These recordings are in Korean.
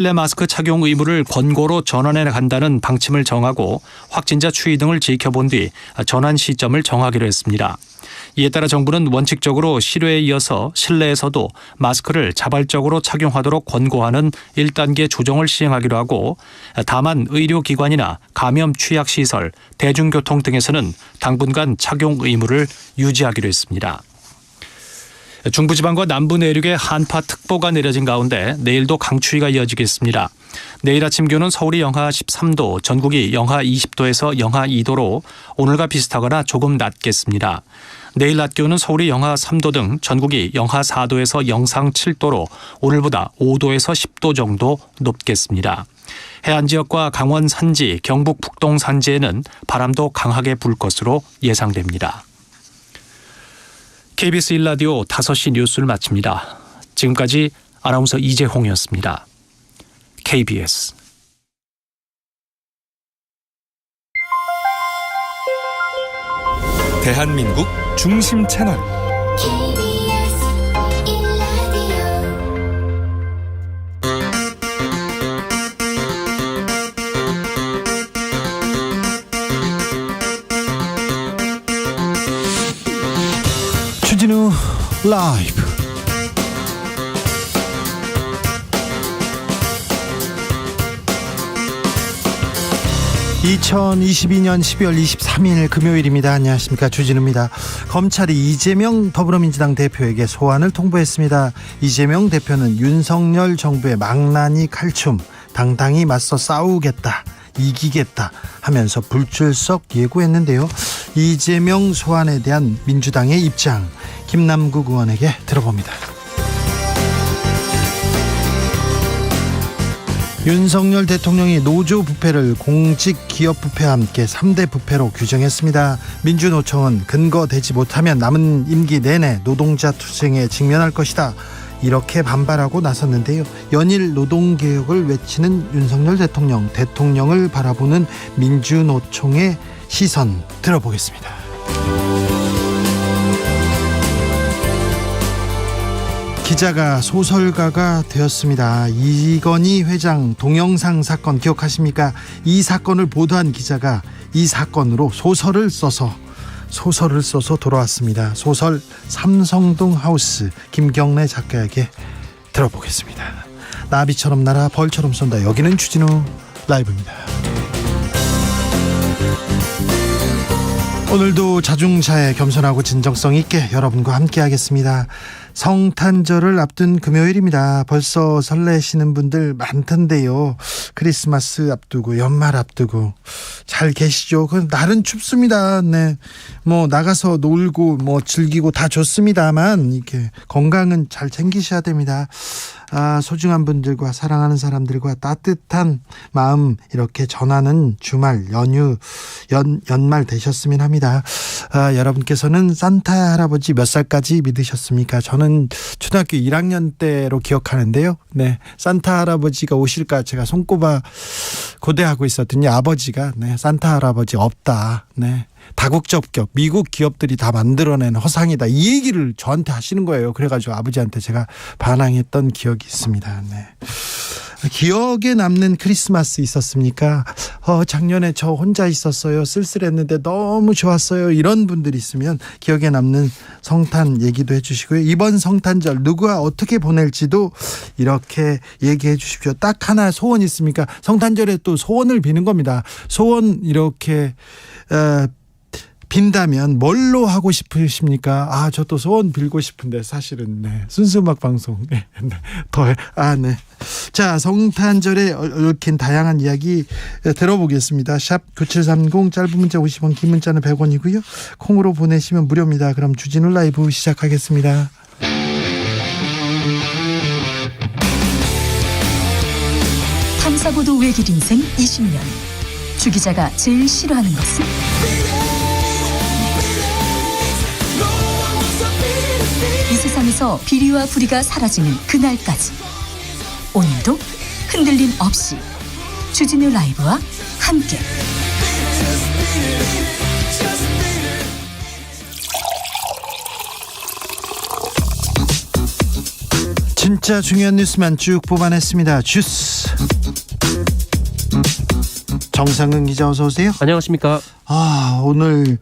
실내 마스크 착용 의무를 권고로 전환해 간다는 방침을 정하고 확진자 추이 등을 지켜본 뒤 전환 시점을 정하기로 했습니다. 이에 따라 정부는 원칙적으로 실외에 이어서 실내에서도 마스크를 자발적으로 착용하도록 권고하는 1단계 조정을 시행하기로 하고, 다만 의료기관이나 감염 취약시설, 대중교통 등에서는 당분간 착용 의무를 유지하기로 했습니다. 중부지방과 남부 내륙에 한파특보가 내려진 가운데 내일도 강추위가 이어지겠습니다. 내일 아침 기온은 서울이 영하 13도, 전국이 영하 20도에서 영하 2도로 오늘과 비슷하거나 조금 낮겠습니다. 내일 낮 기온은 서울이 영하 3도 등 전국이 영하 4도에서 영상 7도로 오늘보다 5도에서 10도 정도 높겠습니다. 해안 지역과 강원 산지, 경북 북동 산지에는 바람도 강하게 불 것으로 예상됩니다. KBS 1라디오 5시 뉴스를 마칩니다. 지금까지 아나운서 이재홍이었습니다. KBS 대한민국 중심 채널 KBS 1라디오 주진우 라이브. (2022년 12월 23일) 금요일입니다. 안녕하십니까, 주진우입니다. 검찰이 이재명 더불어민주당 대표에게 소환을 통보했습니다. 이재명 대표는 윤석열 정부의 망나니 칼춤, 당당히 맞서 싸우겠다, 이기겠다 하면서 불출석 예고했는데요. 이재명 소환에 대한 민주당의 입장, 김남국 의원에게 들어봅니다. 윤석열 대통령이 노조 부패를 공직 기업 부패와 함께 3대 부패로 규정했습니다. 민주노총은 근거되지 못하면 남은 임기 내내 노동자 투쟁에 직면할 것이다, 이렇게 반발하고 나섰는데요. 연일 노동개혁을 외치는 윤석열 대통령을 바라보는 민주노총의 시선 들어보겠습니다. 기자가 소설가가 되었습니다. 이건희 회장 동영상 사건 기억하십니까? 이 사건을 보도한 기자가 이 사건으로 소설을 써서 돌아왔습니다. 소설 삼성동 하우스, 김경래 작가에게 들어보겠습니다. 나비처럼 날아 벌처럼 쏜다. 여기는 주진우 라이브입니다. 오늘도 자중차에 겸손하고 진정성 있게 여러분과 함께 하겠습니다. 성탄절을 앞둔 금요일입니다. 벌써 설레시는 분들 많던데요. 크리스마스 앞두고 연말 앞두고 잘 계시죠? 그 날은 춥습니다. 네, 뭐 나가서 놀고 뭐 즐기고 다 좋습니다만 이렇게 건강은 잘 챙기셔야 됩니다. 소중한 분들과 사랑하는 사람들과 따뜻한 마음 이렇게 전하는 주말 연휴 연말 되셨으면 합니다. 여러분께서는 산타 할아버지 몇 살까지 믿으셨습니까? 저는 초등학교 1학년 때로 기억하는데요. 네, 산타 할아버지가 오실까 제가 손꼽아 고대하고 있었더니 아버지가 산타 할아버지 없다. 네. 다국적격 미국 기업들이 다 만들어낸 허상이다, 이 얘기를 저한테 하시는 거예요. 그래가지고 아버지한테 제가 반항했던 기억이 있습니다. 네. 기억에 남는 크리스마스 있었습니까? 작년에 저 혼자 있었어요, 쓸쓸했는데 너무 좋았어요, 이런 분들이 있으면 기억에 남는 성탄 얘기도 해주시고요. 이번 성탄절 누구와 어떻게 보낼지도 이렇게 얘기해 주십시오. 딱 하나 소원 있습니까? 성탄절에 또 소원을 비는 겁니다. 소원 이렇게 빈다면 뭘로 하고 싶으십니까? 저 또 소원 빌고 싶은데 사실은 순수 음악 방송 네. 자, 성탄절에 얽힌 다양한 이야기 들어보겠습니다. 샵 9730, 짧은 문자 50원, 긴 문자는 100원이고요. 콩으로 보내시면 무료입니다. 그럼 주진우 라이브 시작하겠습니다. 탐사보도 외길 인생 20년. 주 기자가 제일 싫어하는 것은? 이 세상에서 비리와 부리가 사라지는 그날까지, 오늘도 흔들림 없이 주진우 라이브와 함께 진짜 중요한 뉴스만 쭉 뽑아냈습니다. 주스. 정상근 기자 어서 오세요. 안녕하십니까. 오늘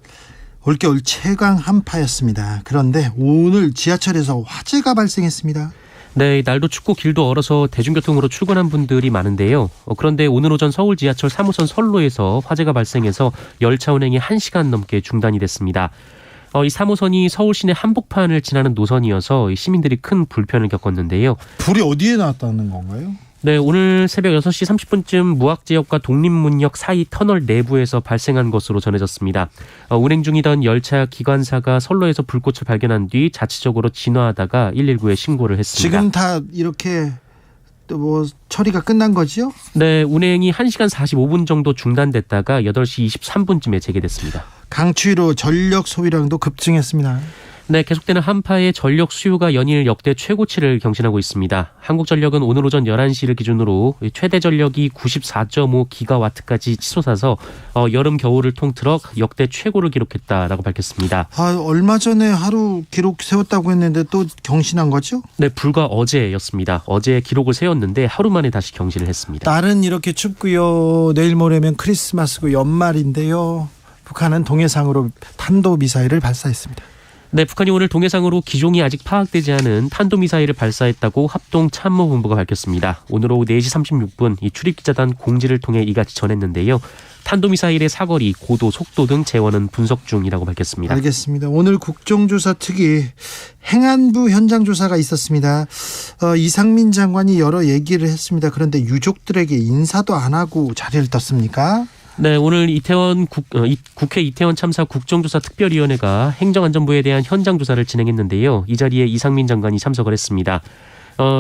올겨울 최강 한파였습니다. 그런데 오늘 지하철에서 화재가 발생했습니다. 네, 날도 춥고 길도 얼어서 대중교통으로 출근한 분들이 많은데요. 그런데 오늘 오전 서울 지하철 3호선 선로에서 화재가 발생해서 열차 운행이 1시간 넘게 중단이 됐습니다. 이 3호선이 서울 시내 한복판을 지나는 노선이어서 시민들이 큰 불편을 겪었는데요. 불이 어디에 났다는 건가요? 네, 오늘 새벽 6시 30분쯤 무학지역과 독립문역 사이 터널 내부에서 발생한 것으로 전해졌습니다. 운행 중이던 열차 기관사가 선로에서 불꽃을 발견한 뒤 자치적으로 진화하다가 119에 신고를 했습니다. 지금 다 이렇게 처리가 끝난 거지요? 네, 운행이 1시간 45분 정도 중단됐다가 8시 23분쯤에 재개됐습니다. 강추위로 전력 소비량도 급증했습니다. 네, 계속되는 한파에 전력 수요가 연일 역대 최고치를 경신하고 있습니다. 한국전력은 오늘 오전 11시를 기준으로 최대 전력이 94.5기가와트까지 치솟아서 여름 겨울을 통틀어 역대 최고를 기록했다라고 밝혔습니다. 얼마 전에 하루 기록 세웠다고 했는데 또 경신한 거죠? 네, 불과 어제였습니다. 어제 기록을 세웠는데 하루 만에 다시 경신을 했습니다. 날은 이렇게 춥고요. 내일 모레면 크리스마스고 연말인데요. 북한은 동해상으로 탄도미사일을 발사했습니다. 네, 북한이 오늘 동해상으로 기종이 아직 파악되지 않은 탄도미사일을 발사했다고 합동참모본부가 밝혔습니다. 오늘 오후 4시 36분 이 출입기자단 공지를 통해 이같이 전했는데요. 탄도미사일의 사거리, 고도, 속도 등 재원은 분석 중이라고 밝혔습니다. 알겠습니다. 오늘 국정조사 특위 행안부 현장 조사가 있었습니다. 이상민 장관이 여러 얘기를 했습니다. 그런데 유족들에게 인사도 안 하고 자리를 떴습니까? 네, 오늘 국회 이태원 참사 국정조사 특별위원회가 행정안전부에 대한 현장 조사를 진행했는데요. 이 자리에 이상민 장관이 참석을 했습니다.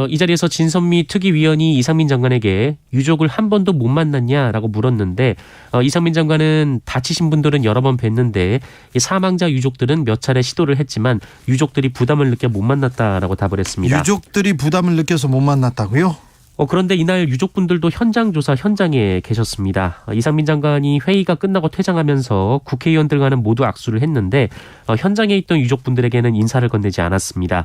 이 자리에서 진선미 특위위원이 이상민 장관에게 유족을 한 번도 못 만났냐라고 물었는데 이상민 장관은 다치신 분들은 여러 번 뵀는데 사망자 유족들은 몇 차례 시도를 했지만 유족들이 부담을 느껴 못 만났다라고 답을 했습니다. 유족들이 부담을 느껴서 못 만났다고요? 그런데 이날 유족분들도 현장 조사 현장에 계셨습니다. 이상민 장관이 회의가 끝나고 퇴장하면서 국회의원들과는 모두 악수를 했는데 현장에 있던 유족분들에게는 인사를 건네지 않았습니다.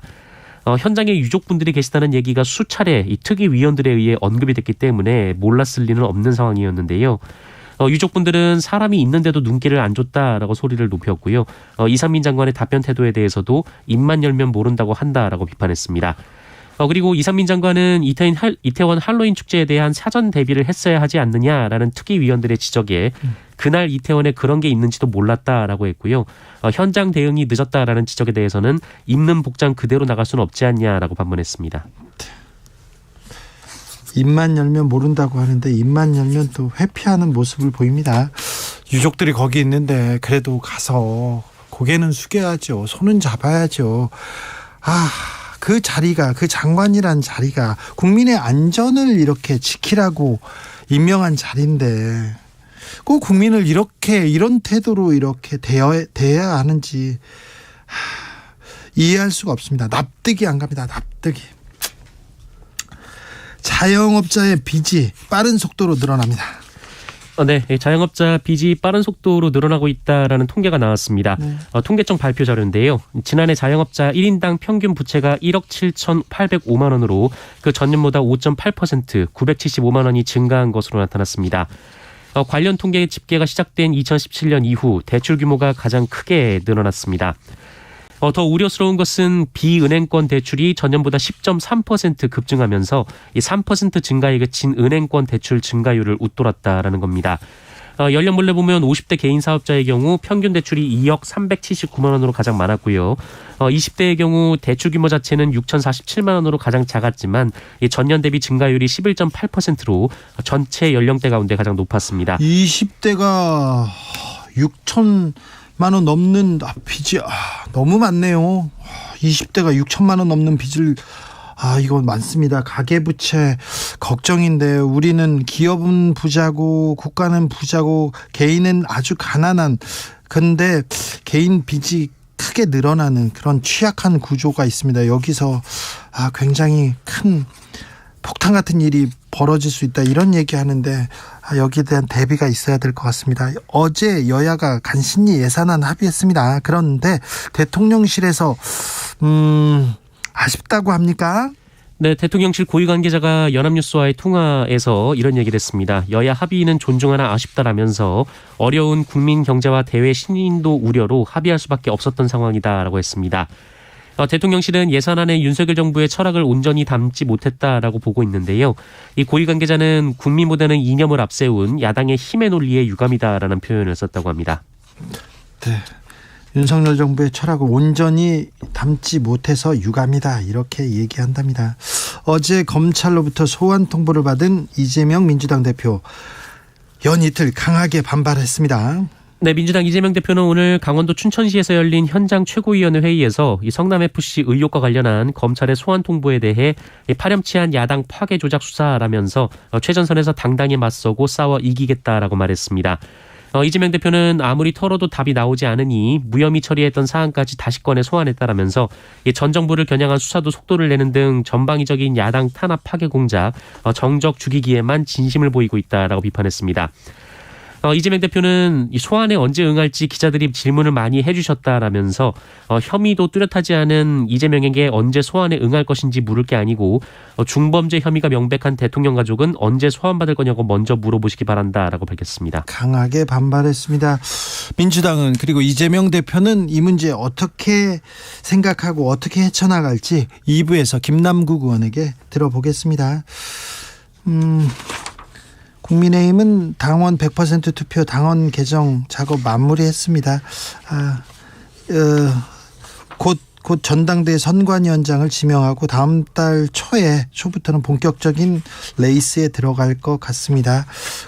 현장에 유족분들이 계시다는 얘기가 수차례 이 특위위원들에 의해 언급이 됐기 때문에 몰랐을 리는 없는 상황이었는데요. 유족분들은 사람이 있는데도 눈길을 안 줬다라고 소리를 높였고요. 이상민 장관의 답변 태도에 대해서도 입만 열면 모른다고 한다라고 비판했습니다. 그리고 이상민 장관은 이태원 할로윈 축제에 대한 사전 대비를 했어야 하지 않느냐라는 특위위원들의 지적에 그날 이태원에 그런 게 있는지도 몰랐다라고 했고요. 현장 대응이 늦었다라는 지적에 대해서는 입는 복장 그대로 나갈 수는 없지 않냐라고 반문했습니다. 입만 열면 모른다고 하는데 입만 열면 또 회피하는 모습을 보입니다. 유족들이 거기 있는데 그래도 가서 고개는 숙여야죠. 손은 잡아야죠. 그 자리가, 그 장관이란 자리가 국민의 안전을 이렇게 지키라고 임명한 자리인데 꼭 국민을 이런 태도로 이렇게 대해야 하는지 이해할 수가 없습니다. 납득이 안 갑니다. 납득이. 자영업자의 빚이 빠른 속도로 늘어납니다. 네, 자영업자 빚이 빠른 속도로 늘어나고 있다라는 통계가 나왔습니다. 통계청 발표 자료인데요. 지난해 자영업자 1인당 평균 부채가 1억 7,805만 원으로 그 전년보다 5.8% 975만 원이 증가한 것으로 나타났습니다. 관련 통계 집계가 시작된 2017년 이후 대출 규모가 가장 크게 늘어났습니다. 더 우려스러운 것은 비은행권 대출이 전년보다 10.3% 급증하면서 이 3% 증가에 그친 은행권 대출 증가율을 웃돌았다라는 겁니다. 연령별로 보면 50대 개인 사업자의 경우 평균 대출이 2억 379만 원으로 가장 많았고요. 20대의 경우 대출 규모 자체는 6,047만 원으로 가장 작았지만 전년 대비 증가율이 11.8%로 전체 연령대 가운데 가장 높았습니다. 20대가 6천만 원 넘는 빚이 너무 많네요. 20대가 6천만 원 넘는 빚을 이거 많습니다. 가계부채 걱정인데 우리는 기업은 부자고 국가는 부자고 개인은 아주 가난한, 근데 개인 빚이 크게 늘어나는 그런 취약한 구조가 있습니다. 여기서 굉장히 큰 폭탄 같은 일이 벌어질 수 있다, 이런 얘기하는데 여기에 대한 대비가 있어야 될 것 같습니다. 어제 여야가 간신히 예산안 합의했습니다. 그런데 대통령실에서 아쉽다고 합니까? 네, 대통령실 고위 관계자가 연합뉴스와의 통화에서 이런 얘기를 했습니다. 여야 합의는 존중하나 아쉽다라면서 어려운 국민 경제와 대외 신인도 우려로 합의할 수밖에 없었던 상황이다라고 했습니다. 대통령실은 예산안에 윤석열 정부의 철학을 온전히 담지 못했다라고 보고 있는데요. 이 고위 관계자는 국민보다는 이념을 앞세운 야당의 힘의 논리에 유감이다라는 표현을 썼다고 합니다. 네. 윤석열 정부의 철학을 온전히 담지 못해서 유감이다 이렇게 얘기한답니다. 어제 검찰로부터 소환 통보를 받은 이재명 민주당 대표 연이틀 강하게 반발했습니다. 네, 민주당 이재명 대표는 오늘 강원도 춘천시에서 열린 현장 최고위원회 회의에서 이 성남FC 의혹과 관련한 검찰의 소환 통보에 대해 파렴치한 야당 파괴 조작 수사라면서 최전선에서 당당히 맞서고 싸워 이기겠다라고 말했습니다. 이재명 대표는 아무리 털어도 답이 나오지 않으니 무혐의 처리했던 사안까지 다시 꺼내 소환했다라면서 전 정부를 겨냥한 수사도 속도를 내는 등 전방위적인 야당 탄압 파괴 공작, 정적 죽이기에만 진심을 보이고 있다라고 비판했습니다. 이재명 대표는 이 소환에 언제 응할지 기자들이 질문을 많이 해주셨다라면서 혐의도 뚜렷하지 않은 이재명에게 언제 소환에 응할 것인지 물을 게 아니고 중범죄 혐의가 명백한 대통령 가족은 언제 소환받을 거냐고 먼저 물어보시기 바란다라고 밝혔습니다. 강하게 반발했습니다. 민주당은 그리고 이재명 대표는 이 문제 어떻게 생각하고 어떻게 헤쳐나갈지 2부에서 김남국 의원에게 들어보겠습니다. 국민의힘은 당원 100% 투표 당원 개정 작업 마무리했습니다. 곧 전당대회 선관위원장을 지명하고 다음 달 초부터는 본격적인 레이스에 들어갈 것 같습니다.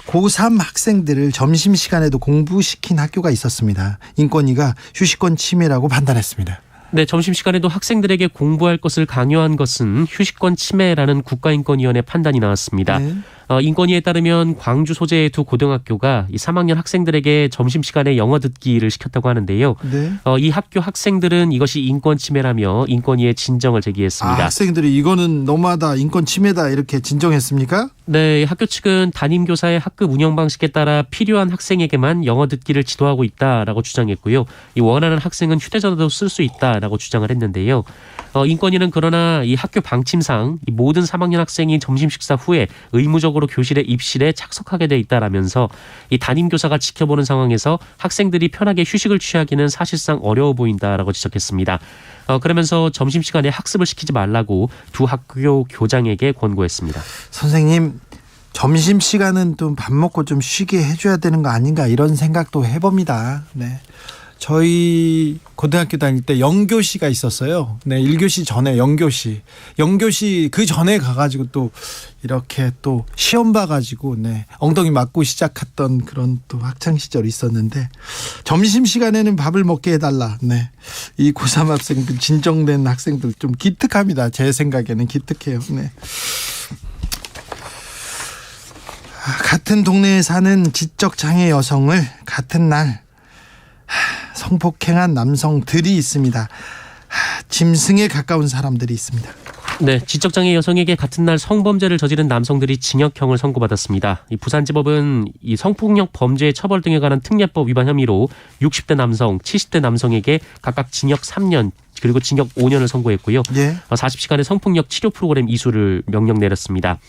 고3 학생들을 점심시간에도 공부시킨 학교가 있었습니다. 인권위가 휴식권 침해라고 판단했습니다. 네, 점심시간에도 학생들에게 공부할 것을 강요한 것은 휴식권 침해라는 국가인권위원회 판단이 나왔습니다. 네. 인권위에 따르면 광주 소재의 두 고등학교가 이 3학년 학생들에게 점심시간에 영어 듣기를 시켰다고 하는데요. 네. 이 학교 학생들은 이것이 인권 침해라며 인권위에 진정을 제기했습니다. 학생들이 이거는 너무하다, 인권 침해다 이렇게 진정했습니까? 네, 학교 측은 담임교사의 학급 운영 방식에 따라 필요한 학생에게만 영어 듣기를 지도하고 있다라고 주장했고요. 이 원하는 학생은 휴대전화도 쓸 수 있다라고 주장을 했는데요. 인권위는 그러나 이 학교 방침상 이 모든 3학년 학생이 점심 식사 후에 의무적으로 교실에 입실에 착석하게 돼 있다라면서 이 담임교사가 지켜보는 상황에서 학생들이 편하게 휴식을 취하기는 사실상 어려워 보인다라고 지적했습니다. 그러면서 점심시간에 학습을 시키지 말라고 두 학교 교장에게 권고했습니다. 선생님, 점심시간은 또 밥 먹고 좀 쉬게 해줘야 되는 거 아닌가 이런 생각도 해봅니다. 네. 저희 고등학교 다닐 때 영교시가 있었어요. 네, 1교시 전에 영교시 그 전에 가가지고 또 이렇게 또 시험 봐가지고 네, 엉덩이 맞고 시작했던 그런 또 학창 시절이 있었는데 점심 시간에는 밥을 먹게 해달라. 네, 이 고3 학생들 진정된 학생들 좀 기특합니다. 제 생각에는 기특해요. 네. 같은 동네에 사는 지적장애 여성을 같은 날 성폭행한 남성들이 있습니다. 짐승에 가까운 사람들이 있습니다. 네, 지적장애 여성에게 같은 날 성범죄를 저지른 남성들이 징역형을 선고받았습니다. 이 부산지법은 이 성폭력 범죄 처벌 등에 관한 특례법 위반 혐의로 60대 남성, 70대 남성에게 각각 징역 3년 그리고 징역 5년을 선고했고요. 예. 40시간의 성폭력 치료 프로그램 이수를 명령 내렸습니다.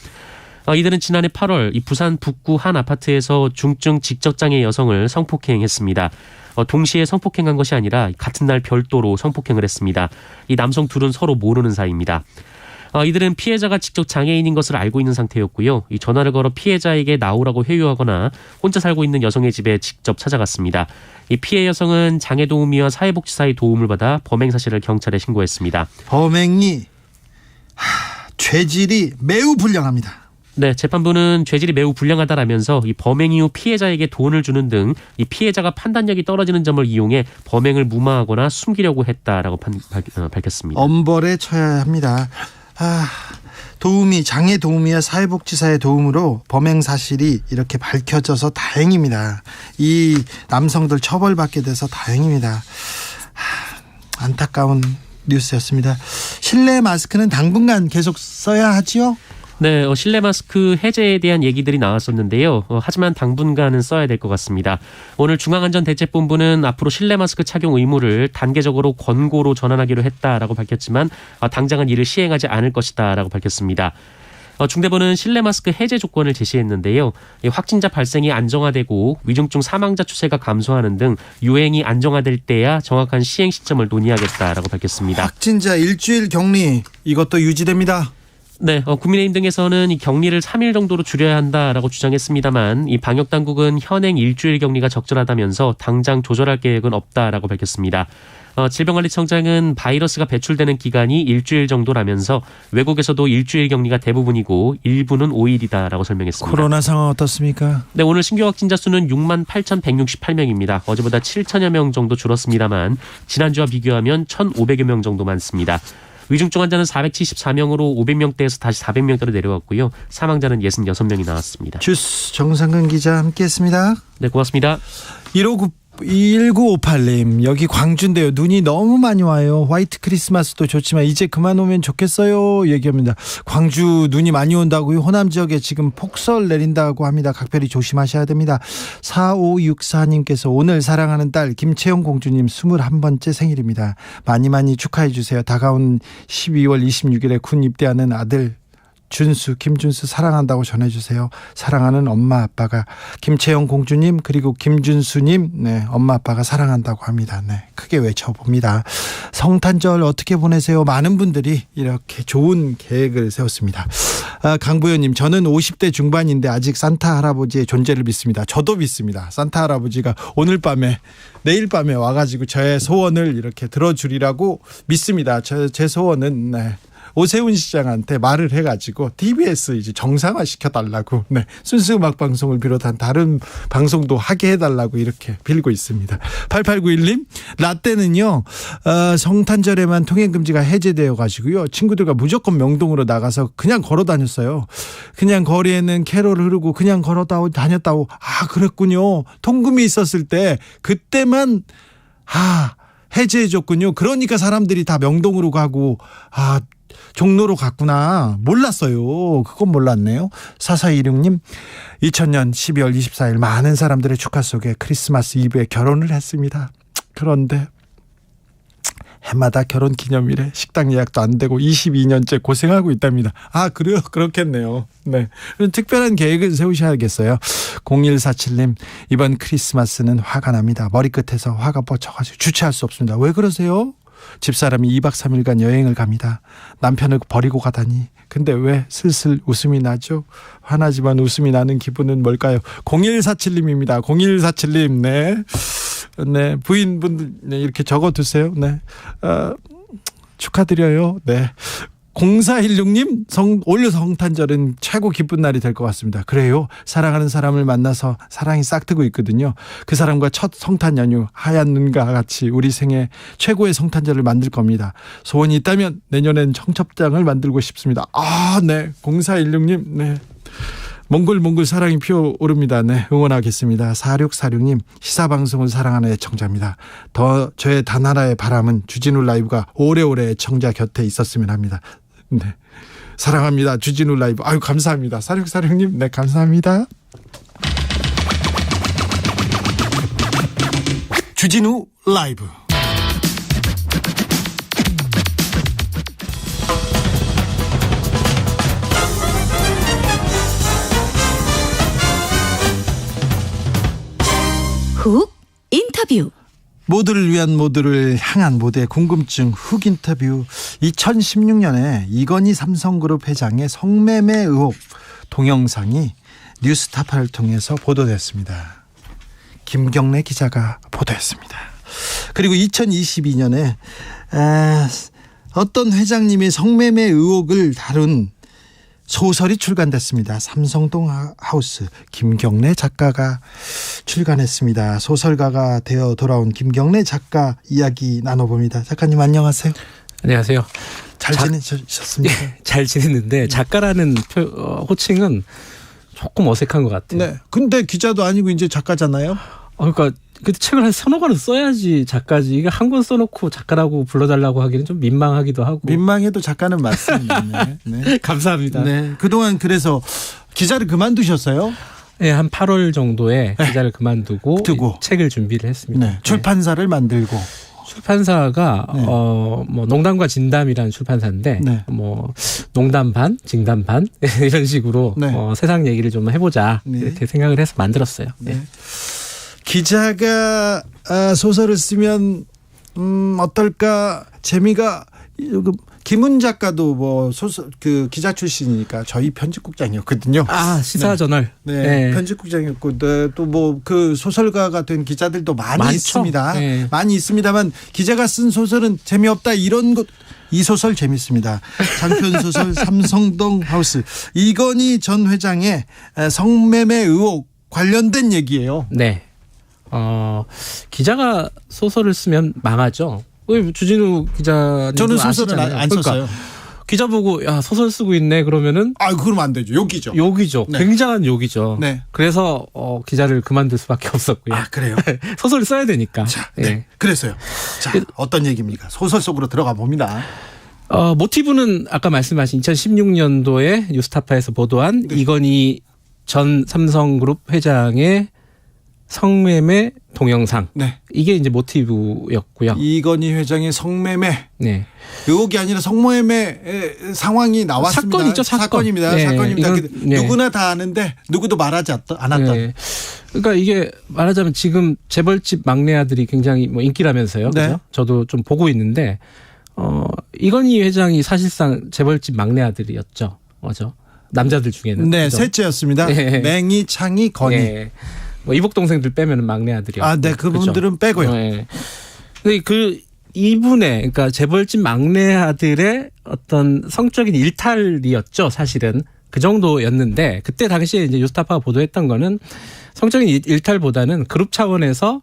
이들은 지난해 8월 이 부산 북구 한 아파트에서 중증 지적장애 여성을 성폭행했습니다. 동시에 성폭행한 것이 아니라 같은 날 별도로 성폭행을 했습니다. 이 남성 둘은 서로 모르는 사이입니다. 이들은 피해자가 직접 장애인인 것을 알고 있는 상태였고요. 이 전화를 걸어 피해자에게 나오라고 회유하거나 혼자 살고 있는 여성의 집에 직접 찾아갔습니다. 이 피해 여성은 장애도우미와 사회복지사의 도움을 받아 범행 사실을 경찰에 신고했습니다. 범행이 죄질이 매우 불량합니다. 네, 재판부는 죄질이 매우 불량하다라면서 이 범행 이후 피해자에게 돈을 주는 등 이 피해자가 판단력이 떨어지는 점을 이용해 범행을 무마하거나 숨기려고 했다라고 밝혔습니다. 엄벌에 처해야 합니다. 장애 도우미와 사회복지사의 도움으로 범행 사실이 이렇게 밝혀져서 다행입니다. 이 남성들 처벌받게 돼서 다행입니다. 안타까운 뉴스였습니다. 실내 마스크는 당분간 계속 써야 하지요? 네, 실내 마스크 해제에 대한 얘기들이 나왔었는데요. 하지만 당분간은 써야 될 것 같습니다. 오늘 중앙안전대책본부는 앞으로 실내 마스크 착용 의무를 단계적으로 권고로 전환하기로 했다라고 밝혔지만 당장은 이를 시행하지 않을 것이다라고 밝혔습니다. 중대본은 실내 마스크 해제 조건을 제시했는데요. 확진자 발생이 안정화되고 위중증 사망자 추세가 감소하는 등 유행이 안정화될 때야 정확한 시행 시점을 논의하겠다라고 밝혔습니다. 확진자 일주일 격리 이것도 유지됩니다. 네, 국민의힘 등에서는 이 격리를 3일 정도로 줄여야 한다라고 주장했습니다만 이 방역 당국은 현행 일주일 격리가 적절하다면서 당장 조절할 계획은 없다라고 밝혔습니다. 질병관리청장은 바이러스가 배출되는 기간이 일주일 정도라면서 외국에서도 일주일 격리가 대부분이고 일부는 5일이다라고 설명했습니다. 코로나 상황 어떻습니까? 네, 오늘 신규 확진자 수는 68,168명입니다. 어제보다 7천여 명 정도 줄었습니다만 지난주와 비교하면 1,500여 명 정도 많습니다. 위중증 환자는 474명으로 500명대에서 다시 400명대로 내려왔고요. 사망자는 66명이 나왔습니다. 주스 정상근 기자 함께했습니다. 네, 고맙습니다. 1958님 여기 광주인데요. 눈이 너무 많이 와요. 화이트 크리스마스도 좋지만 이제 그만 오면 좋겠어요 얘기합니다. 광주 눈이 많이 온다고요. 호남 지역에 지금 폭설 내린다고 합니다. 각별히 조심하셔야 됩니다. 4564님께서 오늘 사랑하는 딸 김채영 공주님 21번째 생일입니다. 많이 많이 축하해 주세요. 다가온 12월 26일에 군 입대하는 아들 김준수 사랑한다고 전해주세요. 사랑하는 엄마 아빠가 김채영 공주님 그리고 김준수님 네, 엄마 아빠가 사랑한다고 합니다. 네, 크게 외쳐봅니다. 성탄절 어떻게 보내세요? 많은 분들이 이렇게 좋은 계획을 세웠습니다. 강보현님 저는 50대 중반인데 아직 산타 할아버지의 존재를 믿습니다. 저도 믿습니다. 산타 할아버지가 오늘 밤에 내일 밤에 와가지고 저의 소원을 이렇게 들어주리라고 믿습니다. 제 소원은 네. 오세훈 시장한테 말을 해가지고 TBS 이제 정상화 시켜달라고 네, 순수 음악 방송을 비롯한 다른 방송도 하게 해달라고 이렇게 빌고 있습니다. 8891님 라떼는요 성탄절에만 통행금지가 해제되어 가지고요 친구들과 무조건 명동으로 나가서 그냥 걸어 다녔어요. 그냥 거리에는 캐롤 흐르고 그냥 걸어 다녔다고. 아 그랬군요. 통금이 있었을 때 그때만 해제해줬군요. 그러니까 사람들이 다 명동으로 가고 종로로 갔구나. 몰랐어요. 그건 몰랐네요. 4426님 2000년 12월 24일 많은 사람들의 축하 속에 크리스마스 이브에 결혼을 했습니다. 그런데 해마다 결혼 기념일에 식당 예약도 안 되고 22년째 고생하고 있답니다. 그래요? 그렇겠네요. 네. 특별한 계획을 세우셔야겠어요. 0147님 이번 크리스마스는 화가 납니다. 머리끝에서 화가 뻗쳐가지고 주체할 수 없습니다. 왜 그러세요? 집사람이 2박 3일간 여행을 갑니다. 남편을 버리고 가다니. 근데 왜 슬슬 웃음이 나죠? 화나지만 웃음이 나는 기분은 뭘까요? 0147님입니다. 0147님. 네. 부인분들 네, 이렇게 적어두세요. 네. 축하드려요. 네. 0416님 올 성탄절은 최고 기쁜 날이 될 것 같습니다. 그래요. 사랑하는 사람을 만나서 사랑이 싹트고 있거든요. 그 사람과 첫 성탄 연휴 하얀 눈과 같이 우리 생애 최고의 성탄절을 만들 겁니다. 소원이 있다면 내년엔 청첩장을 만들고 싶습니다. 네. 0416님 네. 몽글몽글 사랑이 피어오릅니다. 네, 응원하겠습니다. 4646님 시사방송을 사랑하는 애청자입니다. 저의 단 하나의 바람은 주진우 라이브가 오래오래 애청자 곁에 있었으면 합니다. 네, 사랑합니다. 주진우 라이브. 감사합니다. 4646님 네 감사합니다. 주진우 라이브. 훅 인터뷰. 모두를 위한 모두를 향한 모두의 궁금증 훅 인터뷰. 2016년에 이건희 삼성그룹 회장의 성매매 의혹 동영상이 뉴스타파를 통해서 보도됐습니다. 김경래 기자가 보도했습니다. 그리고 2022년에 어떤 회장님의 성매매 의혹을 다룬 소설이 출간됐습니다. 삼성동 하우스 김경래 작가가 출간했습니다. 소설가가 되어 돌아온 김경래 작가 이야기 나눠봅니다. 작가님 안녕하세요. 안녕하세요. 잘 지내셨습니까? 잘 지냈는데 작가라는 호칭은 조금 어색한 것 같아요. 네. 근데 기자도 아니고 이제 작가잖아요. 그러니까 그때 책을 한 서너 권은 써야지 작가지. 이게 한 권 써놓고 작가라고 불러달라고 하기는 좀 민망하기도 하고. 민망해도 작가는 맞습니다. 네. 네. 감사합니다. 네. 그동안 그래서 기자를 그만두셨어요? 네, 한 8월 정도에 기자를 그만두고 두고. 책을 준비를 했습니다. 네. 출판사를 만들고. 출판사가 네. 뭐 농담과 진담이라는 출판사인데 네. 뭐 농담 반, 진담 반 이런 식으로 네. 세상 얘기를 좀 해보자 네. 이렇게 생각을 해서 만들었어요. 네. 기자가 소설을 쓰면 어떨까 재미가 김은 작가도 뭐 소설 그 기자 출신이니까 저희 편집국장이었거든요. 아 시사저널. 네, 네. 편집국장이었고 또 뭐 그 소설가가 된 기자들도 많이 많죠. 있습니다. 네. 많이 있습니다만 기자가 쓴 소설은 재미없다 이런 것. 이 소설 재밌습니다. 장편 소설 삼성동 하우스 이건희 전 회장의 성매매 의혹 관련된 얘기예요. 네. 기자가 소설을 쓰면 망하죠. 왜 주진우 기자님 저는 소설은 안 썼어요. 기자 보고 야 소설 쓰고 있네 그러면은 그러면 안 되죠. 욕이죠. 욕이죠. 네. 굉장한 욕이죠. 네. 그래서 기자를 그만둘 수밖에 없었고요. 그래요. 소설을 써야 되니까. 자, 네. 그래서요. 자, 어떤 얘기입니까? 소설 속으로 들어가 봅니다. 모티브는 아까 말씀하신 2016년도에 뉴스타파에서 보도한 이건희 전 삼성그룹 회장의 성매매 동영상. 네. 이게 이제 모티브였고요. 이건희 회장의 성매매 네. 의혹이 아니라 성매매 상황이 나왔습니다. 사건이죠, 사건입니다. 네. 사건입니다. 이건, 네. 누구나 다 아는데 누구도 말하지 않았던. 네. 그러니까 이게 말하자면 지금 재벌집 막내 아들이 굉장히 뭐 인기라면서요. 네. 그죠? 저도 좀 보고 있는데 이건희 회장이 사실상 재벌집 막내 아들이었죠. 맞죠? 남자들 중에는. 네, 그죠? 셋째였습니다. 네. 맹희, 창희, 건희. 네. 뭐 이복 동생들 빼면 막내 아들이었고. 네, 그분들은 빼고요. 네. 근데 이분의 그러니까 재벌집 막내 아들의 어떤 성적인 일탈이었죠, 사실은. 그 정도였는데 그때 당시에 이제 뉴스타파가 보도했던 거는 성적인 일탈보다는 그룹 차원에서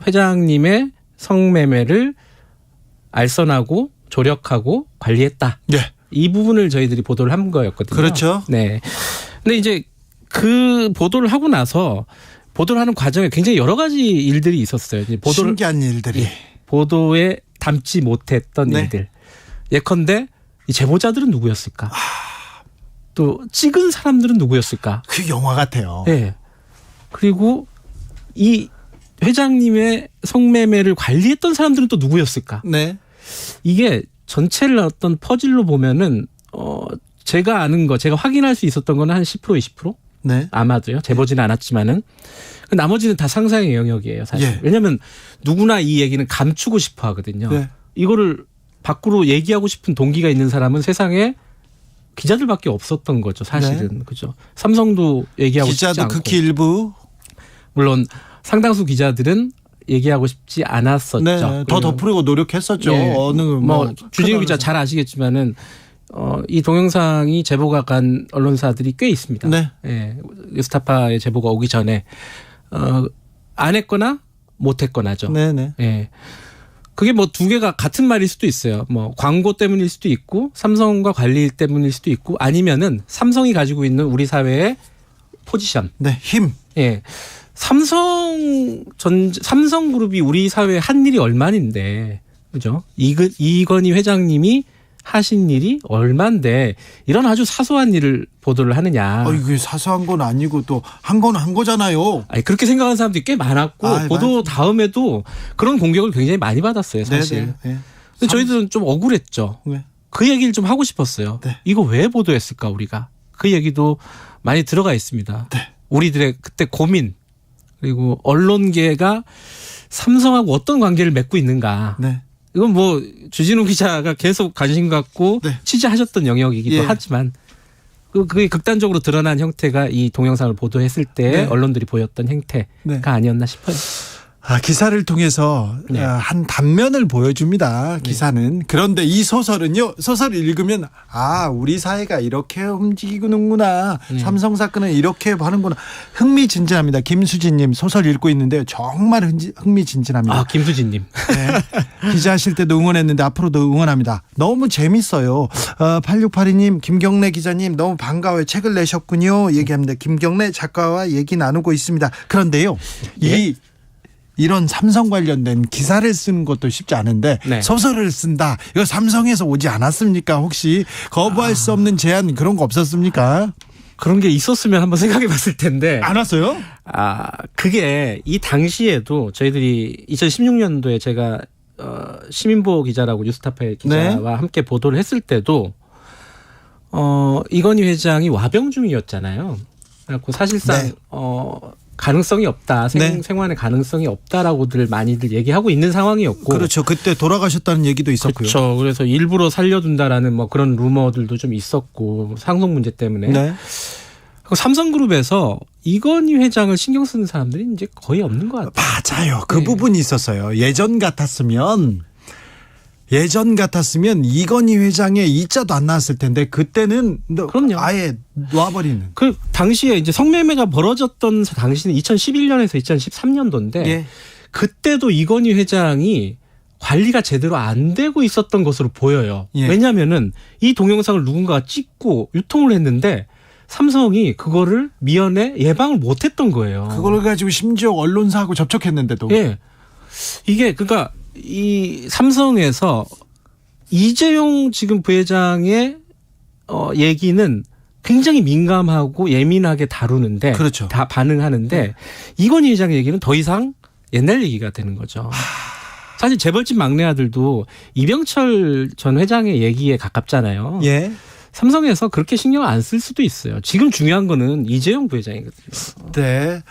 회장님의 성매매를 알선하고 조력하고 관리했다. 네. 이 부분을 저희들이 보도를 한 거였거든요. 그렇죠. 네. 근데 이제 그 보도를 하고 나서 보도를 하는 과정에 굉장히 여러 가지 일들이 있었어요. 이제 신기한 일들이. 보도에 담지 못했던 네. 일들. 예컨대 이 제보자들은 누구였을까? 또 찍은 사람들은 누구였을까? 그 영화 같아요. 네. 그리고 이 회장님의 성매매를 관리했던 사람들은 또 누구였을까? 네. 이게 전체를 어떤 퍼즐로 보면은 제가 아는 거, 제가 확인할 수 있었던 거는 한 10% 20%? 네. 아마도요. 재보지는 않았지만은 나머지는 다 상상의 영역이에요, 사실. 예. 왜냐하면 누구나 이 얘기는 감추고 싶어 하거든요. 네. 이거를 밖으로 얘기하고 싶은 동기가 있는 사람은 세상에 기자들밖에 없었던 거죠, 사실은. 그죠. 삼성도 얘기하고 싶지 기자도 않고. 극히 일부. 물론 상당수 기자들은 얘기하고 싶지 않았었죠. 네. 더 덮으려고 노력했었죠. 예. 어느 뭐 주진우 기자 잘 아시겠지만은 이 동영상이 제보가 간 언론사들이 꽤 있습니다. 네. 예. 뉴스타파의 제보가 오기 전에 안 했거나 못 했거나죠. 네네. 예. 그게 뭐 두 개가 같은 말일 수도 있어요. 뭐 광고 때문일 수도 있고 삼성과 관리 때문일 수도 있고 아니면은 삼성이 가지고 있는 우리 사회의 포지션. 네. 힘. 예. 삼성그룹이 우리 사회에 한 일이 얼마인데, 그죠? 이건희 회장님이 하신 일이 얼만데 이런 아주 사소한 일을 보도를 하느냐. 이게 사소한 건 아니고 또 한 건 한 거잖아요. 아니, 그렇게 생각하는 사람들이 꽤 많았고 보도 다음에도 그런 공격을 굉장히 많이 받았어요, 사실. 네네. 네. 근데 저희들은 좀 억울했죠. 네. 그 얘기를 좀 하고 싶었어요. 네. 이거 왜 보도했을까 우리가. 그 얘기도 많이 들어가 있습니다. 네. 우리들의 그때 고민 그리고 언론계가 삼성하고 어떤 관계를 맺고 있는가. 네. 이건 뭐 주진우 기자가 계속 관심 갖고 네. 취재하셨던 영역이기도 예. 하지만 그게 극단적으로 드러난 형태가 이 동영상을 보도했을 때 네. 언론들이 보였던 행태가 네. 아니었나 싶어요. 기사를 통해서 네. 한 단면을 보여줍니다. 기사는. 그런데 이 소설은요. 소설을 읽으면 우리 사회가 이렇게 움직이는구나. 삼성 사건은 이렇게 하는구나. 흥미진진합니다. 김수진님 소설 읽고 있는데요. 정말 흥미진진합니다. 김수진님. 네. 기자하실 때도 응원했는데 앞으로도 응원합니다. 너무 재밌어요. 8682님 김경래 기자님 너무 반가워요. 책을 내셨군요. 얘기합니다. 김경래 작가와 얘기 나누고 있습니다. 그런데요. 예? 이 이런 삼성 관련된 기사를 쓰는 것도 쉽지 않은데 네. 소설을 쓴다. 이거 삼성에서 오지 않았습니까? 혹시 거부할 수 없는 제안 그런 거 없었습니까? 그런 게 있었으면 한번 생각해 봤을 텐데. 안 왔어요? 그게 이 당시에도 저희들이 2016년도에 제가 시민보 기자라고 뉴스타파의 기자와 함께 보도를 했을 때도 이건희 회장이 와병 중이었잖아요. 그래서 사실상 네. 가능성이 없다. 네. 생환의 가능성이 없다라고들 많이들 얘기하고 있는 상황이었고. 그렇죠. 그때 돌아가셨다는 얘기도 있었고요. 그렇죠. 그래서 일부러 살려둔다라는 뭐 그런 루머들도 좀 있었고 상속 문제 때문에. 네. 삼성그룹에서 이건희 회장을 신경 쓰는 사람들이 이제 거의 없는 것 같아요. 맞아요. 그 네. 부분이 있었어요. 예전 같았으면 이건희 회장의 이자도 안 나왔을 텐데 그때는 그럼요. 아예 놔버리는. 그 당시에 이제 성매매가 벌어졌던 당시는 2011년에서 2013년도인데 예. 그때도 이건희 회장이 관리가 제대로 안 되고 있었던 것으로 보여요. 예. 왜냐하면은 이 동영상을 누군가가 찍고 유통을 했는데 삼성이 그거를 미연에 예방을 못했던 거예요. 그걸 가지고 심지어 언론사하고 접촉했는데도. 예. 이게 그러니까 이 삼성에서 이재용 지금 부회장의 얘기는 굉장히 민감하고 예민하게 다루는데 그렇죠. 다 반응하는데 이건희 회장의 얘기는 더 이상 옛날 얘기가 되는 거죠. 사실 재벌집 막내 아들도 이병철 전 회장의 얘기에 가깝잖아요. 예. 삼성에서 그렇게 신경 안 쓸 수도 있어요. 지금 중요한 거는 이재용 부회장이거든요. 네.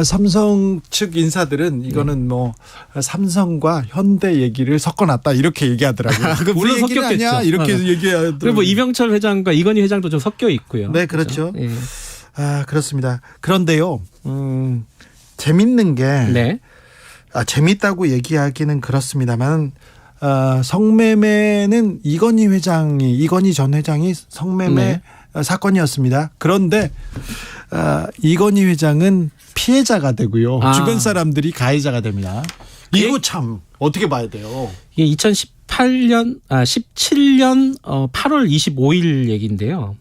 삼성 측 인사들은 이거는 뭐 삼성과 현대 얘기를 섞어놨다 이렇게 얘기하더라고요. 물론 우리 얘기는 섞였겠죠. 아니야 이렇게 얘기하더라고요. 그리고 뭐 이병철 회장과 이건희 회장도 좀 섞여 있고요. 네, 그렇죠. 예. 그렇습니다. 그런데요. 재밌는 게 네. 재밌다고 얘기하기는 그렇습니다만 성매매는 이건희 전 회장이 성매매 사건이었습니다. 그런데 이건희 회장은 피해자가 되고요. 주변 사람들이 가해자가 됩니다. 이거 참 어떻게 봐야 돼요? 이게 17년 8월 25일 얘기인데요.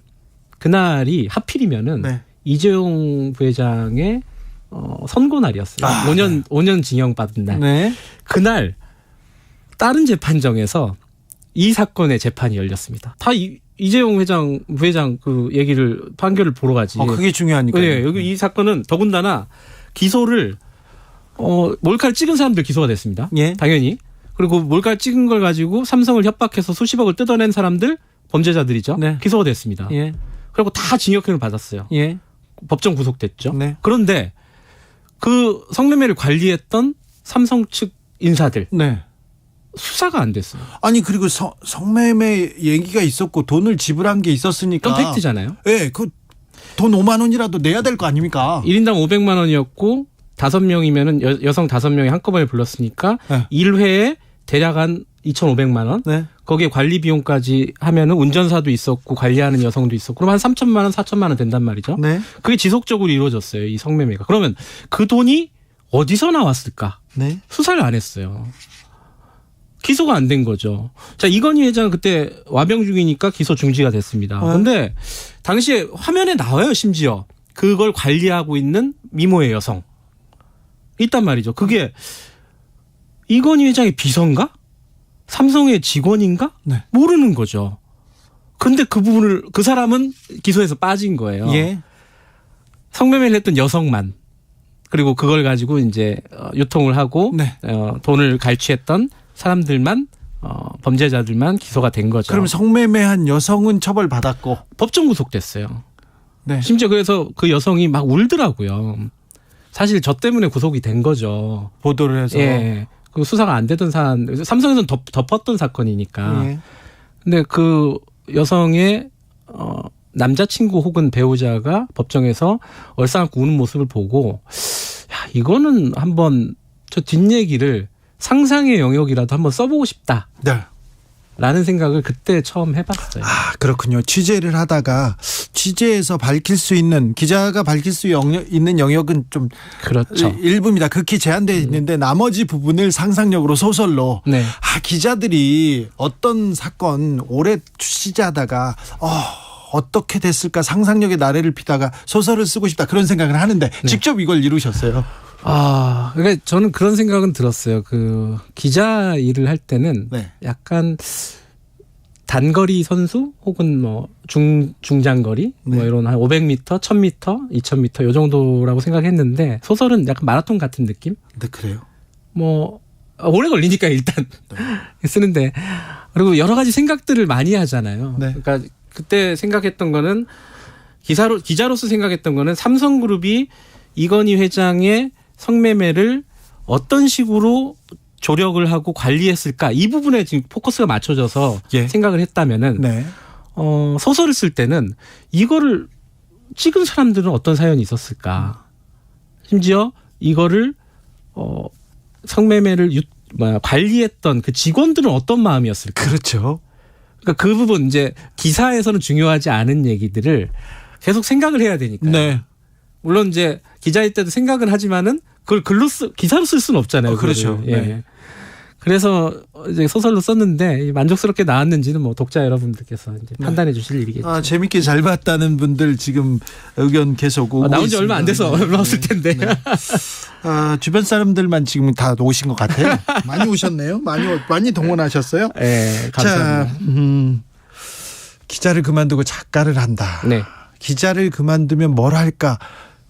그날이 하필이면은 네. 이재용 부회장의 선고 날이었어요. 5년 징역 받은 날. 네. 그날 다른 재판정에서 이 사건의 재판이 열렸습니다. 다 이재용 부회장 그 얘기를 판결을 보러 가지. 그게 중요하니까. 네, 여기 이 사건은 더군다나 기소를 몰카를 찍은 사람들 기소가 됐습니다. 예. 당연히. 그리고 몰카를 찍은 걸 가지고 삼성을 협박해서 수십억을 뜯어낸 사람들 범죄자들이죠. 네. 기소가 됐습니다. 예. 그리고 다 징역형을 받았어요. 예. 법정 구속됐죠. 네. 그런데 그 성매매를 관리했던 삼성 측 인사들 네. 수사가 안 됐어요. 아니 그리고 성매매 얘기가 있었고 돈을 지불한 게 있었으니까. 그건 팩트잖아요. 예, 그 돈 5만 원이라도 내야 될 거 아닙니까? 1인당 500만 원이었고 5명이면은 여성 5명이 한꺼번에 불렀으니까 네. 1회에 대략 한 2,500만 원. 네. 거기에 관리 비용까지 하면은 운전사도 있었고 관리하는 여성도 있었고 그럼 한 3천만 원, 4천만 원 된단 말이죠. 네. 그게 지속적으로 이루어졌어요. 이 성매매가. 그러면 그 돈이 어디서 나왔을까? 네. 수사를 안 했어요. 기소가 안 된 거죠. 자, 이건희 회장은 그때 와병 중이니까 기소 중지가 됐습니다. 그런데 당시에 화면에 나와요, 심지어. 그걸 관리하고 있는 미모의 여성. 있단 말이죠. 그게 이건희 회장의 비서인가? 삼성의 직원인가? 네. 모르는 거죠. 근데 그 사람은 기소에서 빠진 거예요. 예. 성매매를 했던 여성만. 그리고 그걸 가지고 이제 유통을 하고 네. 돈을 갈취했던 사람들만 범죄자들만 기소가 된 거죠. 그럼 성매매한 여성은 처벌받았고. 법정 구속됐어요. 네. 심지어 그래서 그 여성이 막 울더라고요. 사실 저 때문에 구속이 된 거죠. 보도를 해서. 예. 그 수사가 안 되던 삼성에서는 덮었던 사건이니까. 예. 근데 그 여성의 남자친구 혹은 배우자가 법정에서 얼싸안고 우는 모습을 보고 야, 이거는 한번 저 뒷얘기를 상상의 영역이라도 한번 써보고 싶다. 네. 라는 생각을 그때 처음 해봤어요. 그렇군요. 취재를 하다가 취재에서 밝힐 수 있는 기자가 밝힐 수 있는 영역은 좀 그렇죠. 일부입니다. 극히 제한되어 있는데 나머지 부분을 상상력으로 소설로 네. 기자들이 어떤 사건 오래 취재하다가 어떻게 됐을까 상상력의 나래를 피다가 소설을 쓰고 싶다 그런 생각을 하는데 직접 이걸 이루셨어요. 그러니까 저는 그런 생각은 들었어요. 그 기자 일을 할 때는 네. 약간 단거리 선수 혹은 뭐 중장거리 뭐 네. 이런 한 500m, 1000m, 2000m 요 정도라고 생각했는데 소설은 약간 마라톤 같은 느낌? 네, 그래요. 뭐 오래 걸리니까 일단 쓰는데 그리고 여러 가지 생각들을 많이 하잖아요. 네. 그러니까 그때 생각했던 거는 기자로서 생각했던 거는 삼성그룹이 이건희 회장의 성매매를 어떤 식으로 조력을 하고 관리했을까 이 부분에 지금 포커스가 맞춰져서 예. 생각을 했다면은 네. 소설을 쓸 때는 이거를 찍은 사람들은 어떤 사연이 있었을까? 심지어 이거를 성매매를 관리했던 그 직원들은 어떤 마음이었을까? 그렇죠. 그러니까 그 부분 이제 기사에서는 중요하지 않은 얘기들을 계속 생각을 해야 되니까요. 네. 물론 이제 기자일 때도 생각은 하지만은 그걸 기사로 쓸 수는 없잖아요. 그렇죠. 그거를. 예. 네. 그래서 이제 소설로 썼는데 만족스럽게 나왔는지는 뭐 독자 여러분들께서 이제 판단해 주실 일이겠죠. 재밌게 잘 봤다는 분들 지금 의견 계속 오고 나온 지 얼마 안 돼서 있습니다. 올라왔을 텐데. 주변 사람들만 지금 다 오신 것 같아요. 많이 오셨네요. 많이 동원하셨어요. 네, 감사합니다. 자, 기자를 그만두고 작가를 한다. 네. 기자를 그만두면 뭘 할까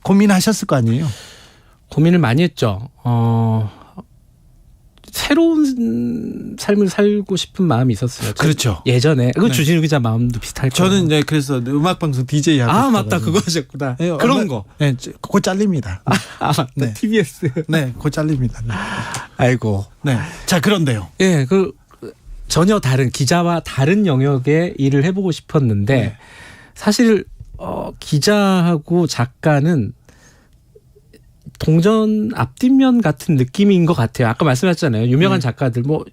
고민하셨을 거 아니에요. 고민을 많이 했죠. 새로운 삶을 살고 싶은 마음이 있었어요. 그렇죠. 예전에 그 네. 주진우 기자 마음도 비슷할 거예요. 저는 이제 그래서 음악 방송 DJ 하고 맞다 싶어가지고. 그거 하셨구나. 네, 그런 거. 네, 곧 잘립니다. 맞다. 네. TBS. 네, 곧 잘립니다. 네. 아이고. 네. 자, 그런데요. 예, 전혀 다른 기자와 다른 영역의 일을 해보고 싶었는데 네. 사실 기자하고 작가는 동전 앞뒷면 같은 느낌인 것 같아요. 아까 말씀하셨잖아요. 유명한 작가들 뭐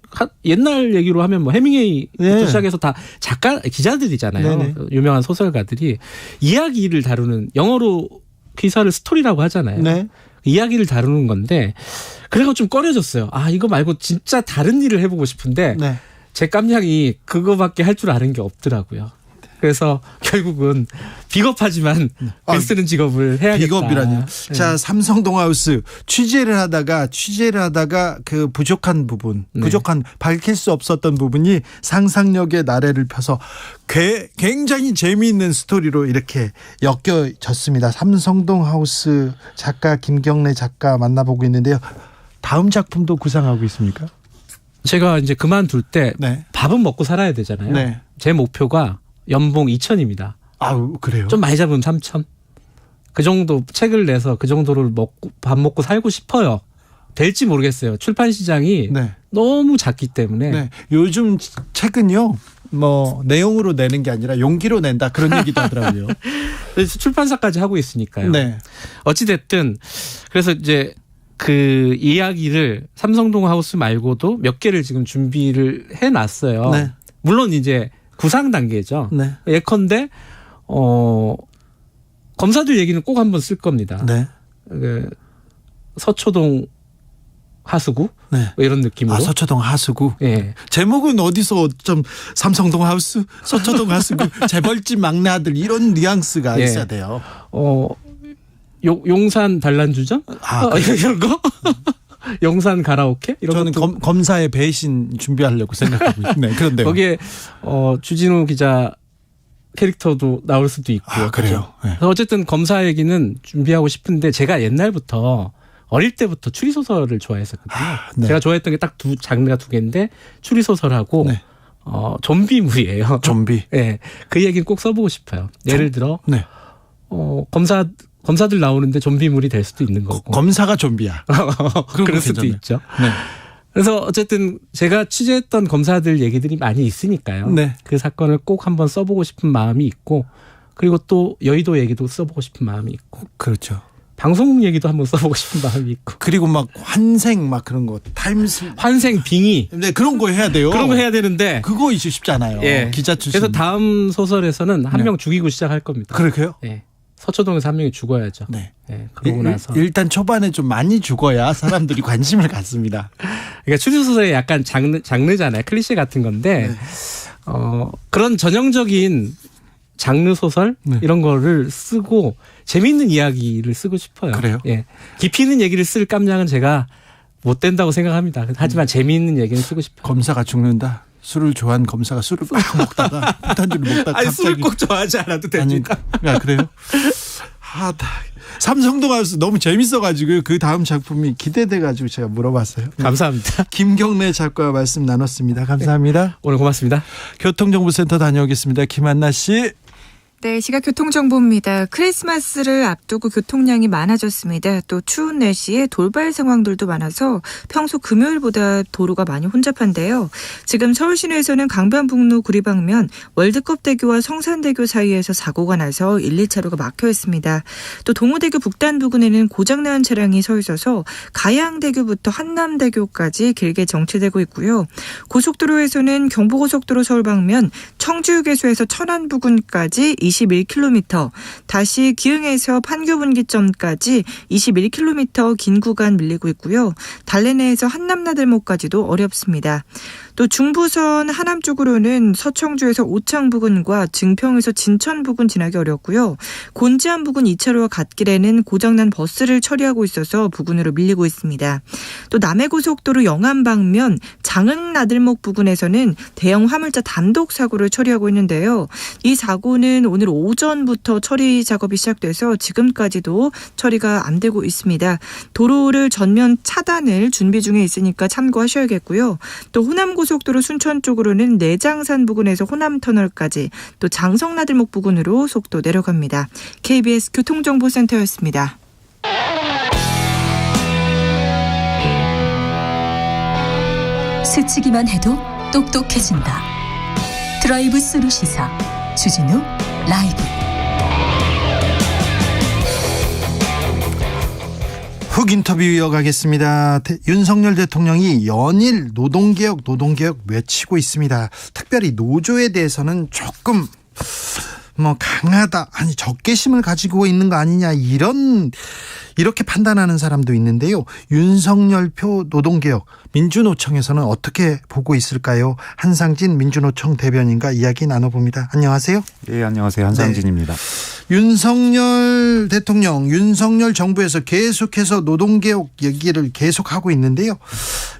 옛날 얘기로 하면 뭐 해밍웨이부터 네. 시작해서 다 기자들이잖아요. 네네. 유명한 소설가들이 이야기를 다루는 영어로 기사를 스토리라고 하잖아요. 네. 이야기를 다루는 건데 그래서 좀 꺼려졌어요. 이거 말고 진짜 다른 일을 해보고 싶은데 네. 제 깜냥이 그거밖에 할 줄 아는 게 없더라고요. 그래서 결국은 비겁하지만 글 쓰는 직업을 해야겠다. 비겁이라뇨. 네. 자, 삼성동하우스 취재를 하다가 그 부족한 부분, 네. 밝힐 수 없었던 부분이 상상력의 나래를 펴서 굉장히 재미있는 스토리로 이렇게 엮여졌습니다. 삼성동하우스 작가 김경래 작가 만나보고 있는데요. 다음 작품도 구상하고 있습니까? 제가 이제 그만둘 때 네. 밥은 먹고 살아야 되잖아요. 네. 제 목표가 연봉 2천입니다. 그래요? 좀 많이 잡으면 3천. 그 정도 책을 내서 그 정도를 밥 먹고 살고 싶어요. 될지 모르겠어요. 출판 시장이 네. 너무 작기 때문에. 네. 요즘 책은요. 뭐 내용으로 내는 게 아니라 용기로 낸다 그런 얘기도 하더라고요. 그래서 출판사까지 하고 있으니까요. 네. 어찌 됐든 그래서 이제 그 이야기를 삼성동 하우스 말고도 몇 개를 지금 준비를 해놨어요. 네. 물론 이제 구상 단계죠. 네. 예컨대 검사들 얘기는 꼭 한번 쓸 겁니다. 네. 서초동 하수구 네. 뭐 이런 느낌으로. 서초동 하수구. 예. 제목은 어디서 좀 삼성동 하우스, 서초동 하수구, 재벌집 막내 아들 이런 뉘앙스가 예. 있어야 돼요. 용산 단란주점? 이런 거? 용산 가라오케? 이런 저는 것도 검사의 배신 준비하려고 생각하고 있습니다. 네, 그런데 거기에 주진우 기자 캐릭터도 나올 수도 있고요. 그래요. 네. 그래서 어쨌든 검사 얘기는 준비하고 싶은데 제가 옛날부터 어릴 때부터 추리소설을 좋아했었거든요. 네. 제가 좋아했던 게 딱 장르가 두 개인데 추리소설하고 네. 좀비물이에요. 좀비. 네, 그 얘기는 꼭 써보고 싶어요. 예를 들어 네. 검사들 나오는데 좀비물이 될 수도 있는 거고. 검사가 좀비야. 그럴 수도 괜찮네. 있죠. 네. 그래서 어쨌든 제가 취재했던 검사들 얘기들이 많이 있으니까요. 네. 그 사건을 꼭 한번 써보고 싶은 마음이 있고 그리고 또 여의도 얘기도 써보고 싶은 마음이 있고 그렇죠. 방송국 얘기도 한번 써보고 싶은 마음이 있고 그리고 막 환생 막 그런 거 타임스. 환생 빙의 네, 그런 거 해야 돼요. 그런 거 해야 되는데 그거 이제 쉽지 않아요. 예. 기자 출신. 그래서 다음 소설에서는 한 네. 명 죽이고 시작할 겁니다. 그렇게요? 예. 서초동에서 한 명이 죽어야죠. 네. 예. 그러고 나서 일단 초반에 좀 많이 죽어야 사람들이 관심을 갖습니다. 그러니까 추리소설의 약간 장르잖아요. 클리셰 같은 건데 네. 그런 전형적인 장르 소설 이런 거를 쓰고 재미있는 이야기를 쓰고 싶어요. 그래요? 예. 깊이 있는 얘기를 쓸 깜냥은 제가 못 된다고 생각합니다. 하지만 재미있는 얘기는 쓰고 싶어요. 검사가 죽는다. 술을 좋아하는 검사가 술을 막 먹다가 폭탄주를 먹다가 아니 갑자기 술을 꼭 좋아하지 않아도 됩니다. 아니, 그래요? 삼성동 하우스 너무 재밌어가지고 그 다음 작품이 기대돼가지고 제가 물어봤어요. 감사합니다. 김경래 작가와 말씀 나눴습니다. 감사합니다. 오늘 고맙습니다. 교통정보센터 다녀오겠습니다. 김한나 씨. 네, 시각 교통정보입니다. 크리스마스를 앞두고 교통량이 많아졌습니다. 또 추운 날씨에 돌발 상황들도 많아서 평소 금요일보다 도로가 많이 혼잡한데요. 지금 서울 시내에서는 강변북로 구리방면 월드컵대교와 성산대교 사이에서 사고가 나서 1, 2차로가 막혀 있습니다. 또 동호대교 북단 부근에는 고장난 차량이 서 있어서 가양대교부터 한남대교까지 길게 정체되고 있고요. 고속도로에서는 경부고속도로 서울 방면 청주휴게소에서 천안 부근까지 21km, 다시 기흥에서 판교분기점까지 21km 긴 구간 밀리고 있고요. 달래내에서 한남나들목까지도 어렵습니다. 또 중부선 하남 쪽으로는 서청주에서 오창 부근과 증평에서 진천 부근 지나기 어렵고요. 곤지암 부근 2차로와 갓길에는 고장난 버스를 처리하고 있어서 부근으로 밀리고 있습니다. 또 남해고속도로 영암 방면 장흥나들목 부근에서는 대형 화물차 단독 사고를 처리하고 있는데요. 이 사고는 오늘 오전부터 처리 작업이 시작돼서 지금까지도 처리가 안 되고 있습니다. 도로를 전면 차단을 준비 중에 있으니까 참고하셔야겠고요. 또 호남고속도로 순천 쪽으로는 내장산 부근에서 호남터널까지, 또 장성나들목 부근으로 속도 내려갑니다. KBS 교통정보센터였습니다. 스치기만 해도 똑똑해진다. 드라이브 스루 시사 주진우 라이브. 훅 인터뷰 이어가겠습니다. 윤석열 대통령이 연일 노동개혁 외치고 있습니다. 특별히 노조에 대해서는 조금 강하다, 아니 적개심을 가지고 있는 거 아니냐, 이렇게 판단하는 사람도 있는데요. 윤석열표 노동개혁 민주노총에서는 어떻게 보고 있을까요? 한상진 민주노총 대변인과 이야기 나눠봅니다. 안녕하세요. 네, 안녕하세요. 한상진입니다. 윤석열 대통령, 윤석열 정부에서 계속해서 노동개혁 얘기를 계속하고 있는데요.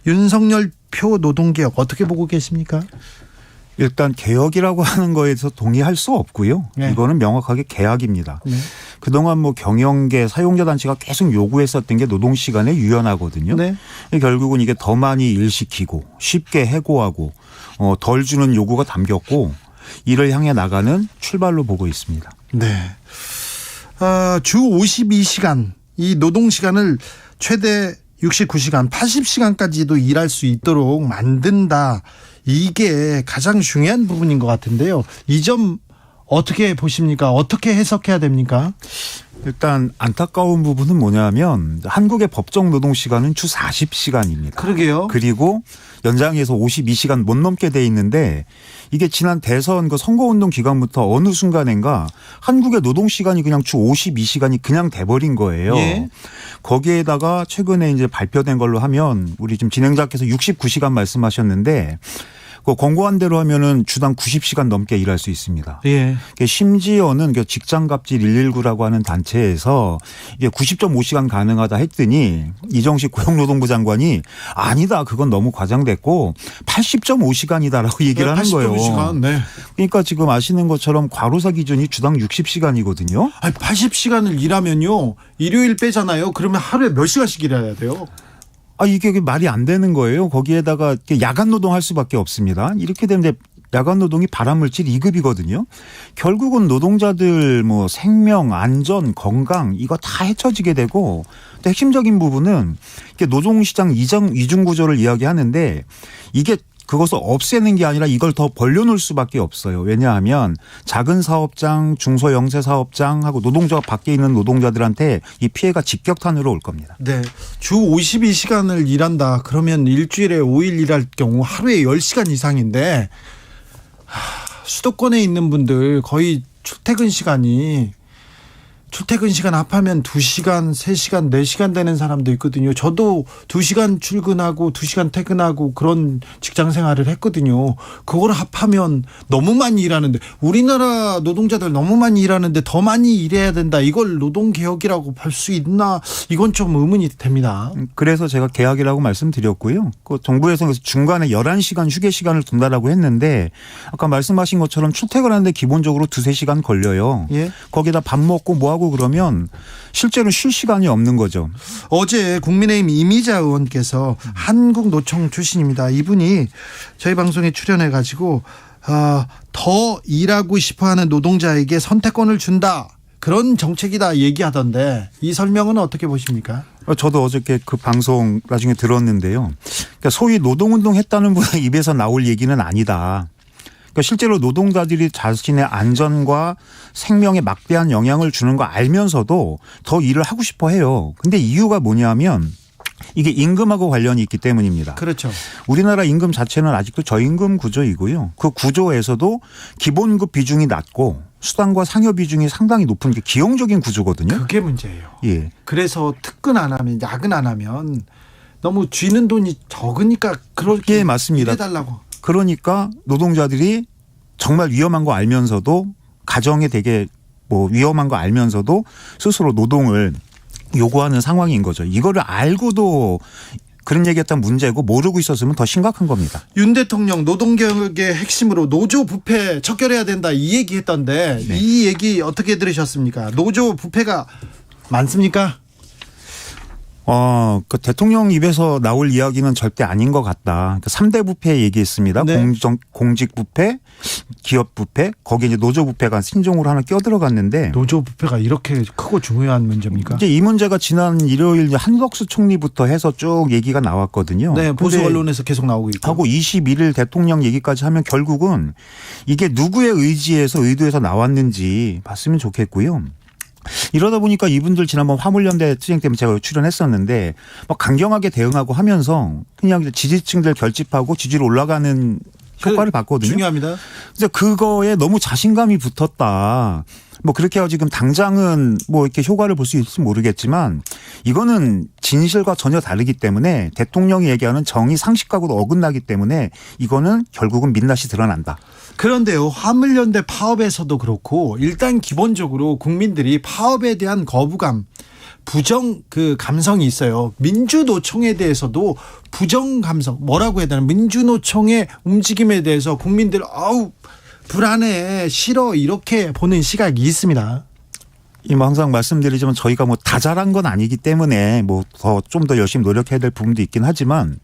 윤석열표 노동개혁 어떻게 보고 계십니까? 일단 개혁이라고 하는 거에서 동의할 수 없고요. 네. 이거는 명확하게 계약입니다. 네. 그동안 경영계 사용자 단체가 계속 요구했었던 게 노동시간에 유연하거든요. 네. 결국은 이게 더 많이 일시키고 쉽게 해고하고 덜 주는 요구가 담겼고, 이를 향해 나가는 출발로 보고 있습니다. 네. 주 52시간, 이 노동시간을 최대 69시간, 80시간까지도 일할 수 있도록 만든다. 이게 가장 중요한 부분인 것 같은데요. 이 점 어떻게 보십니까? 어떻게 해석해야 됩니까? 일단 안타까운 부분은 뭐냐면 한국의 법정 노동시간은 주 40시간입니다. 그러게요. 그리고 연장해서 52시간 못 넘게 돼 있는데, 이게 지난 대선 선거운동 기간부터 어느 순간인가 한국의 노동시간이 그냥 주 52시간이 그냥 돼버린 거예요. 예. 거기에다가 최근에 이제 발표된 걸로 하면, 우리 지금 진행자께서 69시간 말씀하셨는데, 그 권고한 대로 하면은 주당 90시간 넘게 일할 수 있습니다. 예. 심지어는 직장갑질 119라고 하는 단체에서 이게 90.5시간 가능하다 했더니 이정식 고용노동부 장관이 아니다, 그건 너무 과장됐고 80.5시간이다라고 얘기를 하는 거예요. 80.5시간. 네. 그러니까 지금 아시는 것처럼 과로사 기준이 주당 60시간이거든요. 아니, 80시간을 일하면요, 일요일 빼잖아요. 그러면 하루에 몇 시간씩 일해야 돼요? 이게 말이 안 되는 거예요. 거기에다가 야간 노동할 수밖에 없습니다. 이렇게 되면 야간 노동이 발암물질 2급이거든요. 결국은 노동자들 생명, 안전, 건강 이거 다 해쳐지게 되고, 또 핵심적인 부분은 노동시장 이중 구조를 이야기하는데, 이게 그것을 없애는 게 아니라 이걸 더 벌려놓을 수밖에 없어요. 왜냐하면 작은 사업장, 중소영세 사업장하고 노동조합 밖에 있는 노동자들한테 이 피해가 직격탄으로 올 겁니다. 네. 주 52시간을 일한다. 그러면 일주일에 5일 일할 경우 하루에 10시간 이상인데, 수도권에 있는 분들 거의 출퇴근 시간이 출퇴근 시간 합하면 2시간, 3시간, 4시간 되는 사람도 있거든요. 저도 2시간 출근하고 2시간 퇴근하고 그런 직장 생활을 했거든요. 그걸 합하면 너무 많이 일하는데, 우리나라 노동자들 너무 많이 일하는데 더 많이 일해야 된다. 이걸 노동개혁이라고 볼 수 있나? 이건 좀 의문이 됩니다. 그래서 제가 개혁이라고 말씀드렸고요. 그 정부에서 중간에 11시간 휴게 시간을 둔다라고 했는데 아까 말씀하신 것처럼 출퇴근하는데 기본적으로 2-3시간 걸려요. 예. 거기다 밥 먹고 뭐 하고 그러면 실제로 쉴 시간이 없는 거죠. 어제 국민의힘 이미자 의원께서 한국노총 출신입니다. 이분이 저희 방송에 출연해가지고 더 일하고 싶어하는 노동자에게 선택권을 준다. 그런 정책이다 얘기하던데 이 설명은 어떻게 보십니까? 저도 어저께 그 방송 나중에 들었는데요. 그러니까 소위 노동운동 했다는 분의 입에서 나올 얘기는 아니다. 그러니까 실제로 노동자들이 자신의 안전과 생명에 막대한 영향을 주는 거 알면서도 더 일을 하고 싶어 해요. 근데 이유가 뭐냐면 이게 임금하고 관련이 있기 때문입니다. 그렇죠. 우리나라 임금 자체는 아직도 저임금 구조이고요. 그 구조에서도 기본급 비중이 낮고 수당과 상여 비중이 상당히 높은 게 기형적인 구조거든요. 그게 문제예요. 예. 그래서 특근 안 하면, 야근 안 하면 너무 쥐는 돈이 적으니까 그렇게 예, 맞습니다. 해달라고. 그러니까 노동자들이 정말 위험한 거 알면서도 가정에 되게 위험한 거 알면서도 스스로 노동을 요구하는 상황인 거죠. 이거를 알고도 그런 얘기했던 문제고 모르고 있었으면 더 심각한 겁니다. 윤 대통령 노동개혁의 핵심으로 노조 부패 척결해야 된다 이 얘기했던데 네. 이 얘기 어떻게 들으셨습니까? 노조 부패가 많습니까? 그 대통령 입에서 나올 이야기는 절대 아닌 것 같다. 그러니까 3대 부패 얘기했습니다. 네. 공직 부패, 기업 부패, 거기에 이제 노조 부패가 신종으로 하나 껴들어갔는데 노조 부패가 이렇게 크고 중요한 문제입니까? 이제 이 문제가 지난 일요일 한덕수 총리부터 해서 쭉 얘기가 나왔거든요. 네, 보수 언론에서 계속 나오고 있고. 하고 21일 대통령 얘기까지 하면 결국은 이게 누구의 의도에서 나왔는지 봤으면 좋겠고요. 이러다 보니까 이분들 지난번 화물연대 투쟁 때문에 제가 출연했었는데 막 강경하게 대응하고 하면서 그냥 지지층들 결집하고 지지로 올라가는 효과를 봤거든요. 중요합니다. 그래서 그거에 너무 자신감이 붙었다. 그렇게 지금 당장은 이렇게 효과를 볼 수 있을지 모르겠지만 이거는 진실과 전혀 다르기 때문에 대통령이 얘기하는 정의 상식하고도 어긋나기 때문에 이거는 결국은 민낯이 드러난다. 그런데요, 화물연대 파업에서도 그렇고 일단 기본적으로 국민들이 파업에 대한 거부감, 부정 감성이 있어요. 민주노총에 대해서도 부정 감성, 뭐라고 해야 되나, 민주노총의 움직임에 대해서 국민들 불안해, 싫어, 이렇게 보는 시각이 있습니다. 항상 말씀드리지만 저희가 다 잘한 건 아니기 때문에 좀 더 열심히 노력해야 될 부분도 있긴 하지만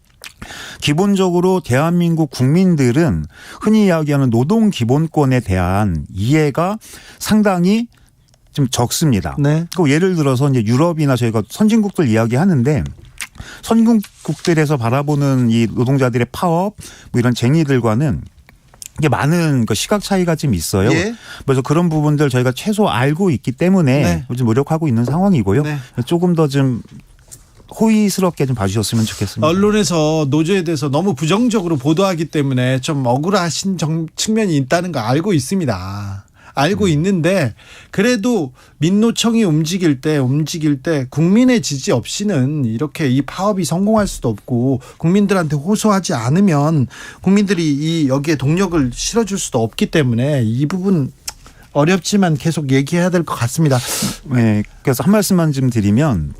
기본적으로 대한민국 국민들은 흔히 이야기하는 노동 기본권에 대한 이해가 상당히 좀 적습니다. 네. 예를 들어서 이제 유럽이나 저희가 선진국들 이야기하는데 선진국들에서 바라보는 이 노동자들의 파업 이런 쟁의들과는 이게 많은 시각 차이가 좀 있어요. 예. 그래서 그런 부분들 저희가 최소 알고 있기 때문에 네. 좀 노력하고 있는 상황이고요. 네. 조금 더 좀 호의스럽게 좀 봐주셨으면 좋겠습니다. 언론에서 노조에 대해서 너무 부정적으로 보도하기 때문에 좀 억울하신 측면이 있다는 거 알고 있습니다. 알고 있는데 그래도 민노총이 움직일 때 국민의 지지 없이는 이렇게 이 파업이 성공할 수도 없고 국민들한테 호소하지 않으면 국민들이 여기에 동력을 실어줄 수도 없기 때문에 이 부분 어렵지만 계속 얘기해야 될 것 같습니다. 네, 그래서 한 말씀만 좀 드리면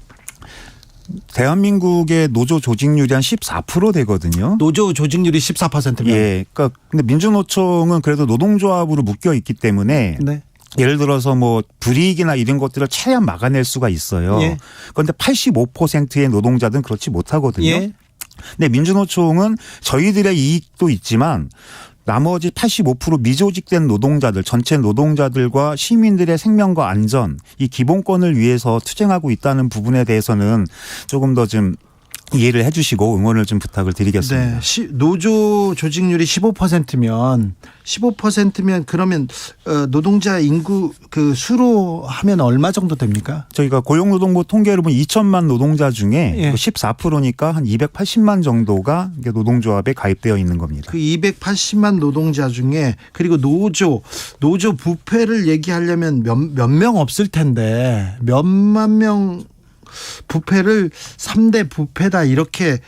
대한민국의 노조 조직률이 한 14% 되거든요. 노조 조직률이 14%면. 예. 그러니까 근데 민주노총은 그래도 노동조합으로 묶여 있기 때문에 네. 예를 들어서 불이익이나 이런 것들을 최대한 막아낼 수가 있어요. 예. 그런데 85%의 노동자들은 그렇지 못하거든요. 예. 근데 민주노총은 저희들의 이익도 있지만 나머지 85% 미조직된 노동자들, 전체 노동자들과 시민들의 생명과 안전, 이 기본권을 위해서 투쟁하고 있다는 부분에 대해서는 조금 더 좀 이해를 해주시고 응원을 좀 부탁을 드리겠습니다. 네, 노조 조직률이 15%면 그러면 노동자 인구 그 수로 하면 얼마 정도 됩니까? 저희가 고용노동부 통계를 보면 2천만 노동자 중에 예. 14%니까 한 280만 정도가 노동조합에 가입되어 있는 겁니다. 그 280만 노동자 중에 그리고 노조 부패를 얘기하려면 몇 명 없을 텐데 몇만 명 부패를 3대 부패다 이렇게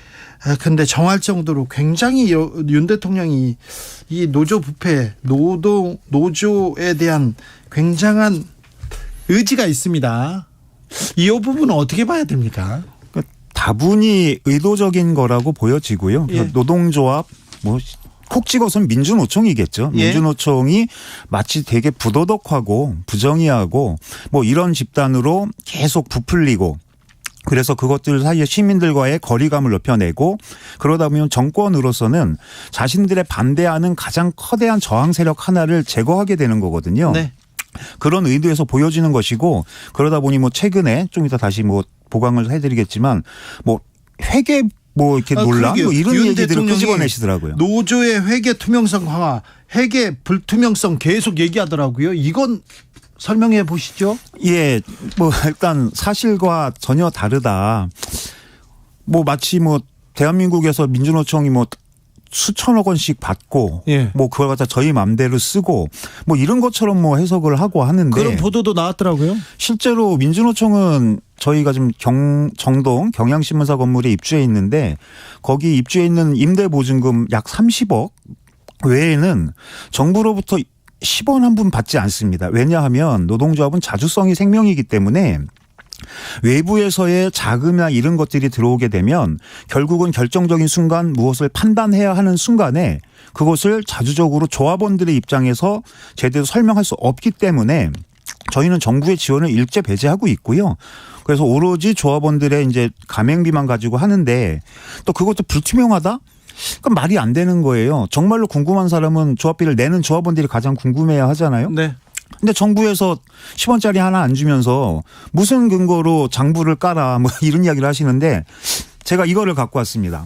근데 정할 정도로 굉장히 윤 대통령이 이 노조 부패 노조에 대한 굉장한 의지가 있습니다. 이 부분은 어떻게 봐야 됩니까? 다분히 의도적인 거라고 보여지고요. 예. 노동조합 콕 찍어서는 민주노총이겠죠. 예. 민주노총이 마치 되게 부도덕하고 부정의하고 이런 집단으로 계속 부풀리고 그래서 그것들 사이에 시민들과의 거리감을 높여내고 그러다 보면 정권으로서는 자신들의 반대하는 가장 거대한 저항 세력 하나를 제거하게 되는 거거든요. 네. 그런 의도에서 보여지는 것이고 그러다 보니 최근에 좀 이따 다시 보강을 해드리겠지만 회계 이렇게 논란 이런 얘기들을 끄집어내시더라고요. 노조의 회계 투명성 강화, 회계 불투명성 계속 얘기하더라고요. 이건 설명해 보시죠. 예, 일단 사실과 전혀 다르다. 마치 대한민국에서 민주노총이 수천억 원씩 받고 예. 그걸 갖다 저희 맘대로 쓰고 이런 것처럼 해석을 하고 하는데 그런 보도도 나왔더라고요. 실제로 민주노총은 저희가 지금 정동 경향신문사 건물에 입주해 있는데 거기 입주해 있는 임대보증금 약 30억 외에는 정부로부터 10원 한 푼 받지 않습니다. 왜냐하면 노동조합은 자주성이 생명이기 때문에 외부에서의 자금이나 이런 것들이 들어오게 되면 결국은 결정적인 순간 무엇을 판단해야 하는 순간에 그것을 자주적으로 조합원들의 입장에서 제대로 설명할 수 없기 때문에 저희는 정부의 지원을 일제 배제하고 있고요. 그래서 오로지 조합원들의 이제 가맹비만 가지고 하는데 또 그것도 불투명하다? 그럼 말이 안 되는 거예요. 정말로 궁금한 사람은 조합비를 내는 조합원들이 가장 궁금해야 하잖아요. 네. 근데 정부에서 10원짜리 하나 안 주면서 무슨 근거로 장부를 깔아 이런 이야기를 하시는데 제가 이거를 갖고 왔습니다.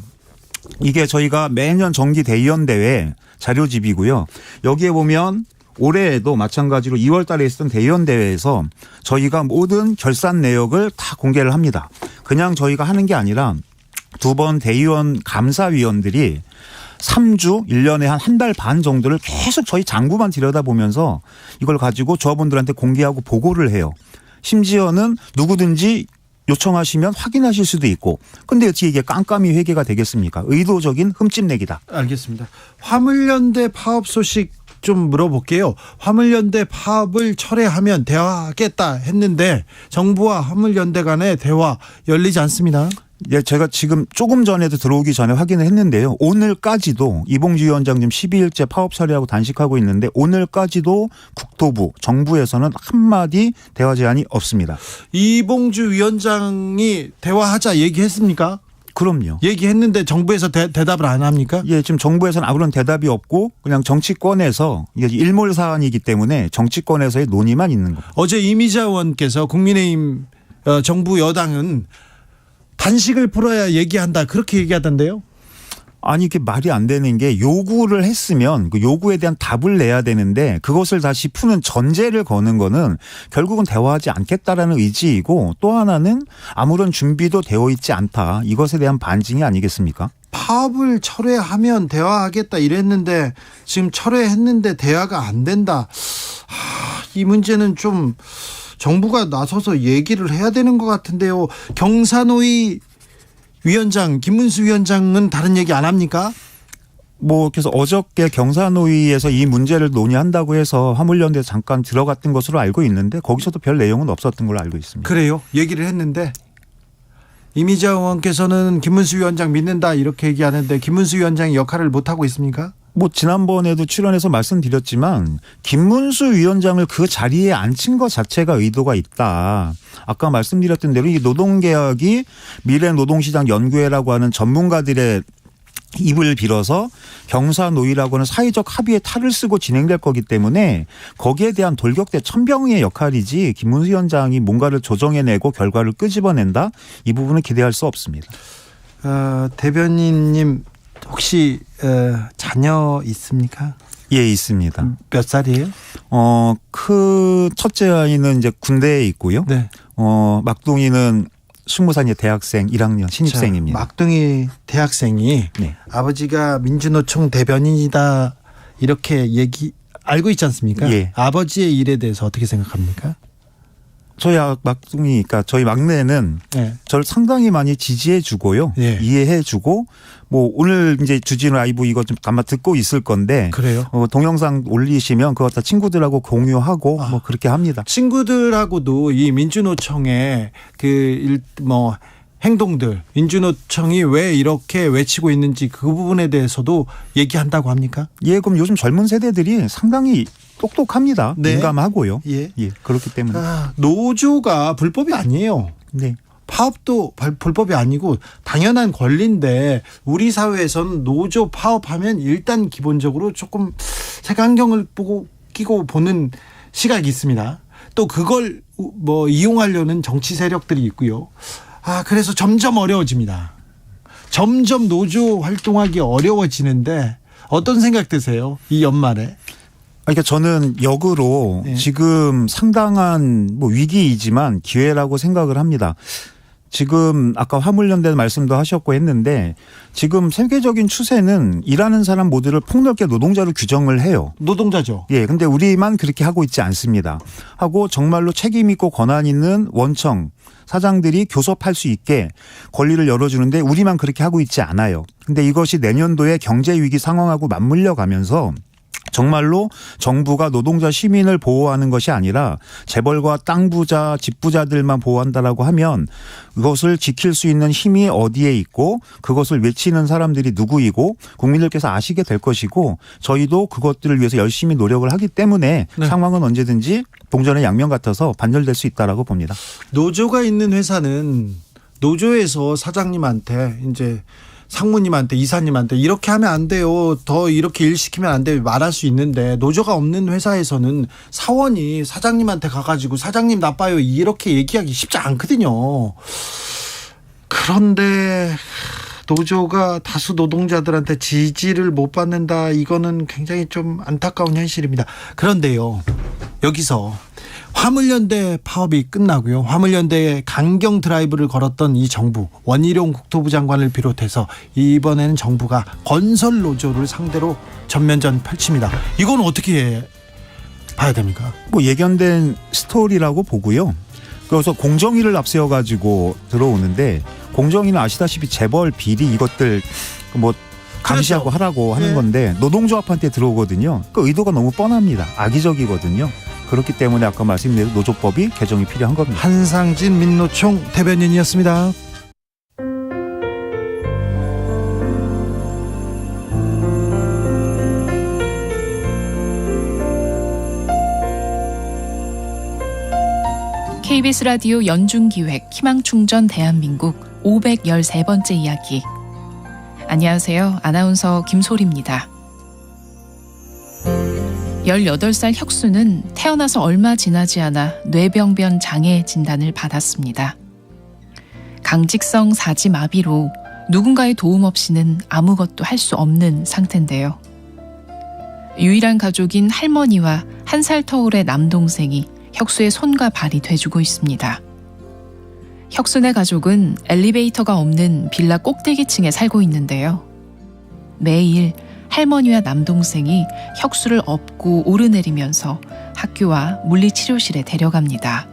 이게 저희가 매년 정기 대의원 대회 자료집이고요. 여기에 보면 올해에도 마찬가지로 2월 달에 있었던 대의원 대회에서 저희가 모든 결산 내역을 다 공개를 합니다. 그냥 저희가 하는 게 아니라 두 번 대의원 감사위원들이 3주 1년에 한 달 반 정도를 계속 저희 장부만 들여다보면서 이걸 가지고 조합원들한테 공개하고 보고를 해요. 심지어는 누구든지 요청하시면 확인하실 수도 있고. 근데 어떻게 이게 깜깜이 회계가 되겠습니까? 의도적인 흠집내기다. 알겠습니다. 화물연대 파업 소식 좀 물어볼게요. 화물연대 파업을 철회하면 대화하겠다 했는데 정부와 화물연대 간의 대화 열리지 않습니다. 예, 제가 지금 조금 전에도 들어오기 전에 확인을 했는데요. 오늘까지도 이봉주 위원장 지금 12일째 파업 처리하고 단식하고 있는데 오늘까지도 국토부, 정부에서는 한마디 대화 제안이 없습니다. 이봉주 위원장이 대화하자 얘기했습니까? 그럼요. 얘기했는데 정부에서 대답을 안 합니까? 예, 지금 정부에서는 아무런 대답이 없고 그냥 정치권에서 이게 일몰 사안이기 때문에 정치권에서의 논의만 있는 겁니다. 어제 이미자 의원께서 국민의힘 정부 여당은 단식을 풀어야 얘기한다 그렇게 얘기하던데요. 아니 이게 말이 안 되는 게 요구를 했으면 그 요구에 대한 답을 내야 되는데 그것을 다시 푸는 전제를 거는 거는 결국은 대화하지 않겠다라는 의지이고 또 하나는 아무런 준비도 되어 있지 않다. 이것에 대한 반증이 아니겠습니까? 파업을 철회하면 대화하겠다 이랬는데 지금 철회했는데 대화가 안 된다. 이 문제는 좀 정부가 나서서 얘기를 해야 되는 것 같은데요. 경사노위 위원장 김문수 위원장은 다른 얘기 안 합니까? 그래서 어저께 경사노위에서 이 문제를 논의한다고 해서 화물연대 잠깐 들어갔던 것으로 알고 있는데 거기서도 별 내용은 없었던 걸로 알고 있습니다. 그래요? 얘기를 했는데 이미자 의원께서는 김문수 위원장 믿는다 이렇게 얘기하는데 김문수 위원장이 역할을 못하고 있습니까? 지난번에도 출연해서 말씀드렸지만 김문수 위원장을 그 자리에 앉힌 것 자체가 의도가 있다. 아까 말씀드렸던 대로 이 노동개혁이 미래노동시장 연구회라고 하는 전문가들의 입을 빌어서 경사노위라고 하는 사회적 합의에 탈을 쓰고 진행될 거기 때문에 거기에 대한 돌격대 천병의 역할이지 김문수 위원장이 뭔가를 조정해내고 결과를 끄집어낸다? 이 부분은 기대할 수 없습니다. 대변인님 혹시 자녀 있습니까? 예, 있습니다. 몇 살이에요? 첫째 아이는 이제 군대에 있고요. 네. 막둥이는 20살 이제 대학생 1학년 신입생입니다. 자, 막둥이 대학생이 네. 아버지가 민주노총 대변인이다 이렇게 알고 있지 않습니까? 예. 아버지의 일에 대해서 어떻게 생각합니까? 저희 막둥이니까 저희 막내는 네. 저를 상당히 많이 지지해 주고요. 예. 이해해 주고 뭐 오늘 이제 주진우 라이브 이거 좀 아마 듣고 있을 건데 그래요? 동영상 올리시면 그거 다 친구들하고 공유하고 뭐 그렇게 합니다. 친구들하고도 이 민주노총의 행동들, 민주노총이 왜 이렇게 외치고 있는지 그 부분에 대해서도 얘기한다고 합니까? 예, 그럼 요즘 젊은 세대들이 상당히 똑똑합니다. 네. 민감하고요. 예. 그렇기 때문에. 노조가 불법이 아니에요. 네. 파업도 불법이 아니고 당연한 권리인데 우리 사회에서는 노조 파업하면 일단 기본적으로 조금 색안경을 끼고 보는 시각이 있습니다. 또 그걸 이용하려는 정치 세력들이 있고요. 그래서 점점 어려워집니다. 점점 노조 활동하기 어려워지는데 어떤 생각 드세요? 이 연말에? 그러니까 저는 역으로 네. 지금 상당한 위기이지만 기회라고 생각을 합니다. 지금 아까 화물연대 말씀도 하셨고 했는데 지금 세계적인 추세는 일하는 사람 모두를 폭넓게 노동자로 규정을 해요. 노동자죠. 예, 근데 우리만 그렇게 하고 있지 않습니다. 하고 정말로 책임 있고 권한 있는 원청 사장들이 교섭할 수 있게 권리를 열어주는데 우리만 그렇게 하고 있지 않아요. 근데 이것이 내년도에 경제 위기 상황하고 맞물려 가면서 정말로 정부가 노동자 시민을 보호하는 것이 아니라 재벌과 땅 부자, 집 부자들만 보호한다라고 하면 그것을 지킬 수 있는 힘이 어디에 있고 그것을 외치는 사람들이 누구이고 국민들께서 아시게 될 것이고 저희도 그것들을 위해서 열심히 노력을 하기 때문에 네. 상황은 언제든지 동전의 양면 같아서 반전될 수 있다라고 봅니다. 노조가 있는 회사는 노조에서 사장님한테 이제 상무님한테 이사님한테 이렇게 하면 안 돼요. 더 이렇게 일 시키면 안 돼요. 말할 수 있는데 노조가 없는 회사에서는 사원이 사장님한테 가가지고 사장님 나빠요. 이렇게 얘기하기 쉽지 않거든요. 그런데 노조가 다수 노동자들한테 지지를 못 받는다. 이거는 굉장히 좀 안타까운 현실입니다. 그런데요. 여기서 화물연대 파업이 끝나고요. 화물연대에 강경 드라이브를 걸었던 이 정부 원희룡 국토부 장관을 비롯해서 이번에는 정부가 건설 노조를 상대로 전면전 펼칩니다. 이건 어떻게 봐야 됩니까? 예견된 스토리라고 보고요. 그래서 공정위를 앞세워 가지고 들어오는데 공정위는 아시다시피 재벌 비리 이것들 감시하고 그렇죠. 하라고 하는 네. 건데 노동조합한테 들어오거든요. 그 의도가 너무 뻔합니다. 악의적이거든요. 그렇기 때문에 아까 말씀드린 노조법이 개정이 필요한 겁니다. 한상진 민노총 대변인이었습니다. KBS 라디오 연중기획 희망충전 대한민국 513번째 이야기. 안녕하세요. 아나운서 김소리입니다. 18살 혁수는 태어나서 얼마 지나지 않아 뇌병변 장애 진단을 받았습니다. 강직성 사지마비로 누군가의 도움 없이는 아무것도 할 수 없는 상태인데요. 유일한 가족인 할머니와 1살 터울의 남동생이 혁수의 손과 발이 돼주고 있습니다. 혁수네 가족은 엘리베이터가 없는 빌라 꼭대기층에 살고 있는데요. 매일 할머니와 남동생이 혁수를 업고 오르내리면서 학교와 물리치료실에 데려갑니다.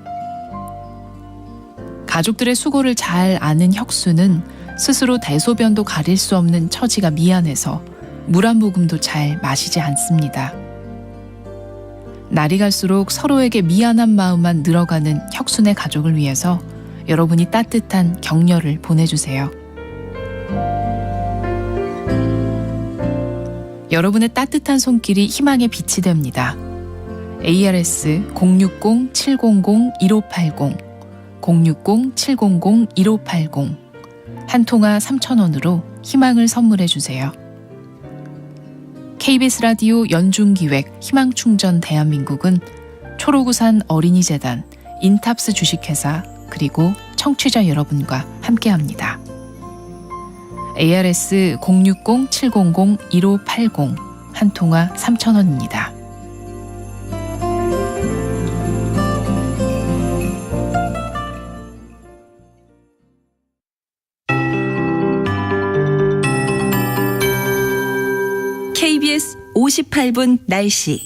가족들의 수고를 잘 아는 혁수는 스스로 대소변도 가릴 수 없는 처지가 미안해서 물 한 모금도 잘 마시지 않습니다. 날이 갈수록 서로에게 미안한 마음만 늘어가는 혁수네 가족을 위해서 여러분이 따뜻한 격려를 보내주세요. 여러분의 따뜻한 손길이 희망의 빛이 됩니다. ARS 060-700-1580 060-700-1580 한 통화 3,000원으로 희망을 선물해 주세요. KBS 라디오 연중기획 희망충전 대한민국은 초록우산 어린이재단, 인탑스 주식회사 그리고 청취자 여러분과 함께합니다. ARS 060-700-1580 한 통화 3,000원입니다. KBS 58분 날씨.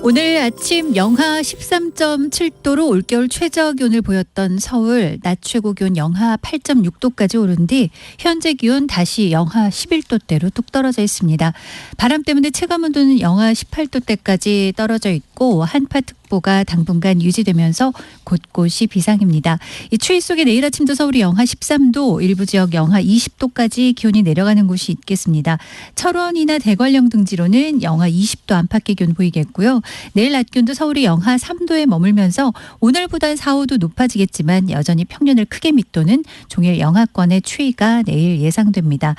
오늘 아침 영하 13.7도로 올겨울 최저 기온을 보였던 서울, 낮 최고 기온 영하 8.6도까지 오른 뒤 현재 기온 다시 영하 11도대로 뚝 떨어져 있습니다. 바람 때문에 체감온도는 영하 18도대까지 떨어져 있고 한파특보가 당분간 유지되면서 곳곳이 비상입니다. 이 추위 속에 내일 아침도 서울이 영하 13도, 일부 지역 영하 20도까지 기온이 내려가는 곳이 있겠습니다. 철원이나 대관령 등지로는 영하 20도 안팎의 기온 보이겠고요. 내일 낮 기온도 서울이 영하 3도에 머물면서 오늘보다 4, 5도 높아지겠지만 여전히 평년을 크게 밑도는 종일 영하권의 추위가 내일 예상됩니다.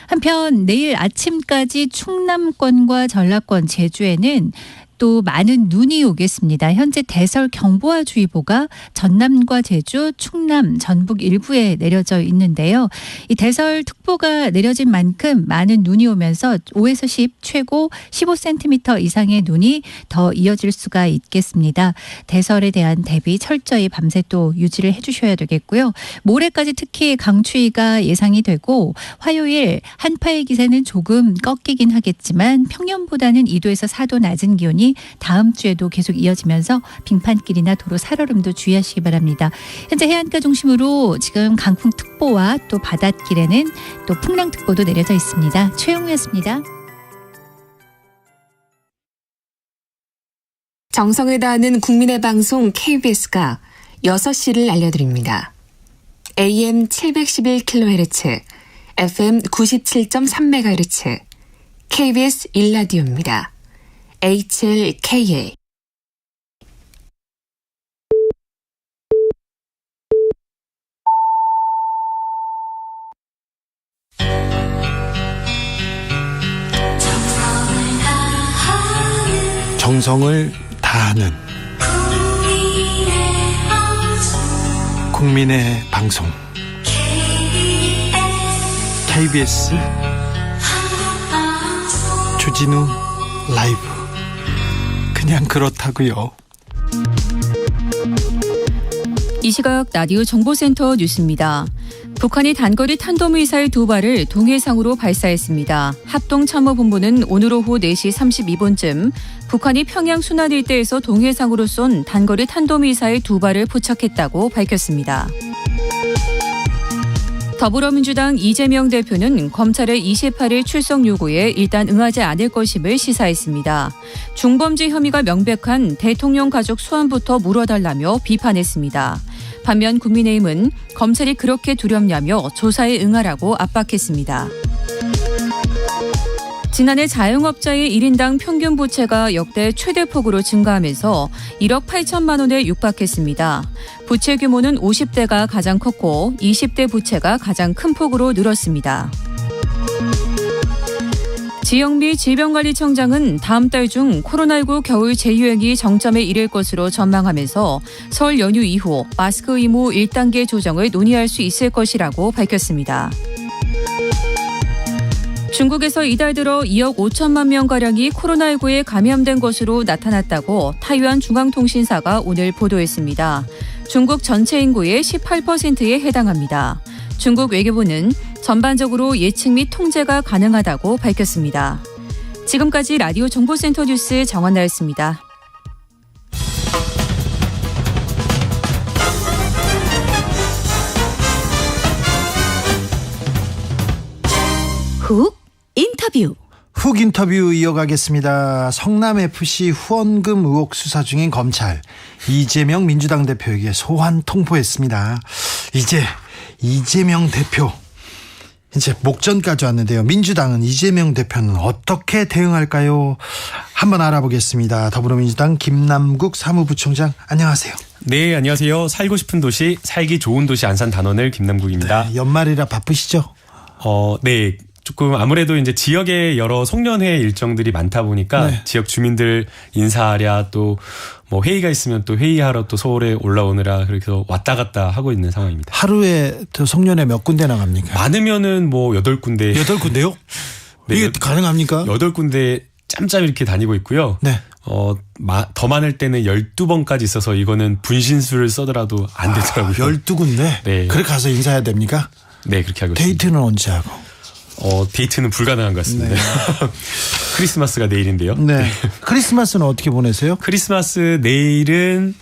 한편 내일 아침까지 충남권과 전라권, 제주에는 또 많은 눈이 오겠습니다. 현재 대설경보와주의보가 전남과 제주, 충남, 전북 일부에 내려져 있는데요. 이 대설특보가 내려진 만큼 많은 눈이 오면서 5에서 10, 최고 15cm 이상의 눈이 더 이어질 수가 있겠습니다. 대설에 대한 대비 철저히 밤새 또 유지를 해주셔야 되겠고요. 모레까지 특히 강추위가 예상이 되고 화요일 한파의 기세는 조금 꺾이긴 하겠지만 평년보다는 2도에서 4도 낮은 기온이 다음 주에도 계속 이어지면서 빙판길이나 도로 살얼음도 주의하시기 바랍니다. 현재 해안가 중심으로 지금 강풍특보와 또 바닷길에는 또 풍랑특보도 내려져 있습니다. 최영우였습니다. 정성을 다하는 국민의 방송 KBS가 6시를 알려드립니다. AM 711kHz, FM 97.3MHz, KBS 1라디오입니다. HLKA. 정성을 다하는 국민의 방송 KBS 주진우 라이브. 그냥 그렇다고요. 이 시각 라디오 정보센터 뉴스입니다. 북한이 단거리 탄도미사일 2발을 동해상으로 발사했습니다. 합동참모본부는 오늘 오후 4시 32분쯤 북한이 평양 순안 일대에서 동해상으로 쏜 단거리 탄도미사일 2발을 포착했다고 밝혔습니다. 더불어민주당 이재명 대표는 검찰의 28일 출석 요구에 일단 응하지 않을 것임을 시사했습니다. 중범죄 혐의가 명백한 대통령 가족 소환부터 물어달라며 비판했습니다. 반면 국민의힘은 검찰이 그렇게 두렵냐며 조사에 응하라고 압박했습니다. 지난해 자영업자의 1인당 평균 부채가 역대 최대폭으로 증가하면서 1억 8천만 원에 육박했습니다. 부채 규모는 50대가 가장 컸고 20대 부채가 가장 큰 폭으로 늘었습니다. 지영미 질병관리청장은 다음 달 중 코로나19 겨울 재유행이 정점에 이를 것으로 전망하면서 설 연휴 이후 마스크 의무 1단계 조정을 논의할 수 있을 것이라고 밝혔습니다. 중국에서 이달 들어 2억 5천만 명가량이 코로나19에 감염된 것으로 나타났다고 타이완 중앙통신사가 오늘 보도했습니다. 중국 전체 인구의 18%에 해당합니다. 중국 외교부는 전반적으로 예측 및 통제가 가능하다고 밝혔습니다. 지금까지 라디오 정보센터 뉴스 정원나였습니다. 훅 인터뷰. 훅 인터뷰 이어가겠습니다. 성남FC 후원금 의혹 수사 중인 검찰 이재명 민주당 대표에게 소환 통보했습니다. 이제 이재명 대표 이제 목전까지 왔는데요. 민주당은 이재명 대표는 어떻게 대응할까요? 한번 알아보겠습니다. 더불어민주당 김남국 사무부총장, 안녕하세요. 네, 안녕하세요. 살고 싶은 도시, 살기 좋은 도시 안산 단원을 김남국입니다. 네, 연말이라 바쁘시죠? 네. 조금 아무래도 이제 지역에 여러 송년회 일정들이 많다 보니까 네. 지역 주민들 인사하랴 또 뭐 회의가 있으면 또 회의하러 또 서울에 올라오느라 그렇게 왔다 갔다 하고 있는 상황입니다. 하루에 저 송년회 몇 군데 나갑니까? 많으면은 뭐 8군데. 8군데요? 네, 이게 가능합니까? 8군데 짬짬 이렇게 다니고 있고요. 네. 더 많을 때는 12번까지 있어서 이거는 분신술을 써더라도 안 되더라고요. 12군데? 네. 그래 가서 인사해야 됩니까? 네, 그렇게 하고 있습니다. 데이트는 언제 하고? 데이트는 불가능한 것 같습니다. 네. 크리스마스가 내일인데요. 네. 크리스마스는 어떻게 보내세요? 크리스마스 내일은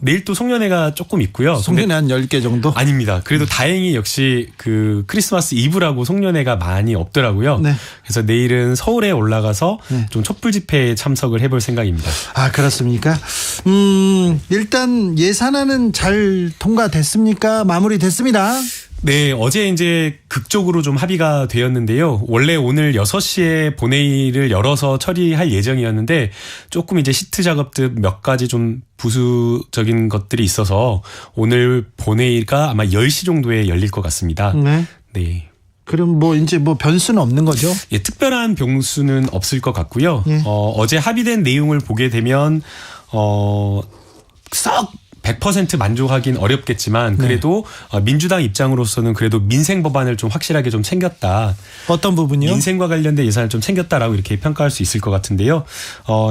내일 또 송년회가 조금 있고요. 송년회 한 10개 정도? 아닙니다. 그래도 다행히 역시 그 크리스마스 이브라고 송년회가 많이 없더라고요. 네. 그래서 내일은 서울에 올라가서 좀 촛불 집회에 참석을 해볼 생각입니다. 아, 그렇습니까? 일단 예산안은 잘 통과됐습니까? 마무리됐습니다. 네, 어제 이제 극적으로 좀 합의가 되었는데요. 원래 오늘 6시에 본회의를 열어서 처리할 예정이었는데 조금 이제 시트 작업들 몇 가지 좀 부수적인 것들이 있어서 오늘 본회의가 아마 10시 정도에 열릴 것 같습니다. 네. 네. 그럼 뭐 이제 뭐 변수는 없는 거죠? 예, 특별한 변수는 없을 것 같고요. 예. 어제 합의된 내용을 보게 되면 썩 100% 만족하긴 어렵겠지만 그래도 민주당 입장으로서는 그래도 민생 법안을 좀 확실하게 좀 챙겼다. 어떤 부분이요? 민생과 관련된 예산을 좀 챙겼다라고 이렇게 평가할 수 있을 것 같은데요.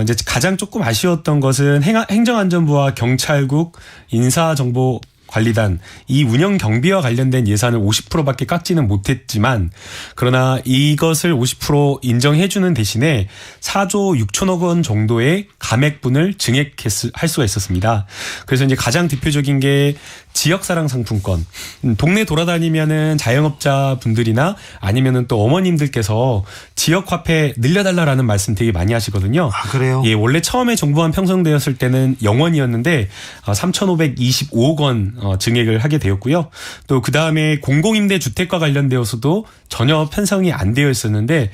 이제 가장 조금 아쉬웠던 것은 행정안전부와 경찰국 인사정보관리단 이 운영 경비와 관련된 예산을 50%밖에 깎지는 못했지만 그러나 이것을 50% 인정해주는 대신에 4조 6천억 원 정도의 감액분을 증액할 수가 있었습니다. 그래서 이제 가장 대표적인 게 지역사랑 상품권. 동네 돌아다니면은 자영업자 분들이나 아니면은 또 어머님들께서 지역 화폐 늘려달라라는 말씀 되게 많이 하시거든요. 아, 그래요? 예, 원래 처음에 정부안 편성되었을 때는 0원이었는데 3,525억 원 증액을 하게 되었고요. 또 그 다음에 공공임대주택과 관련되어서도 전혀 편성이 안 되어 있었는데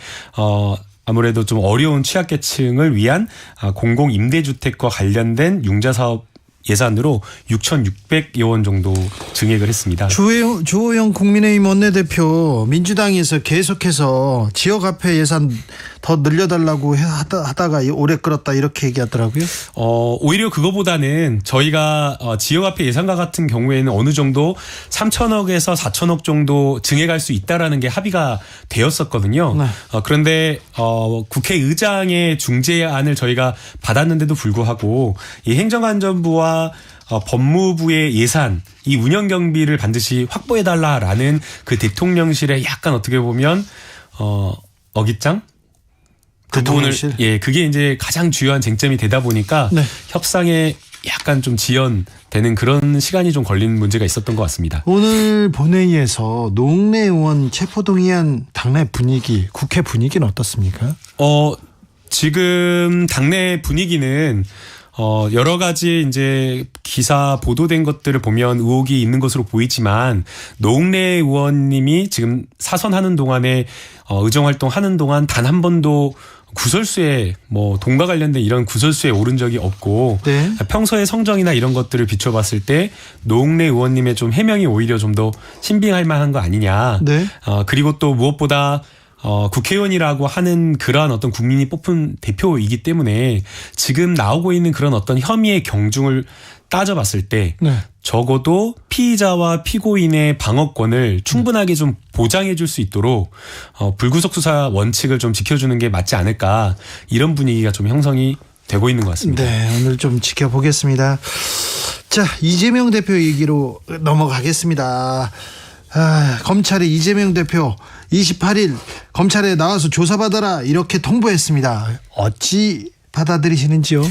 아무래도 좀 어려운 취약계층을 위한 공공임대주택과 관련된 융자사업 예산으로 6,600여 원 정도 증액을 했습니다. 주호영 국민의힘 원내대표 민주당에서 계속해서 지역화폐 예산 더 늘려달라고 하다가 오래 끌었다 이렇게 얘기하더라고요. 오히려 그거보다는 저희가 지역화폐 예산과 같은 경우에는 어느 정도 3천억에서 4천억 정도 증액할 수 있다라는 게 합의가 되었었거든요. 네. 그런데 국회의장의 중재안을 저희가 받았는데도 불구하고 이 행정안전부와 법무부의 예산, 이 운영 경비를 반드시 확보해달라라는 그 대통령실의 약간 어떻게 보면 어깃장? 그 부분을 그게 이제 가장 주요한 쟁점이 되다 보니까 네. 협상에 약간 좀 지연되는 그런 시간이 좀 걸린 문제가 있었던 것 같습니다. 오늘 본회의에서 노웅래 의원 체포동의안 당내 분위기, 국회 분위기는 어떻습니까? 지금 당내 분위기는 여러 가지 이제 기사 보도된 것들을 보면 의혹이 있는 것으로 보이지만 노웅래 의원님이 지금 사선하는 동안에 의정활동 하는 동안 단 한 번도 구설수에 뭐 돈과 관련된 이런 구설수에 오른 적이 없고 네. 평소의 성정이나 이런 것들을 비춰봤을 때 노웅래 의원님의 좀 해명이 오히려 좀 더 신빙할 만한 거 아니냐. 네. 그리고 또 무엇보다 국회의원이라고 하는 그러한 어떤 국민이 뽑은 대표이기 때문에 지금 나오고 있는 그런 어떤 혐의의 경중을 따져봤을 때 네. 적어도 피의자와 피고인의 방어권을 충분하게 좀 보장해 줄 수 있도록 불구속 수사 원칙을 좀 지켜주는 게 맞지 않을까 이런 분위기가 좀 형성이 되고 있는 것 같습니다. 네, 오늘 좀 지켜보겠습니다. 자, 이재명 대표 얘기로 넘어가겠습니다. 검찰이 이재명 대표 28일 검찰에 나와서 조사받아라 이렇게 통보했습니다. 어찌 받아들이시는지요?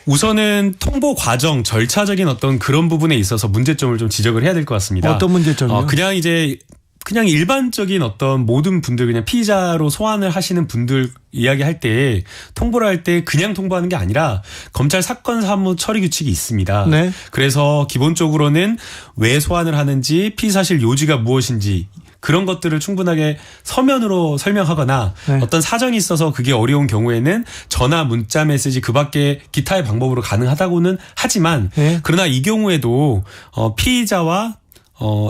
우선은 통보 과정 절차적인 어떤 그런 부분에 있어서 문제점을 좀 지적을 해야 될 것 같습니다. 어떤 문제점이요? 그냥 일반적인 어떤 모든 분들 그냥 피의자로 소환을 하시는 분들 이야기할 때 통보를 할 때 그냥 통보하는 게 아니라 검찰 사건 사무 처리 규칙이 있습니다. 네. 그래서 기본적으로는 왜 소환을 하는지 피의 사실 요지가 무엇인지 그런 것들을 충분하게 서면으로 설명하거나 네. 어떤 사정이 있어서 그게 어려운 경우에는 전화, 문자, 메시지 그 밖에 기타의 방법으로 가능하다고는 하지만 네. 그러나 이 경우에도 피의자와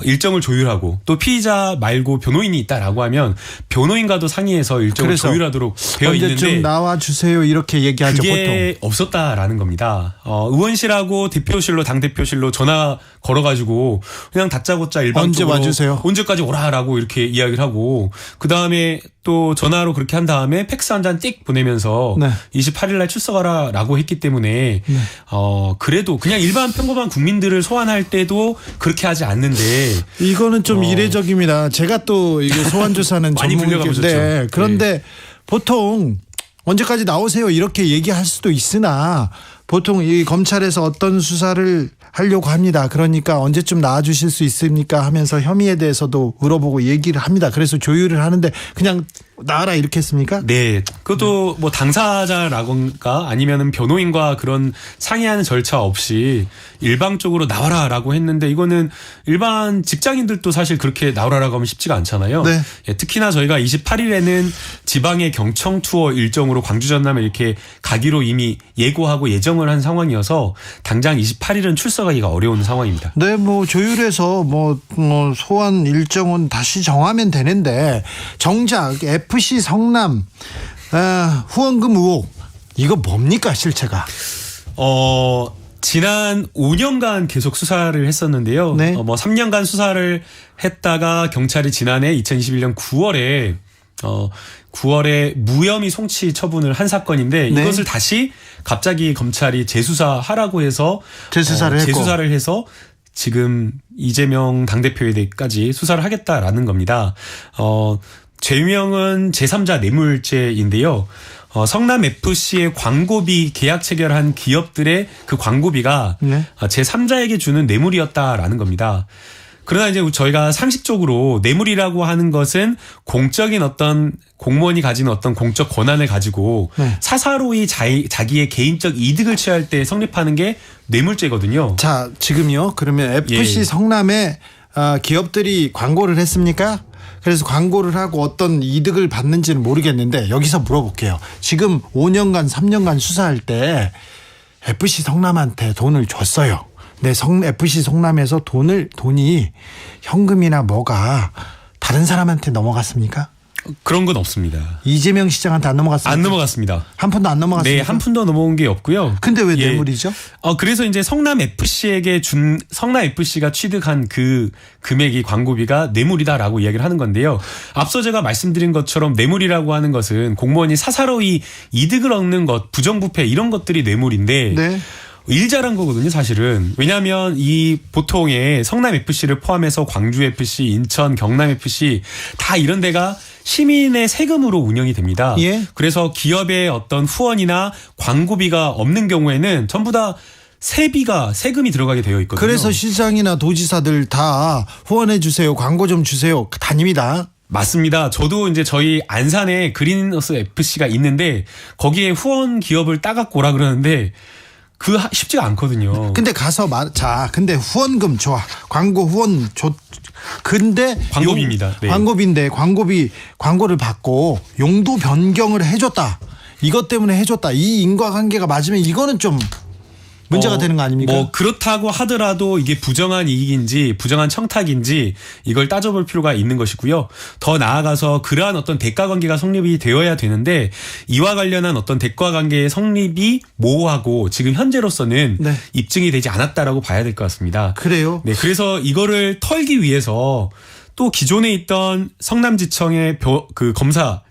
일정을 조율하고 또 피의자 말고 변호인이 있다라고 하면 변호인과도 상의해서 일정을 조율하도록 되어 언제쯤 있는데 나와 주세요 이렇게 얘기하죠. 그게 보통 없었다라는 겁니다. 의원실하고 대표실로 당대표실로 전화 걸어가지고 그냥 다짜고짜 일방적으로 언제 와주세요. 언제까지 오라라고 이렇게 이야기를 하고 그 다음에 또 전화로 그렇게 한 다음에 팩스 한 잔 띡 보내면서 28일 날 출석하라라고 했기 때문에 그래도 그냥 일반 평범한 국민들을 소환할 때도 그렇게 하지 않는데 이거는 좀 이례적입니다. 제가 또 이게 소환 조사는 많이 전문인데 그런데 보통 언제까지 나오세요 이렇게 얘기할 수도 있으나 보통 이 검찰에서 어떤 수사를 하려고 합니다. 그러니까 언제쯤 나와주실 수 있습니까 하면서 혐의에 대해서도 물어보고 얘기를 합니다. 그래서 조율을 하는데 그냥 나와라 이렇게 했습니까? 네. 그것도 뭐 당사자라던가 아니면은 변호인과 그런 상의하는 절차 없이 일방적으로 나와라라고 했는데 이거는 일반 직장인들도 사실 그렇게 나오라라고 하면 쉽지가 않잖아요. 네. 예, 특히나 저희가 28일에는 지방의 경청 투어 일정으로 광주 전남에 이렇게 가기로 이미 예고하고 예정을 한 상황이어서 당장 28일은 출석하기가 어려운 상황입니다. 네, 뭐 조율해서 뭐 소환 일정은 다시 정하면 되는데 정작 FC 성남 후원금 의혹 이거 뭡니까 실체가? 지난 5년간 계속 수사를 했었는데요. 네. 뭐 3년간 수사를 했다가 경찰이 지난해 2021년 9월에 무혐의 송치 처분을 한 사건인데 이것을 다시 갑자기 검찰이 재수사하라고 해서 재수사를 해서 지금 이재명 당대표에 대해까지 수사를 하겠다라는 겁니다. 죄명은 제3자 뇌물죄인데요. 성남FC의 광고비 계약 체결한 기업들의 그 광고비가 제3자에게 주는 뇌물이었다라는 겁니다. 그러나 이제 저희가 상식적으로 뇌물이라고 하는 것은 공적인 어떤 공무원이 가지는 어떤 공적 권한을 가지고 사사로이 자기의 개인적 이득을 취할 때 성립하는 게 뇌물죄거든요. 자, 지금요. 그러면 FC 성남에 기업들이 광고를 했습니까? 그래서 광고를 하고 어떤 이득을 받는지는 모르겠는데 여기서 물어볼게요. 지금 5년간 3년간 수사할 때 FC 성남한테 돈을 줬어요. 네, FC 성남에서 돈이 현금이나 뭐가 다른 사람한테 넘어갔습니까? 그런 건 없습니다. 이재명 시장한테 안 넘어갔습니까? 안 넘어갔습니다. 한 푼도 안 넘어갔습니까? 네, 한 푼도 넘어온 게 없고요. 근데 왜 뇌물이죠? 그래서 이제 성남FC가 취득한 그 금액이 광고비가 뇌물이다라고 이야기를 하는 건데요. 앞서 제가 말씀드린 것처럼 뇌물이라고 하는 것은 공무원이 사사로이 이득을 얻는 것, 부정부패 이런 것들이 뇌물인데 일 잘한 거거든요, 사실은. 왜냐하면 이 보통의 성남FC를 포함해서 광주FC, 인천, 경남FC 다 이런 데가 시민의 세금으로 운영이 됩니다. 그래서 기업의 어떤 후원이나 광고비가 없는 경우에는 전부 다 세금이 들어가게 되어 있거든요. 그래서 시장이나 도지사들 다 후원해 주세요, 광고 좀 주세요 다닙니다. 맞습니다. 저도 이제 저희 안산에 그린어스 FC가 있는데 거기에 후원 기업을 따갖고 오라 그러는데 쉽지가 않거든요. 근데 가서 근데 후원금 좋아. 광고 후원 근데 광고비입니다. 광고비인데 광고를 받고 용도 변경을 해줬다. 이것 때문에 해줬다. 이 인과관계가 맞으면 이거는 좀 문제가 되는 거 아닙니까? 뭐 그렇다고 하더라도 이게 부정한 이익인지 부정한 청탁인지 이걸 따져볼 필요가 있는 것이고요. 더 나아가서 그러한 어떤 대가관계가 성립이 되어야 되는데 이와 관련한 어떤 대가관계의 성립이 모호하고 지금 현재로서는 입증이 되지 않았다라고 봐야 될 것 같습니다. 그래요? 네, 그래서 이거를 털기 위해서 또 기존에 있던 성남지청의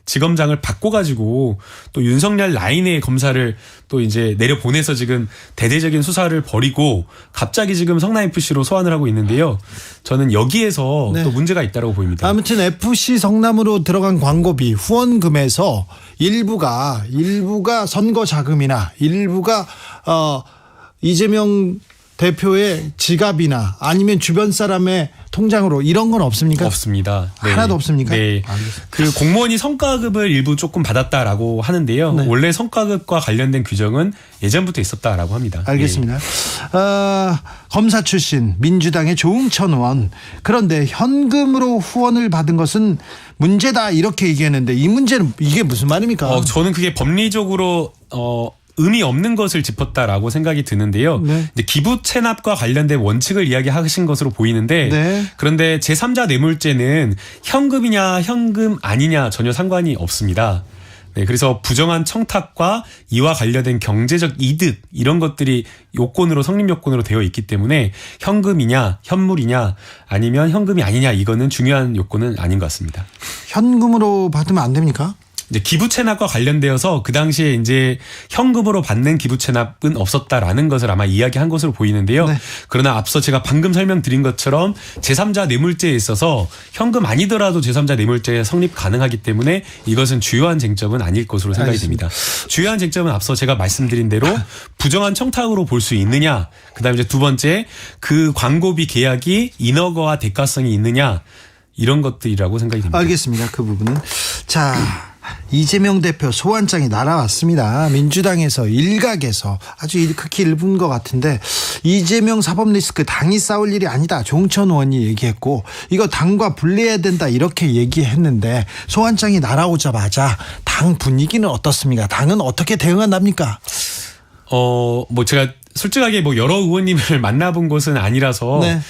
지검장을 바꿔가지고 또 윤석열 라인의 검사를 또 이제 내려보내서 지금 대대적인 수사를 벌이고 갑자기 지금 성남FC로 소환을 하고 있는데요. 저는 여기에서 또 문제가 있다고 보입니다. 아무튼 FC 성남으로 들어간 광고비 후원금에서 일부가 선거 자금이나 일부가 이재명 대표의 지갑이나 아니면 주변 사람의 통장으로 이런 건 없습니까? 없습니다. 하나도 없습니까? 네. 그 공무원이 성과급을 일부 조금 받았다라고 하는데요. 원래 성과급과 관련된 규정은 예전부터 있었다라고 합니다. 알겠습니다. 검사 출신 민주당의 조응천 의원. 그런데 현금으로 후원을 받은 것은 문제다 이렇게 얘기했는데 이 문제는 이게 무슨 말입니까? 저는 그게 법리적으로 의미 없는 것을 짚었다라고 생각이 드는데요. 네. 이제 기부 체납과 관련된 원칙을 이야기하신 것으로 보이는데 네. 그런데 제3자 뇌물죄는 현금이냐 현금 아니냐 전혀 상관이 없습니다. 네, 그래서 부정한 청탁과 이와 관련된 경제적 이득 이런 것들이 요건으로 성립 요건으로 되어 있기 때문에 현금이냐 현물이냐 아니면 현금이 아니냐 이거는 중요한 요건은 아닌 것 같습니다. 현금으로 받으면 안 됩니까? 이제 기부 체납과 관련되어서 그 당시에 이제 현금으로 받는 기부 체납은 없었다라는 것을 아마 이야기한 것으로 보이는데요. 네. 그러나 앞서 제가 방금 설명드린 것처럼 제3자 뇌물죄에 있어서 현금 아니더라도 제3자 뇌물죄에 성립 가능하기 때문에 이것은 주요한 쟁점은 아닐 것으로 생각이 알겠습니다. 됩니다. 주요한 쟁점은 앞서 제가 말씀드린 대로 부정한 청탁으로 볼 수 있느냐, 그다음에 이제 두 번째 그 광고비 계약이 인허가와 대가성이 있느냐 이런 것들이라고 생각이 됩니다. 알겠습니다. 그 부분은. 자, 이재명 대표 소환장이 날아왔습니다. 민주당에서 일각에서 아주 극히 일부인 것 같은데 이재명 사법 리스크 당이 싸울 일이 아니다. 종천 의원이 얘기했고 이거 당과 분리해야 된다 이렇게 얘기했는데 소환장이 날아오자마자 당 분위기는 어떻습니까? 당은 어떻게 대응한답니까? 뭐 제가 솔직하게 뭐 여러 의원님을 만나본 것은 아니라서 네.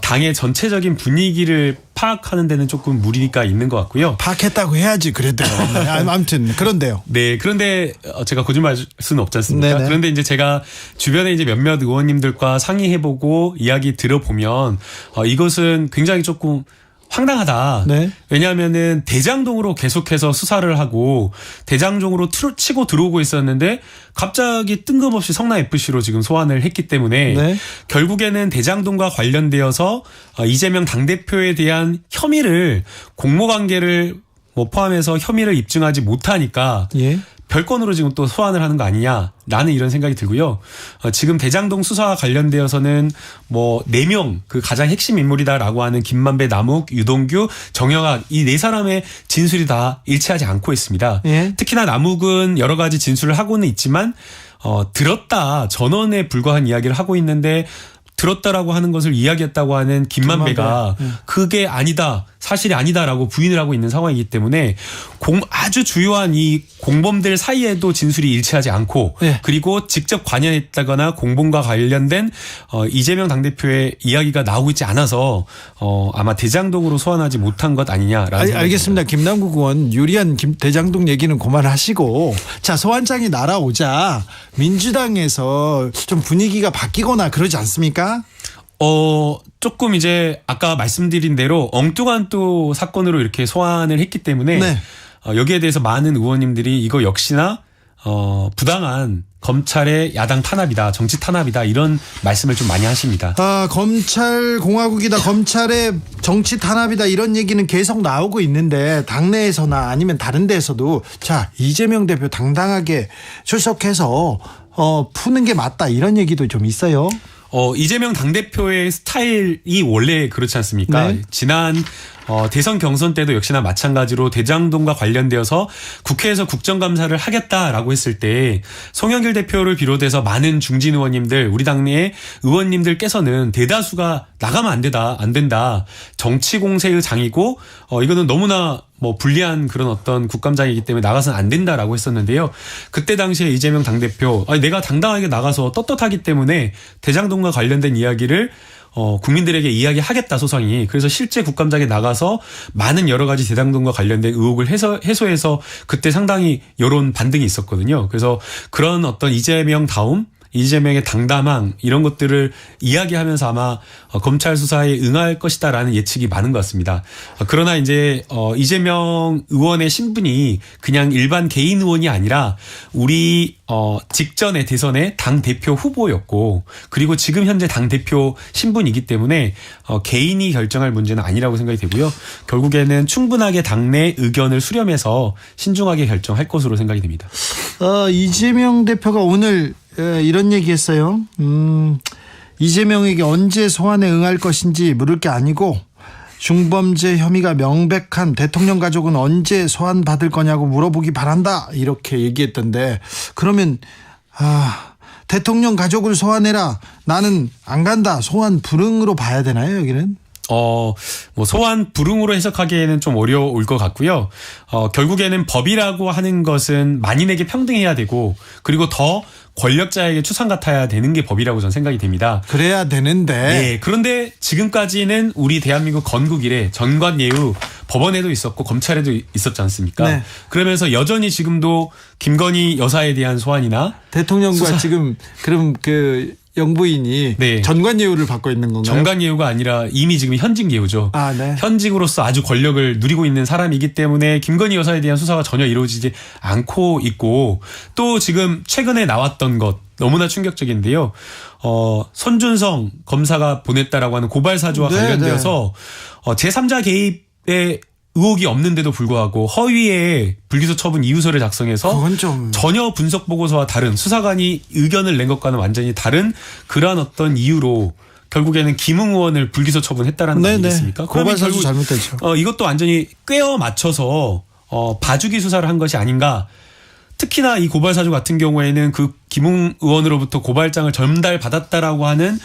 당의 전체적인 분위기를 파악하는 데는 조금 무리가 있는 것 같고요. 파악했다고 해야지 그래도. 네, 아무튼 그런데요. 네, 그런데 제가 거짓말할 수는 없지 않습니까? 네네. 그런데 이제 제가 주변에 이제 몇몇 의원님들과 상의해보고 이야기 들어보면 이것은 굉장히 조금 황당하다. 네. 왜냐하면은 대장동으로 계속해서 수사를 하고 대장동으로 치고 들어오고 있었는데 갑자기 뜬금없이 성남FC로 지금 소환을 했기 때문에 네. 결국에는 대장동과 관련되어서 이재명 당대표에 대한 혐의를 공모관계를 뭐 포함해서 혐의를 입증하지 못하니까 예. 별건으로 지금 또 소환을 하는 거 아니냐라는 이런 생각이 들고요. 지금 대장동 수사와 관련되어서는 뭐 4명 그 가장 핵심 인물이다라고 하는 김만배, 남욱, 유동규, 정영학 이 4사람의 진술이 다 일치하지 않고 있습니다. 예. 특히나 남욱은 여러 가지 진술을 하고는 있지만 들었다 전원에 불과한 이야기를 하고 있는데 들었다라고 하는 것을 이야기했다고 하는 김만배가 그게 아니다. 사실이 아니다라고 부인을 하고 있는 상황이기 때문에 아주 주요한 이 공범들 사이에도 진술이 일치하지 않고 네. 그리고 직접 관여했다거나 공범과 관련된 이재명 당대표의 이야기가 나오고 있지 않아서 아마 대장동으로 소환하지 못한 것 아니냐라는 생각이 알겠습니다. 김남국 의원 유리한 대장동 얘기는 그만하시고 자 소환장이 날아오자 민주당에서 좀 분위기가 바뀌거나 그러지 않습니까? 조금 이제 아까 말씀드린 대로 엉뚱한 또 사건으로 이렇게 소환을 했기 때문에 네. 여기에 대해서 많은 의원님들이 이거 역시나 부당한 검찰의 야당 탄압이다, 정치 탄압이다 이런 말씀을 좀 많이 하십니다. 검찰 공화국이다, 검찰의 정치 탄압이다 이런 얘기는 계속 나오고 있는데 당내에서나 아니면 다른 데에서도 자 이재명 대표 당당하게 출석해서 푸는 게 맞다 이런 얘기도 좀 있어요. 이재명 당대표의 스타일이 원래 그렇지 않습니까? 네. 지난 대선 경선 때도 역시나 마찬가지로 대장동과 관련되어서 국회에서 국정감사를 하겠다라고 했을 때 송영길 대표를 비롯해서 많은 중진 의원님들 우리 당내의 의원님들께서는 대다수가 나가면 안 된다. 정치 공세의 장이고 이거는 너무나 뭐 불리한 그런 어떤 국감장이기 때문에 나가서는 안 된다라고 했었는데요. 그때 당시에 이재명 당대표 내가 당당하게 나가서 떳떳하기 때문에 대장동과 관련된 이야기를 국민들에게 이야기하겠다 소상히. 그래서 실제 국감장에 나가서 많은 여러 가지 대장동과 관련된 의혹을 해소해서 그때 상당히 여론 반등이 있었거든요. 그래서 그런 어떤 이재명의 당담함 이런 것들을 이야기하면서 아마 검찰 수사에 응할 것이다라는 예측이 많은 것 같습니다. 그러나 이제 이재명 의원의 신분이 그냥 일반 개인 의원이 아니라 우리 직전의 대선의 당대표 후보였고 그리고 지금 현재 당대표 신분이기 때문에 개인이 결정할 문제는 아니라고 생각이 되고요. 결국에는 충분하게 당내 의견을 수렴해서 신중하게 결정할 것으로 생각이 됩니다. 이재명 대표가 오늘 이런 얘기했어요. 이재명에게 언제 소환에 응할 것인지 물을 게 아니고 중범죄 혐의가 명백한 대통령 가족은 언제 소환받을 거냐고 물어보기 바란다 이렇게 얘기했던데 그러면 대통령 가족을 소환해라 나는 안 간다 소환 불응으로 봐야 되나요 여기는? 뭐 소환 불응으로 해석하기에는 좀 어려울 것 같고요. 결국에는 법이라고 하는 것은 만인에게 평등해야 되고 그리고 더 권력자에게 추상 같아야 되는 게 법이라고 저는 생각이 됩니다. 그래야 되는데. 네, 그런데 지금까지는 우리 대한민국 건국 이래 전관예우 법원에도 있었고 검찰에도 있었지 않습니까? 네. 그러면서 여전히 지금도 김건희 여사에 대한 소환이나 대통령과 지금 그럼 그 영부인이 네. 전관예우를 받고 있는 건가요? 전관예우가 아니라 이미 지금 현직예우죠. 아, 네. 현직으로서 아주 권력을 누리고 있는 사람이기 때문에 김건희 여사에 대한 수사가 전혀 이루어지지 않고 있고 또 지금 최근에 나왔던 것 너무나 충격적인데요. 손준성 검사가 보냈다라고 하는 고발 사주와 네, 관련되어서 제3자 개입에 의혹이 없는데도 불구하고 허위의 불기소 처분 이유서를 작성해서 그건 좀 전혀 분석 보고서와 다른 수사관이 의견을 낸 것과는 완전히 다른 그러한 어떤 이유로 결국에는 김웅 의원을 불기소 처분했다라는 거 아니겠습니까? 고발 사주 잘못됐죠. 이것도 완전히 꿰어 맞춰서 봐주기 수사를 한 것이 아닌가. 특히나 이 고발 사주 같은 경우에는 그 김웅 의원으로부터 고발장을 전달 받았다라고 하는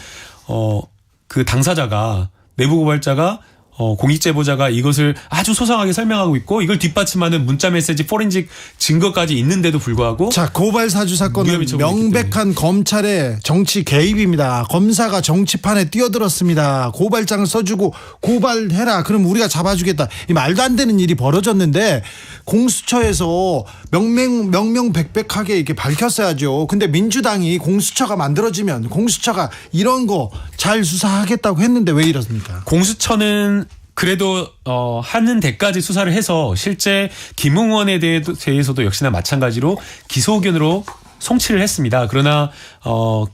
그 당사자가 내부 고발자가 공익제보자가 이것을 아주 소상하게 설명하고 있고 이걸 뒷받침하는 문자메시지 포렌식 증거까지 있는데도 불구하고 자, 고발 사주 사건은 명백한 검찰의 정치 개입입니다. 검사가 정치판에 뛰어들었습니다. 고발장을 써주고 고발해라. 그럼 우리가 잡아주겠다. 이 말도 안 되는 일이 벌어졌는데 공수처에서 명명백백하게 이렇게 밝혔어야죠. 근데 민주당이 공수처가 만들어지면 공수처가 이런 거 잘 수사하겠다고 했는데 왜 이렇습니까? 공수처는 그래도 하는 데까지 수사를 해서 실제 김웅 의원에 대해서도 역시나 마찬가지로 기소 의견으로 송치를 했습니다. 그러나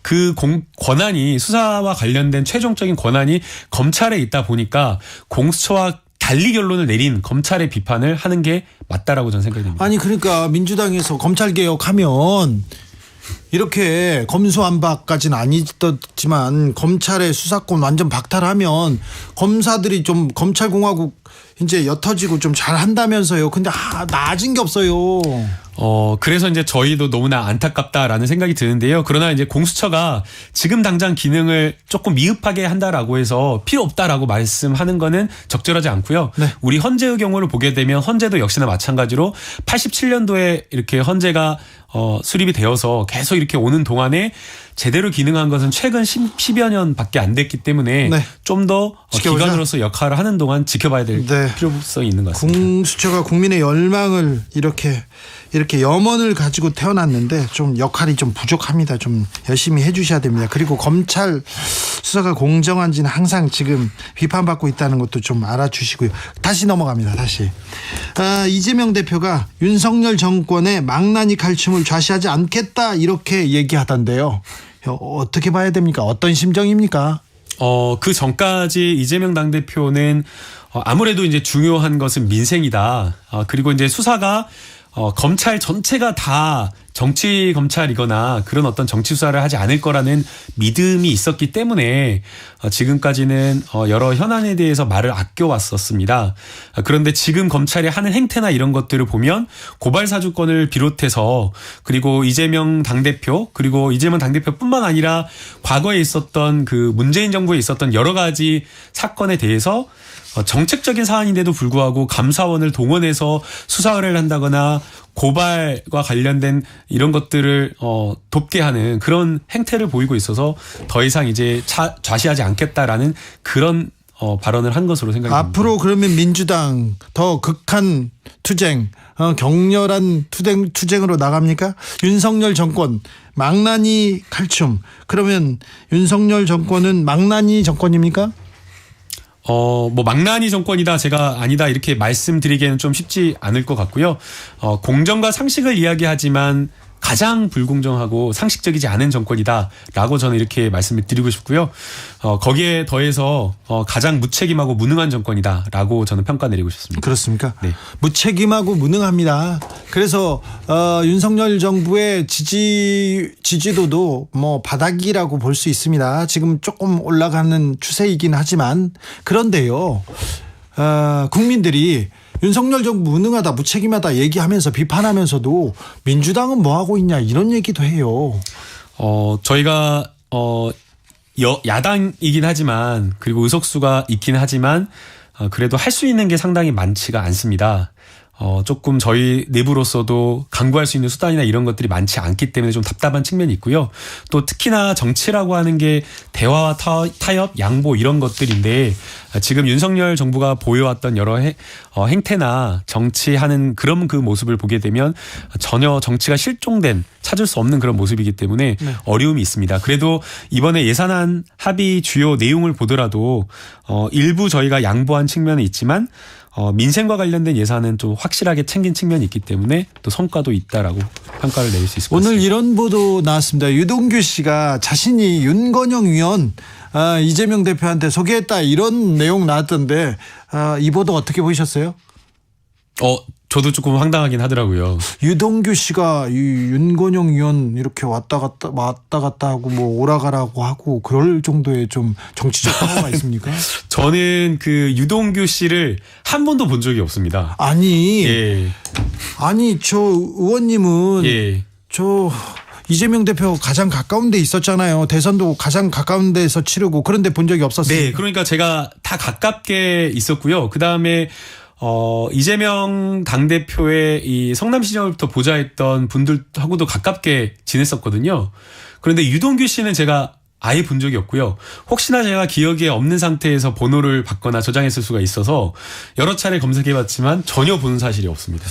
그 권한이 수사와 관련된 최종적인 권한이 검찰에 있다 보니까 공수처와 달리 결론을 내린 검찰의 비판을 하는 게 맞다라고 저는 생각이 됩니다. 아니 그러니까 민주당에서 검찰개혁하면 이렇게 검수완박까지는 아니었지만 검찰의 수사권 완전 박탈하면 검사들이 좀 검찰공화국 이제 옅어지고 좀 잘한다면서요. 근데 나아진 게 없어요. 그래서 이제 저희도 너무나 안타깝다라는 생각이 드는데요. 그러나 이제 공수처가 지금 당장 기능을 조금 미흡하게 한다라고 해서 필요 없다라고 말씀하는 거는 적절하지 않고요. 네. 우리 헌재의 경우를 보게 되면 헌재도 역시나 마찬가지로 87년도에 이렇게 헌재가 수립이 되어서 계속 이렇게 오는 동안에 제대로 기능한 것은 최근 10여 년밖에 안 됐기 때문에 네. 좀 더 기관으로서 역할을 하는 동안 지켜봐야 될 필요성이 있는 것 같습니다. 공수처가 국민의 열망을 이렇게 염원을 가지고 태어났는데 좀 역할이 좀 부족합니다. 좀 열심히 해주셔야 됩니다. 그리고 검찰 수사가 공정한지는 항상 지금 비판받고 있다는 것도 좀 알아주시고요. 다시 넘어갑니다. 다시 이재명 대표가 윤석열 정권의 망나니 칼춤을 좌시하지 않겠다 이렇게 얘기하던데요. 어떻게 봐야 됩니까? 어떤 심정입니까? 그 전까지 이재명 당대표는 아무래도 이제 중요한 것은 민생이다. 그리고 이제 수사가 검찰 전체가 다 정치 검찰이거나 그런 어떤 정치 수사를 하지 않을 거라는 믿음이 있었기 때문에 지금까지는 여러 현안에 대해서 말을 아껴왔었습니다. 그런데 지금 검찰이 하는 행태나 이런 것들을 보면 고발 사주권을 비롯해서 그리고 이재명 당대표 그리고 이재명 당대표뿐만 아니라 과거에 있었던 그 문재인 정부에 있었던 여러 가지 사건에 대해서 정책적인 사안인데도 불구하고 감사원을 동원해서 수사를 한다거나 고발과 관련된 이런 것들을 돕게 하는 그런 행태를 보이고 있어서 더 이상 이제 좌시하지 않겠다라는 그런 발언을 한 것으로 생각이 듭니다. 앞으로 그러면 민주당 더 극한 투쟁, 격렬한 투쟁으로 나갑니까? 윤석열 정권 망나니 칼춤. 그러면 윤석열 정권은 망나니 정권입니까? 뭐 망나니 정권이다 제가 아니다 이렇게 말씀드리기에는 좀 쉽지 않을 것 같고요. 공정과 상식을 이야기하지만 가장 불공정하고 상식적이지 않은 정권이다라고 저는 이렇게 말씀을 드리고 싶고요. 거기에 더해서 가장 무책임하고 무능한 정권이다라고 저는 평가 내리고 싶습니다. 그렇습니까? 네. 무책임하고 무능합니다. 그래서 윤석열 정부의 지지도도 뭐 바닥이라고 볼 수 있습니다. 지금 조금 올라가는 추세이긴 하지만 그런데요. 국민들이 윤석열 정부 무능하다 무책임하다 얘기하면서 비판하면서도 민주당은 뭐 하고 있냐 이런 얘기도 해요. 저희가 야당이긴 하지만 그리고 의석수가 있긴 하지만 그래도 할 수 있는 게 상당히 많지가 않습니다. 조금 저희 내부로서도 강구할 수 있는 수단이나 이런 것들이 많지 않기 때문에 좀 답답한 측면이 있고요. 또 특히나 정치라고 하는 게 대화와 타협, 양보 이런 것들인데 지금 윤석열 정부가 보여왔던 여러 행태나 정치하는 그런 그 모습을 보게 되면 전혀 정치가 실종된 찾을 수 없는 그런 모습이기 때문에 네. 어려움이 있습니다. 그래도 이번에 예산안 합의 주요 내용을 보더라도 일부 저희가 양보한 측면은 있지만 민생과 관련된 예산은 좀 확실하게 챙긴 측면이 있기 때문에 또 성과도 있다라고 평가를 내릴 수 있을 것 같습니다. 오늘 이런 보도 나왔습니다. 유동규 씨가 자신이 윤건영 의원 이재명 대표한테 소개했다 이런 내용 나왔던데 이 보도 어떻게 보셨어요? 저도 조금 황당하긴 하더라고요. 유동규 씨가 이 윤건영 의원 이렇게 왔다 갔다 하고 뭐 오라가라고 하고 그럴 정도의 좀 정치적 파워가 있습니까? 저는 그 유동규 씨를 한 번도 본 적이 없습니다. 아니 저 의원님은 저 이재명 대표 가장 가까운 데 있었잖아요. 대선도 가장 가까운 데서 치르고 그런데 본 적이 없었어요. 네, 그러니까 제가 다 가깝게 있었고요. 그 다음에 이재명 당대표의 이 성남 시절부터 보좌했던 분들하고도 가깝게 지냈었거든요. 그런데 유동규 씨는 제가 아예 본 적이 없고요. 혹시나 제가 기억에 없는 상태에서 번호를 받거나 저장했을 수가 있어서 여러 차례 검색해봤지만 전혀 본 사실이 없습니다.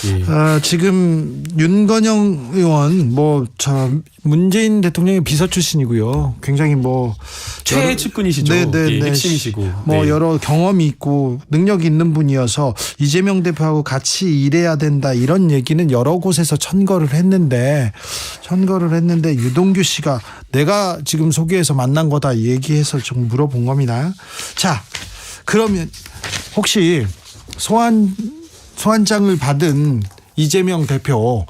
예. 지금 윤건영 의원 문재인 대통령의 비서 출신이고요. 굉장히 최애 측근이시죠. 네, 핵심이시고 여러 경험이 있고 능력이 있는 분이어서 이재명 대표하고 같이 일해야 된다 이런 얘기는 여러 곳에서 천거를 했는데 유동규 씨가 내가 지금 소개해서 만난 거다 얘기해서 좀 물어본 겁니다. 자, 그러면 혹시 소환장을 받은 이재명 대표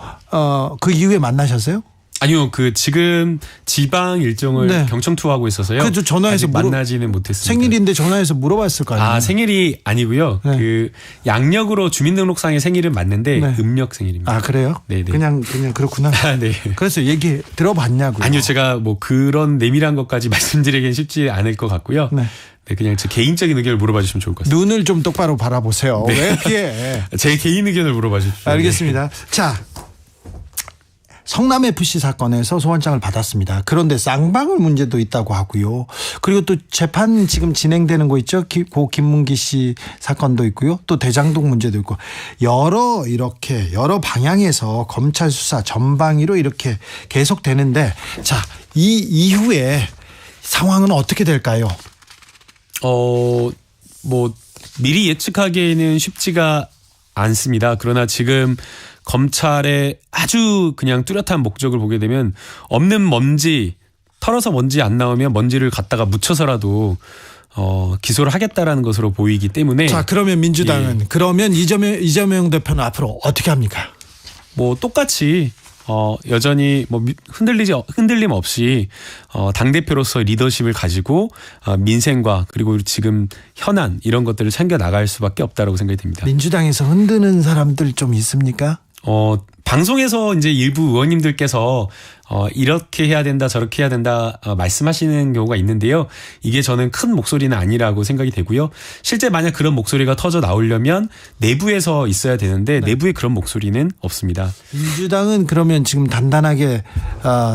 그 이후에 만나셨어요? 아니요, 지금 지방 일정을 경청 투어하고 있어서요. 그래도 전화해서 만나지는 못했습니다. 생일인데 전화해서 물어봤을 거 아니에요? 생일이 아니고요. 양력으로 주민등록상의 생일은 맞는데 음력 생일입니다. 그래요? 네. 그냥 그렇구나. 네. 그래서 얘기 들어봤냐고요? 아니요, 제가 그런 내밀한 것까지 말씀드리기는 쉽지 않을 것 같고요. 네, 그냥 제 개인적인 의견을 물어봐 주시면 좋을 것 같습니다. 눈을 좀 똑바로 바라보세요. 네. 왜 피해? 제 개인 의견을 물어봐 주십시오. 알겠습니다. 자, 성남FC 사건에서 소환장을 받았습니다. 그런데 쌍방울 문제도 있다고 하고요. 그리고 또 재판 지금 진행되는 거 있죠. 고 김문기 씨 사건도 있고요. 또 대장동 문제도 있고 여러 방향에서 검찰 수사 전방위로 이렇게 계속되는데 자, 이 이후에 상황은 어떻게 될까요? 미리 예측하기에는 쉽지가 않습니다. 그러나 지금 검찰의 아주 그냥 뚜렷한 목적을 보게 되면 없는 먼지 털어서 먼지 안 나오면 먼지를 갖다가 묻혀서라도 기소를 하겠다라는 것으로 보이기 때문에. 자, 그러면 민주당은 그러면 이재명 대표는 앞으로 어떻게 합니까? 똑같이 여전히 흔들림 없이 당대표로서 리더십을 가지고 민생과 그리고 지금 현안 이런 것들을 챙겨 나갈 수밖에 없다라고 생각이 듭니다. 민주당에서 흔드는 사람들 좀 있습니까? 방송에서 이제 일부 의원님들께서 이렇게 해야 된다 저렇게 해야 된다 말씀하시는 경우가 있는데요. 이게 저는 큰 목소리는 아니라고 생각이 되고요. 실제 만약 그런 목소리가 터져 나오려면 내부에서 있어야 되는데 내부에 그런 목소리는 없습니다. 민주당은 그러면 지금 단단하게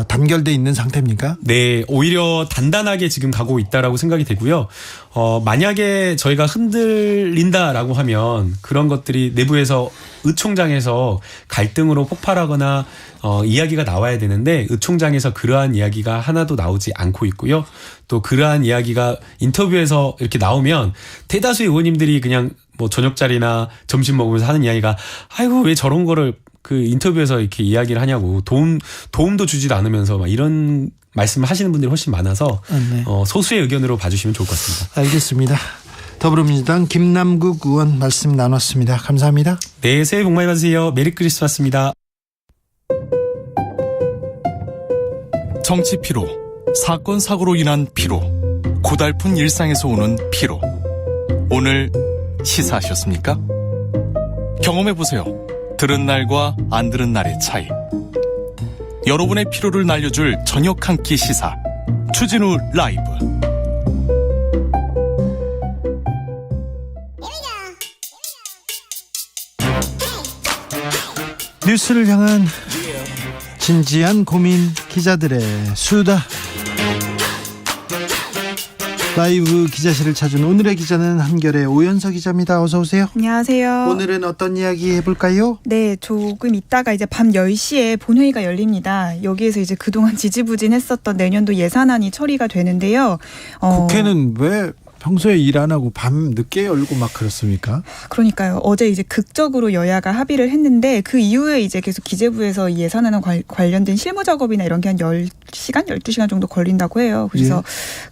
단결돼 있는 상태입니까? 네, 오히려 단단하게 지금 가고 있다라고 생각이 되고요. 만약에 저희가 흔들린다라고 하면 그런 것들이 내부에서 의총장에서 갈등으로 폭발하거나 이야기가 나와야 되는데 의총장에서 그러한 이야기가 하나도 나오지 않고 있고요. 또 그러한 이야기가 인터뷰에서 이렇게 나오면 대다수의 의원님들이 그냥 저녁자리나 점심 먹으면서 하는 이야기가 아이고 왜 저런 거를 인터뷰에서 이렇게 이야기를 하냐고 도움도 주지도 않으면서 막 이런 말씀을 하시는 분들이 훨씬 많아서 소수의 의견으로 봐주시면 좋을 것 같습니다. 알겠습니다. 더불어민주당 김남국 의원 말씀 나눴습니다. 감사합니다. 네, 새해 복 많이 받으세요. 메리 크리스마스입니다. 정치 피로, 사건 사고로 인한 피로, 고달픈 일상에서 오는 피로. 오늘 시사하셨습니까? 경험해보세요. 들은 날과 안 들은 날의 차이. 여러분의 피로를 날려줄 저녁 한 끼 시사. 주진우 라이브. 뉴스를 향한 진지한 고민, 기자들의 수다. 라이브 기자실을 찾은 오늘의 기자는 한결의 오연서 기자입니다. 어서 오세요. 안녕하세요. 오늘은 어떤 이야기 해볼까요? 네, 조금 있다가 이제 밤 10시에 본회의가 열립니다. 여기에서 이제 그동안 지지부진했었던 내년도 예산안이 처리가 되는데요. 국회는 왜 평소에 일 안 하고 밤 늦게 열고 막 그렇습니까? 그러니까요. 어제 이제 극적으로 여야가 합의를 했는데 그 이후에 이제 계속 기재부에서 이 예산안 관련된 실무 작업이나 이런 게 한 10시간, 12시간 정도 걸린다고 해요. 그래서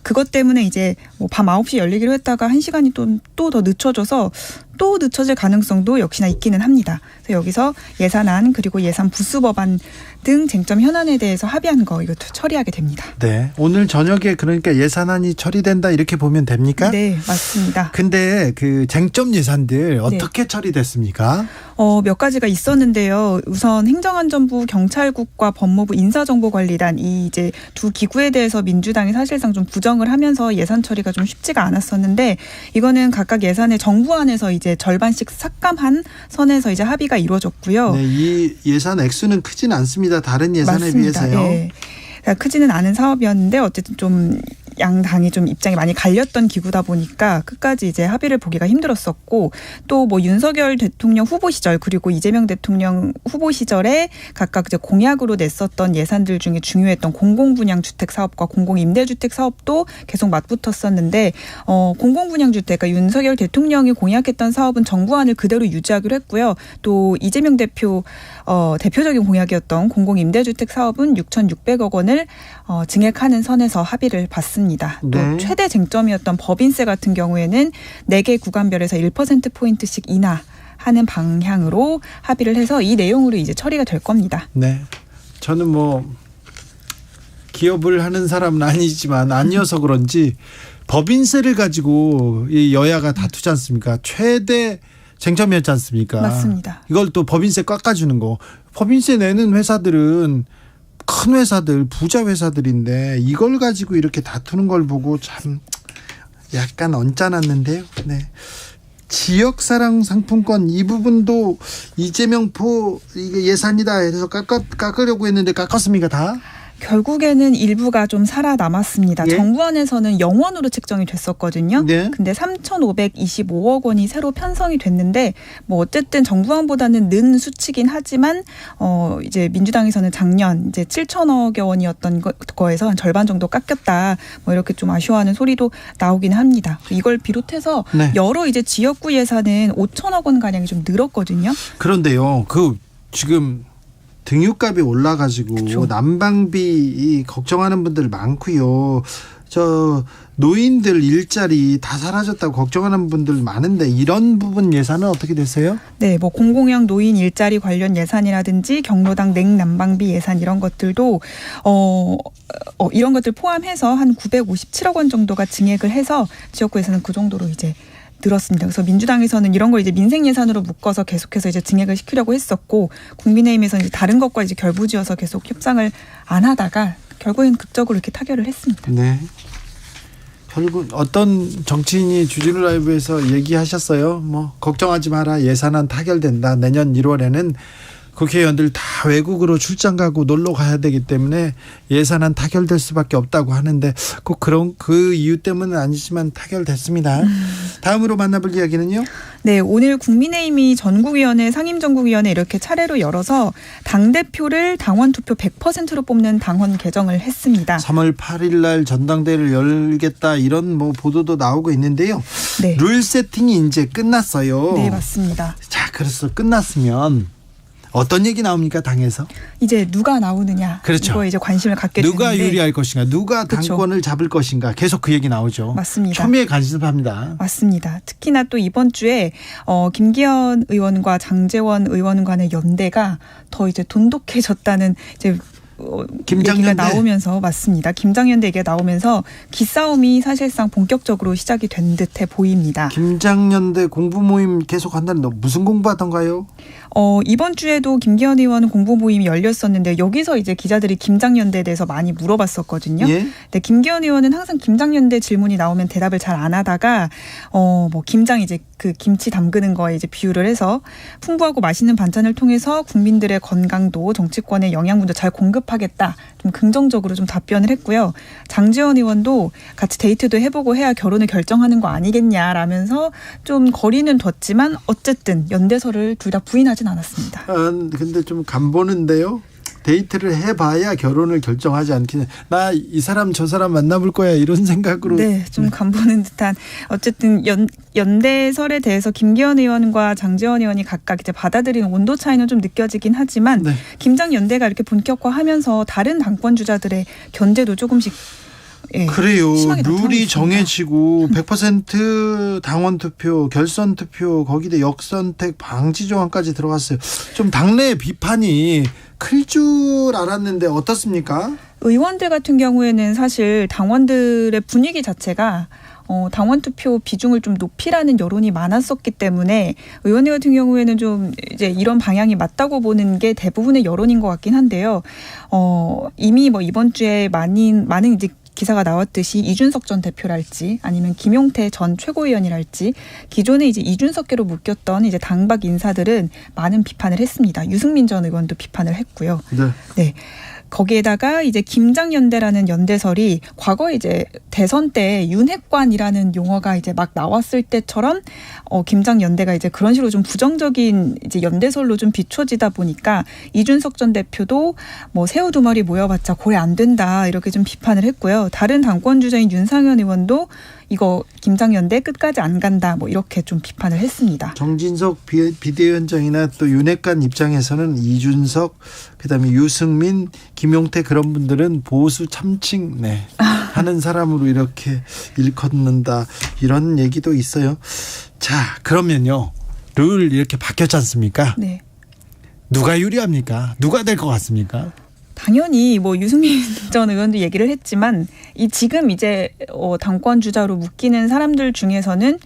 그것 때문에 이제 뭐 밤 9시 열리기로 했다가 1시간이 또 더 늦춰져서 또 늦춰질 가능성도 역시나 있기는 합니다. 그래서 여기서 예산안 그리고 예산 부수 법안 등 쟁점 현안에 대해서 합의한 거 이것도 처리하게 됩니다. 네, 오늘 저녁에 그러니까 예산안이 처리된다 이렇게 보면 됩니까? 네, 맞습니다. 근데 그 쟁점 예산들 어떻게 처리됐습니까? 몇 가지가 있었는데요. 우선 행정안전부, 경찰국과 법무부 인사정보관리단 이 이제 두 기구에 대해서 민주당이 사실상 좀 부정을 하면서 예산 처리가 좀 쉽지가 않았었는데 이거는 각각 예산의 정부안에서 이제 절반씩 삭감한 선에서 이제 합의가 이루어졌고요. 네, 이 예산 액수는 크지는 않습니다. 다른 예산에 맞습니다. 비해서요. 네. 크지는 않은 사업이었는데 어쨌든 좀 양당이 좀 입장이 많이 갈렸던 기구다 보니까 끝까지 이제 합의를 보기가 힘들었었고 또 뭐 윤석열 대통령 후보 시절 그리고 이재명 대통령 후보 시절에 각각 이제 공약으로 냈었던 예산들 중에 중요했던 공공분양주택 사업과 공공임대주택 사업도 계속 맞붙었었는데 공공분양주택 그러니까 윤석열 대통령이 공약했던 사업은 정부안을 그대로 유지하기로 했고요. 또 이재명 대표적인 공약이었던 공공임대주택 사업은 6,600억 원을 증액하는 선에서 합의를 봤습니다. 또 최대 쟁점이었던 법인세 같은 경우에는 4개 구간별에서 1%포인트씩 인하하는 방향으로 합의를 해서 이 내용으로 이제 처리가 될 겁니다. 네. 저는 뭐 기업을 하는 사람은 아니어서 그런지 법인세를 가지고 이 여야가 다투지 않습니까? 최대 쟁점이었지 않습니까? 맞습니다. 이걸 또 법인세 깎아주는 거. 법인세 내는 회사들은 큰 회사들, 부자 회사들인데 이걸 가지고 이렇게 다투는 걸 보고 참 약간 언짢았는데요. 네. 지역사랑 상품권 이 부분도 이재명 이게 예산이다 해서 깎으려고 했는데 깎았습니까 다? 결국에는 일부가 좀 살아남았습니다. 정부안에서는 0원으로 책정이 됐었거든요. 네. 근데 3,525억 원이 새로 편성이 됐는데 뭐 어쨌든 정부안보다는 는 수치긴 하지만 이제 민주당에서는 작년 이제 7천억여 원이었던 거에서 한 절반 정도 깎였다. 뭐 이렇게 좀 아쉬워하는 소리도 나오긴 합니다. 이걸 비롯해서 여러 이제 지역구 예산은 5천억 원 가량이 좀 늘었거든요. 그런데요. 지금 등유값이 올라가지고 난방비 걱정하는 분들 많고요. 노인들 일자리 다 사라졌다고 걱정하는 분들 많은데 이런 부분 예산은 어떻게 되세요? 네, 뭐 공공형 노인 일자리 관련 예산이라든지 경로당 냉난방비 예산 이런 것들도 이런 것들 포함해서 한 957억 원 정도가 증액을 해서 지역구에서는 그 정도로 이제 늘었습니다. 그래서 민주당에서는 이런 걸 이제 민생 예산으로 묶어서 계속해서 이제 증액을 시키려고 했었고 국민의힘에서는 이제 다른 것과 이제 결부지어서 계속 협상을 안 하다가 결국엔 극적으로 이렇게 타결을 했습니다. 네. 결국 어떤 정치인이 주진우 라이브에서 얘기하셨어요. 뭐 걱정하지 마라. 예산안 타결된다. 내년 1월에는 국회의원들 다 외국으로 출장 가고 놀러 가야 되기 때문에 예산안 타결될 수밖에 없다고 하는데 꼭 그 이유 때문은 아니지만 타결됐습니다. 다음으로 만나볼 이야기는요? 네, 오늘 국민의힘이 전국위원회, 상임전국위원회 이렇게 차례로 열어서 당대표를 당원투표 100%로 뽑는 당헌 개정을 했습니다. 3월 8일 날 전당대회를 열겠다 이런 뭐 보도도 나오고 있는데요. 네. 룰 세팅이 이제 끝났어요. 네, 맞습니다. 자, 그래서 끝났으면 어떤 얘기 나옵니까 당에서? 이제 누가 나오느냐. 그렇죠. 이거에 이제 관심을 갖게 되는데. 누가 유리할 것인가. 누가 당권을 잡을 것인가. 계속 그 얘기 나오죠. 맞습니다. 초미의 관심사입니다. 맞습니다. 특히나 또 이번 주에 김기현 의원과 장제원 의원 간의 연대가 더 이제 돈독해졌다는 이제 얘기가 나오면서 맞습니다. 김장연대 얘기가 나오면서 기싸움이 사실상 본격적으로 시작이 된 듯해 보입니다. 김장연대 공부 모임 계속 한다는데 무슨 공부하던가요? 이번 주에도 김기현 의원 공보 모임이 열렸었는데 여기서 이제 기자들이 김장연대에 대해서 많이 물어봤었거든요. 예? 근데 김기현 의원은 항상 김장연대 질문이 나오면 대답을 잘 안 하다가 뭐 김장 이제 그 김치 담그는 거에 이제 비유를 해서 풍부하고 맛있는 반찬을 통해서 국민들의 건강도 정치권의 영양분도 잘 공급하겠다. 좀 긍정적으로 좀 답변을 했고요. 장제원 의원도 같이 데이트도 해보고 해야 결혼을 결정하는 거 아니겠냐라면서 좀 거리는 뒀지만 어쨌든 연대설을 둘 다 부인하진 않았습니다. 근데 좀 간보는데요. 데이트를 해봐야 결혼을 결정하지 않겠냐. 나 이 사람 저 사람 만나볼 거야 이런 생각으로. 네, 좀 간보는 듯한 어쨌든 연대설에 대해서 김기현 의원과 장제원 의원이 각각 이제 받아들이는 온도 차이는 좀 느껴지긴 하지만 네. 김장연대가 이렇게 본격화하면서 다른 당권 주자들의 견제도 조금씩 그래요. 심하게 나타나고 룰이 있습니다. 정해지고 100% 당원 투표, 결선 투표, 거기다 역선택 방지 조항까지 들어갔어요. 좀 당내 비판이 클 줄 알았는데 어떻습니까? 의원들 같은 경우에는 사실 당원들의 분위기 자체가 당원 투표 비중을 좀 높이라는 여론이 많았었기 때문에 의원들 같은 경우에는 좀 이제 이런 방향이 맞다고 보는 게 대부분의 여론인 것 같긴 한데요. 이미 뭐 이번 주에 많은 이제 기사가 나왔듯이 이준석 전 대표랄지 아니면 김용태 전 최고위원이랄지 기존에 이제 이준석계로 묶였던 이제 당박 인사들은 많은 비판을 했습니다. 유승민 전 의원도 비판을 했고요. 네. 거기에다가 이제 김장연대라는 연대설이 과거 이제 대선 때 윤핵관이라는 용어가 이제 막 나왔을 때처럼 김장연대가 이제 그런 식으로 좀 부정적인 이제 연대설로 좀 비춰지다 보니까 이준석 전 대표도 뭐 새우 두 마리 모여봤자 고래 안 된다 이렇게 좀 비판을 했고요. 다른 당권 주자인 윤상현 의원도 이거 김장연대 끝까지 안 간다 뭐 이렇게 좀 비판을 했습니다. 정진석 비대위원장이나 또 윤핵관 입장에서는 이준석 그다음에 유승민 김용태 그런 분들은 보수 참칭 하는 사람으로 이렇게 일컫는다 이런 얘기도 있어요. 자 그러면요 룰 이렇게 바뀌었지 않습니까? 네. 누가 유리합니까? 누가 될 것 같습니까? 당연히 뭐 유승민 전 의원도 얘기를 했지만 이 지금 이제 당권 주자로 묶이는 사람들 중에서는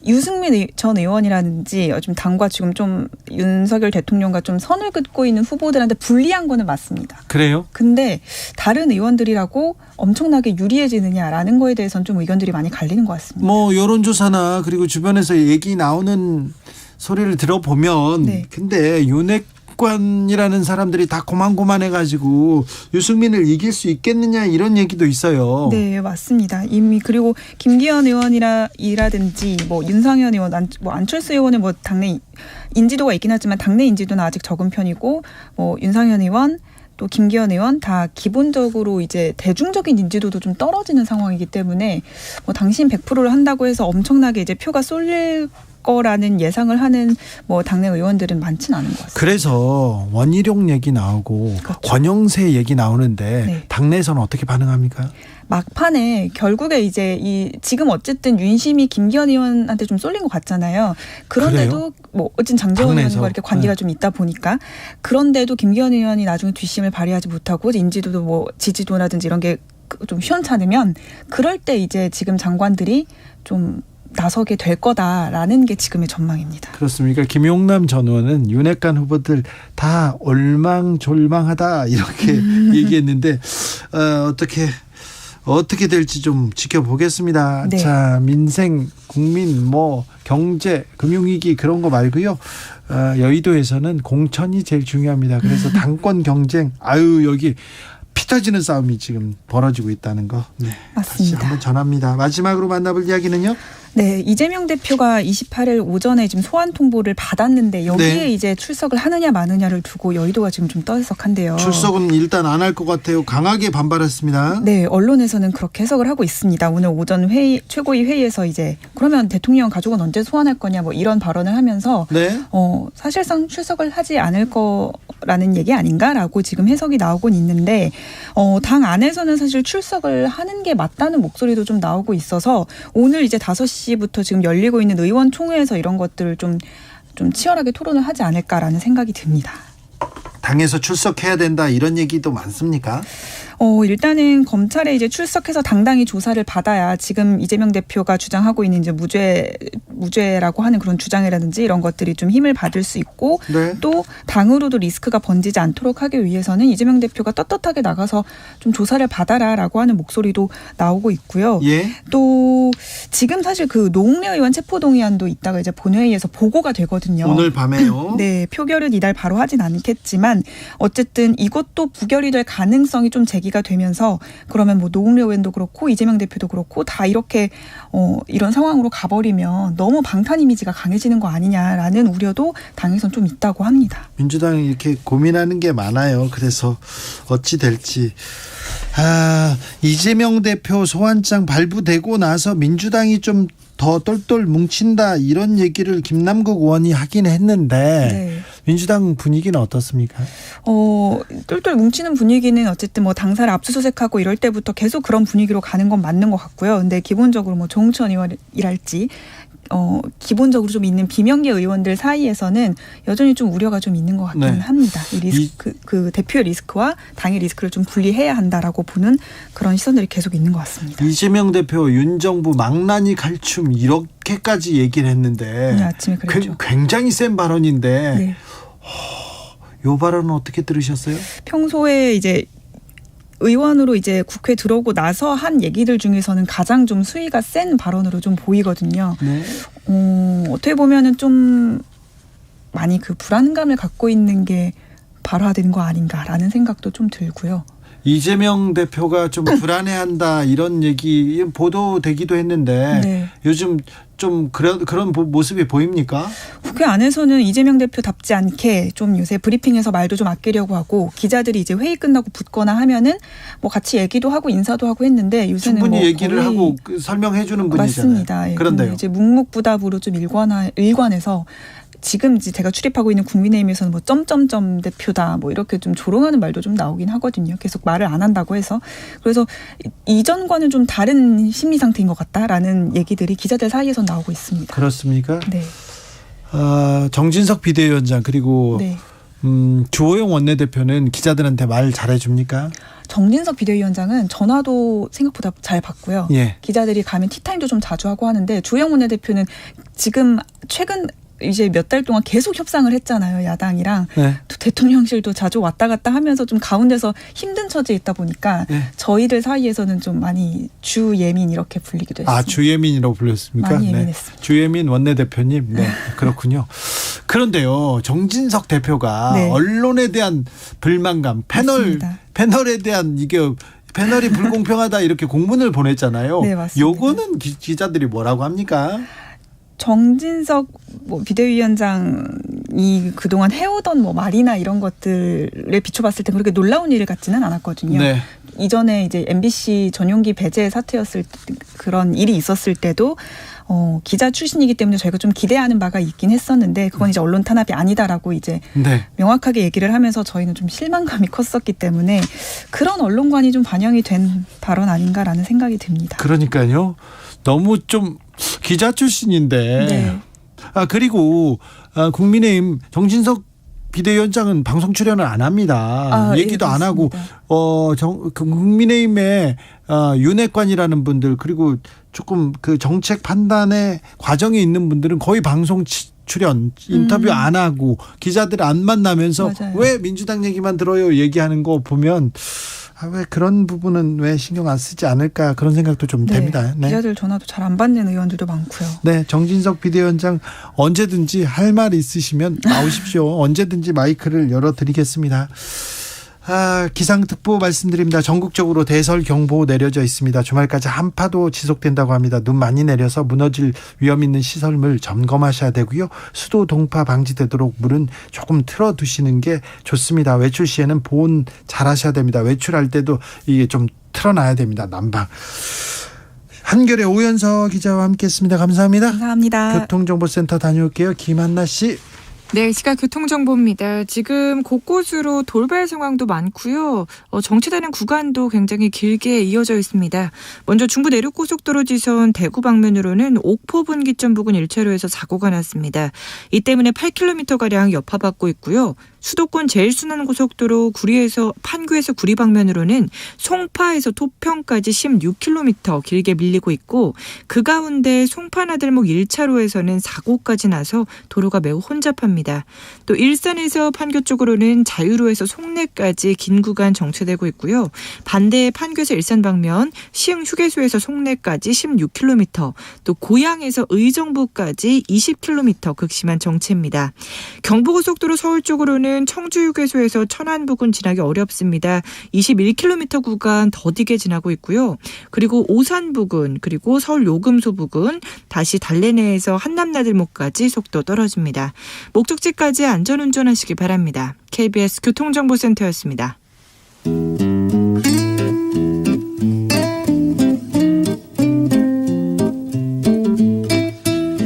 유승민 전 의원이라든지 요즘 당과 지금 좀 윤석열 대통령과 좀 선을 긋고 있는 후보들한테 불리한 거는 맞습니다. 그래요? 근데 다른 의원들이라고 엄청나게 유리해지느냐라는 거에 대해서는 좀 의견들이 많이 갈리는 것 같습니다. 뭐 여론조사나 그리고 주변에서 얘기 나오는 소리를 들어보면 근데 윤핵관이라는 사람들이 다 고만고만해가지고 유승민을 이길 수 있겠느냐 이런 얘기도 있어요. 네, 맞습니다. 이미 그리고 김기현 의원이라든지 뭐 윤상현 의원, 안철수 의원은 뭐 당내 인지도가 있긴 하지만 당내 인지도는 아직 적은 편이고 뭐 윤상현 의원 또 김기현 의원 다 기본적으로 이제 대중적인 인지도도 좀 떨어지는 상황이기 때문에 뭐 당신 100%를 한다고 해서 엄청나게 이제 표가 쏠릴 거라는 예상을 하는 뭐 당내 의원들은 많지는 않은 것 같습니다. 그래서 원희룡 얘기 나오고 권영세 얘기 나오는데 당내에서는 어떻게 반응합니까? 막판에 결국에 이제 지금 어쨌든 윤심이 김기현 의원한테 좀 쏠린 것 같잖아요. 그런데도 뭐 어쨌든 장제원 의원과 이렇게 관계가 좀 있다 보니까 그런데도 김기현 의원이 나중에 뒷심을 발휘하지 못하고 인지도도 뭐 지지도라든지 이런 게 좀 시원찮으면 그럴 때 이제 지금 장관들이 좀 나서게 될 거다라는 게 지금의 전망입니다. 그렇습니까? 김용남 전 의원은 윤핵관 후보들 다 올망졸망하다 이렇게 얘기했는데 어떻게 될지 좀 지켜보겠습니다. 네. 자, 민생, 국민, 뭐 경제, 금융위기 그런 거 말고요. 여의도에서는 공천이 제일 중요합니다. 그래서 당권 경쟁, 여기 피 터지는 싸움이 지금 벌어지고 있다는 거. 네, 맞습니다. 다시 한번 전합니다. 마지막으로 만나볼 이야기는요? 네, 이재명 대표가 28일 오전에 지금 소환 통보를 받았는데 여기에 이제 출석을 하느냐 마느냐를 두고 여의도가 지금 좀 떠들썩한데요. 출석은 일단 안 할 것 같아요. 강하게 반발했습니다. 네, 언론에서는 그렇게 해석을 하고 있습니다. 오늘 오전 최고위 회의에서 이제 그러면 대통령 가족은 언제 소환할 거냐 뭐 이런 발언을 하면서 사실상 출석을 하지 않을 거라는 얘기 아닌가라고 지금 해석이 나오곤 있는데 당 안에서는 사실 출석을 하는 게 맞다는 목소리도 좀 나오고 있어서 오늘 이제 5시부터 지금 열리고 있는 의원총회에서 이런 것들을 좀 치열하게 토론을 하지 않을까라는 생각이 듭니다. 당에서 출석해야 된다 이런 얘기도 많습니까? 일단은 검찰에 이제 출석해서 당당히 조사를 받아야 지금 이재명 대표가 주장하고 있는 이제 무죄라고 하는 그런 주장이라든지 이런 것들이 좀 힘을 받을 수 있고 네. 또 당으로도 리스크가 번지지 않도록 하기 위해서는 이재명 대표가 떳떳하게 나가서 좀 조사를 받아라라고 하는 목소리도 나오고 있고요. 예. 또 지금 사실 그 노웅래 의원 체포동의안도 있다가 이제 본회의에서 보고가 되거든요. 오늘 밤에요. 네, 표결은 이달 바로 하진 않겠지만 어쨌든 이것도 부결이 될 가능성이 좀 제기가 되면서 그러면 뭐 노웅래 의원도 그렇고 이재명 대표도 그렇고 다 이렇게 이런 상황으로 가버리면 너무 방탄 이미지가 강해지는 거 아니냐라는 우려도 당에선 좀 있다고 합니다. 민주당이 이렇게 고민하는 게 많아요. 그래서 어찌 될지. 이재명 대표 소환장 발부되고 나서 민주당이 좀 더 똘똘 뭉친다 이런 얘기를 김남국 의원이 하긴 했는데 네. 민주당 분위기는 어떻습니까? 똘똘 뭉치는 분위기는 어쨌든 뭐 당사를 압수수색하고 이럴 때부터 계속 그런 분위기로 가는 건 맞는 것 같고요. 근데 기본적으로 뭐 조홍천 의원이랄지 기본적으로 좀 있는 비명계 의원들 사이에서는 여전히 좀 우려가 좀 있는 것 같기는 네. 합니다. 이 리스크, 그 대표의 리스크와 당의 리스크를 좀 분리해야 한다라고 보는 그런 시선들이 계속 있는 것 같습니다. 이재명 대표 윤 정부 망나니 갈춤 이렇게까지 얘기를 했는데 오늘 아침에 그랬죠. 굉장히 센 발언인데 네. 이 발언은 어떻게 들으셨어요? 평소에 이제 의원으로 이제 국회 들어오고 나서 한 얘기들 중에서는 가장 좀 수위가 센 발언으로 좀 보이거든요. 네. 어떻게 보면은 좀 많이 그 불안감을 갖고 있는 게 발화되는 거 아닌가라는 생각도 좀 들고요. 이재명 대표가 좀 불안해한다 이런 얘기 보도되기도 했는데 네. 요즘 좀 그런 모습이 보입니까? 국회 안에서는 이재명 대표답지 않게 좀 요새 브리핑에서 말도 좀 아끼려고 하고 기자들이 이제 회의 끝나고 붙거나 하면은 뭐 같이 얘기도 하고 인사도 하고 했는데 요새는 충분히 뭐 얘기를 하고 설명해 주는 분이잖아요. 맞습니다. 예, 그런데요. 이제 묵묵부답으로 좀 일관해서 지금 이제 제가 출입하고 있는 국민의힘에서는 뭐 점점점 대표다 뭐 이렇게 좀 조롱하는 말도 좀 나오긴 하거든요. 계속 말을 안 한다고 해서. 그래서 이전과는 좀 다른 심리 상태인 것 같다라는 얘기들이 기자들 사이에서 나오고 있습니다. 그렇습니까? 네. 정진석 비대위원장 그리고 네. 주호영 원내대표는 기자들한테 말 잘해줍니까? 정진석 비대위원장은 전화도 생각보다 잘 받고요. 예. 기자들이 가면 티타임도 좀 자주 하고 하는데 주호영 원내대표는 지금 최근 이제 몇 달 동안 계속 협상을 했잖아요. 야당이랑. 네. 또 대통령실도 자주 왔다 갔다 하면서 좀 가운데서 힘든 처지에 있다 보니까 네. 저희들 사이에서는 좀 많이 주예민 이렇게 불리기도 했습니다. 주예민이라고 불렸습니까? 많이 예민했습니다. 주예민 원내대표님. 네. 그렇군요. 그런데요. 정진석 대표가 네. 언론에 대한 불만감, 맞습니다. 패널에 대한 패널이 불공평하다 이렇게 공문을 보냈잖아요. 네, 맞습니다. 요거는 기자들이 뭐라고 합니까? 정진석 비대위원장이 그동안 해오던 뭐 말이나 이런 것들에 비춰봤을 때 그렇게 놀라운 일 같지는 않았거든요. 네. 이전에 이제 MBC 전용기 배제 사태였을 그런 일이 있었을 때도 기자 출신이기 때문에 저희가 좀 기대하는 바가 있긴 했었는데 그건 이제 언론 탄압이 아니다라고 이제 네. 명확하게 얘기를 하면서 저희는 좀 실망감이 컸었기 때문에 그런 언론관이 좀 반영이 된 발언 아닌가라는 생각이 듭니다. 그러니까요. 너무 좀 기자 출신인데. 네. 그리고 국민의힘 정진석 비대위원장은 방송 출연을 안 합니다. 얘기도 예, 안 하고 국민의힘의 윤핵관이라는 분들 그리고 조금 그 정책 판단의 과정에 있는 분들은 거의 방송 출연 인터뷰 안 하고 기자들 안 만나면서 맞아요. 왜 민주당 얘기만 들어요 얘기하는 거 보면 왜 그런 부분은 왜 신경 안 쓰지 않을까 그런 생각도 좀 됩니다. 네. 기자들 전화도 잘 안 받는 의원들도 많고요. 네, 정진석 비대위원장 언제든지 할 말 있으시면 나오십시오. 언제든지 마이크를 열어드리겠습니다. 기상특보 말씀드립니다. 전국적으로 대설 경보 내려져 있습니다. 주말까지 한파도 지속된다고 합니다. 눈 많이 내려서 무너질 위험 있는 시설물 점검하셔야 되고요. 수도 동파 방지되도록 물은 조금 틀어두시는 게 좋습니다. 외출 시에는 보온 잘 하셔야 됩니다. 외출할 때도 이게 좀 틀어놔야 됩니다. 난방. 한겨레 오연서 기자와 함께했습니다. 감사합니다. 감사합니다. 교통정보센터 다녀올게요. 김한나 씨. 네, 시각 교통정보입니다. 지금 곳곳으로 돌발 상황도 많고요. 정체되는 구간도 굉장히 길게 이어져 있습니다. 먼저 중부 내륙고속도로 지선 대구 방면으로는 옥포 분기점 부근 1차로에서 사고가 났습니다. 이 때문에 8km가량 여파받고 있고요. 수도권 제일순환고속도로 판교에서 구리 방면으로는 송파에서 토평까지 16km 길게 밀리고 있고 그 가운데 송파나들목 1차로에서는 사고까지 나서 도로가 매우 혼잡합니다. 또 일산에서 판교 쪽으로는 자유로에서 송내까지 긴 구간 정체되고 있고요. 반대 판교에서 일산 방면 시흥 휴게소에서 송내까지 16km, 또 고양에서 의정부까지 20km 극심한 정체입니다. 경부고속도로 서울 쪽으로는 청주 휴게소에서 천안 부근 지나기 어렵습니다. 21km 구간 더디게 지나고 있고요. 그리고 오산 부근, 그리고 서울 요금소 부근, 다시 달래내에서 한남나들목까지 속도 떨어집니다. 목적지까지 안전운전하시기 바랍니다. KBS 교통정보센터였습니다.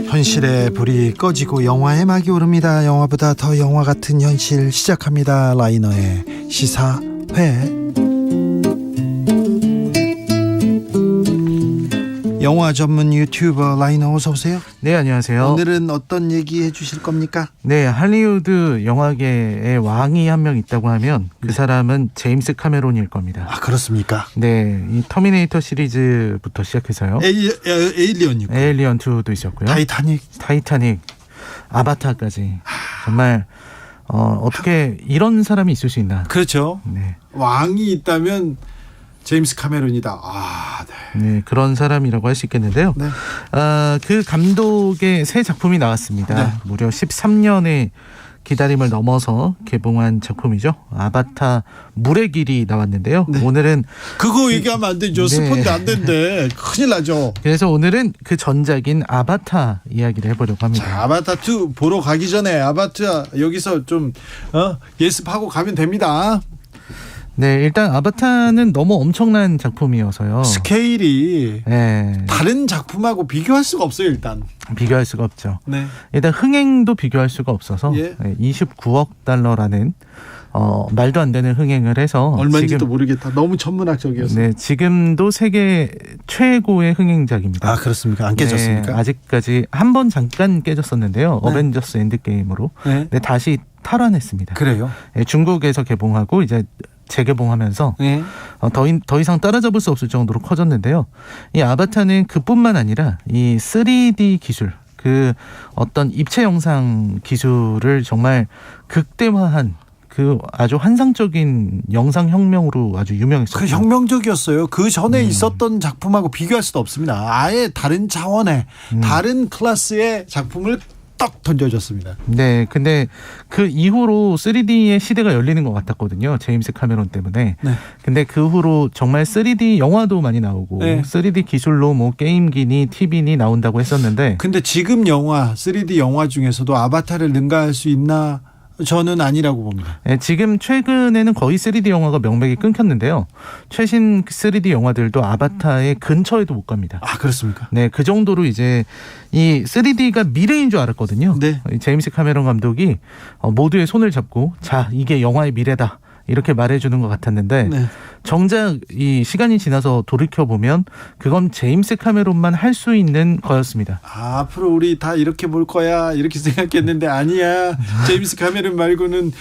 현실의 불이 꺼지고 영화의 막이 오릅니다. 영화보다 더 영화 같은 현실 시작합니다. 라이너의 시사회. 영화 전문 유튜버 라이너 어서 오세요. 네, 안녕하세요. 오늘은 어떤 얘기 해주실 겁니까? 네, 할리우드 영화계의 왕이 한 명 있다고 하면 그 사람은 제임스 카메론일 겁니다. 아, 그렇습니까? 네, 이 터미네이터 시리즈부터 시작해서요. 에일리언 있고, 에일리언 2도 있었고요. 타이타닉, 아바타까지. 정말 어떻게 이런 사람이 있을 수 있나? 그렇죠. 네. 왕이 있다면 제임스 카메론이다. 네, 그런 사람이라고 할 수 있겠는데요. 네. 그 감독의 새 작품이 나왔습니다. 네. 무려 13년의 기다림을 넘어서 개봉한 작품이죠. 아바타 물의 길이 나왔는데요. 네. 오늘은 그거 얘기하면 안 되죠. 스폰데 안 된대. 큰일 나죠. 그래서 오늘은 그 전작인 아바타 이야기를 해보려고 합니다. 자, 아바타 2 보러 가기 전에 아바타 여기서 좀 예습하고 가면 됩니다. 네, 일단 아바타는 너무 엄청난 작품이어서요. 스케일이 다른 작품하고 비교할 수가 없어요. 일단 비교할 수가 없죠. 네. 일단 흥행도 비교할 수가 없어서 29억 달러라는 말도 안 되는 흥행을 해서 얼마인지도 모르겠다. 너무 천문학적이었어요. 네, 지금도 세계 최고의 흥행작입니다. 아, 그렇습니까? 안 깨졌습니까? 네, 아직까지 한 번 잠깐 깨졌었는데요. 네. 어벤져스 엔드게임으로. 네. 네, 다시 탈환했습니다. 그래요? 네, 중국에서 개봉하고 이제 재개봉하면서 더 이상 따라잡을 수 없을 정도로 커졌는데요. 이 아바타는 그뿐만 아니라 이 3D 기술, 그 어떤 입체 영상 기술을 정말 극대화한 그 아주 환상적인 영상 혁명으로 아주 유명했어요. 그 혁명적이었어요. 그 전에 있었던 작품하고 비교할 수도 없습니다. 아예 다른 차원의 다른 클래스의 작품을 딱 던져줬습니다. 네, 근데 그 이후로 3D의 시대가 열리는 것 같았거든요. 제임스 카메론 때문에. 네. 근데 그 후로 정말 3D 영화도 많이 나오고 3D 기술로 뭐 게임기니 TV니 나온다고 했었는데. 근데 지금 영화 3D 영화 중에서도 아바타를 능가할 수 있나? 저는 아니라고 봅니다. 네, 지금 최근에는 거의 3D 영화가 명맥이 끊겼는데요. 최신 3D 영화들도 아바타의 근처에도 못 갑니다. 아, 그렇습니까? 네, 그 정도로 이제 이 3D가 미래인 줄 알았거든요. 네. 제임스 카메론 감독이 모두의 손을 잡고 자, 이게 영화의 미래다. 이렇게 말해주는 것 같았는데 정작 이 시간이 지나서 돌이켜보면 그건 제임스 카메론만 할 수 있는 거였습니다. 아, 앞으로 우리 다 이렇게 볼 거야 이렇게 생각했는데 아니야. 제임스 카메론 말고는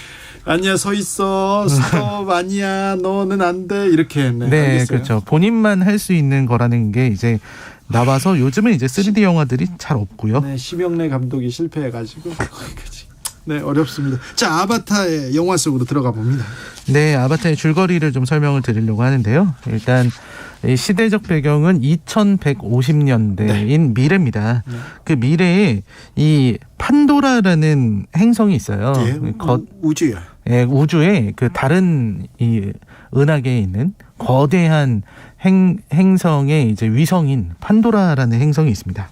아니야, 서 있어, 스톱, 아니야, 너는 안 돼, 이렇게 했네. 네, 알겠어요. 그렇죠. 본인만 할 수 있는 거라는 게 이제 나와서 요즘은 이제 3D 영화들이 잘 없고요. 네, 심영래 감독이 실패해가지고 네, 어렵습니다. 자, 아바타의 영화 속으로 들어가 봅니다. 네, 아바타의 줄거리를 좀 설명을 드리려고 하는데요. 일단 이 시대적 배경은 2150년대인 미래입니다. 그 미래에 이 판도라라는 행성이 있어요. 우주요. 예, 우주에 그 다른 이 은하계에 있는 거대한 행성의 이제 위성인 판도라라는 행성이 있습니다.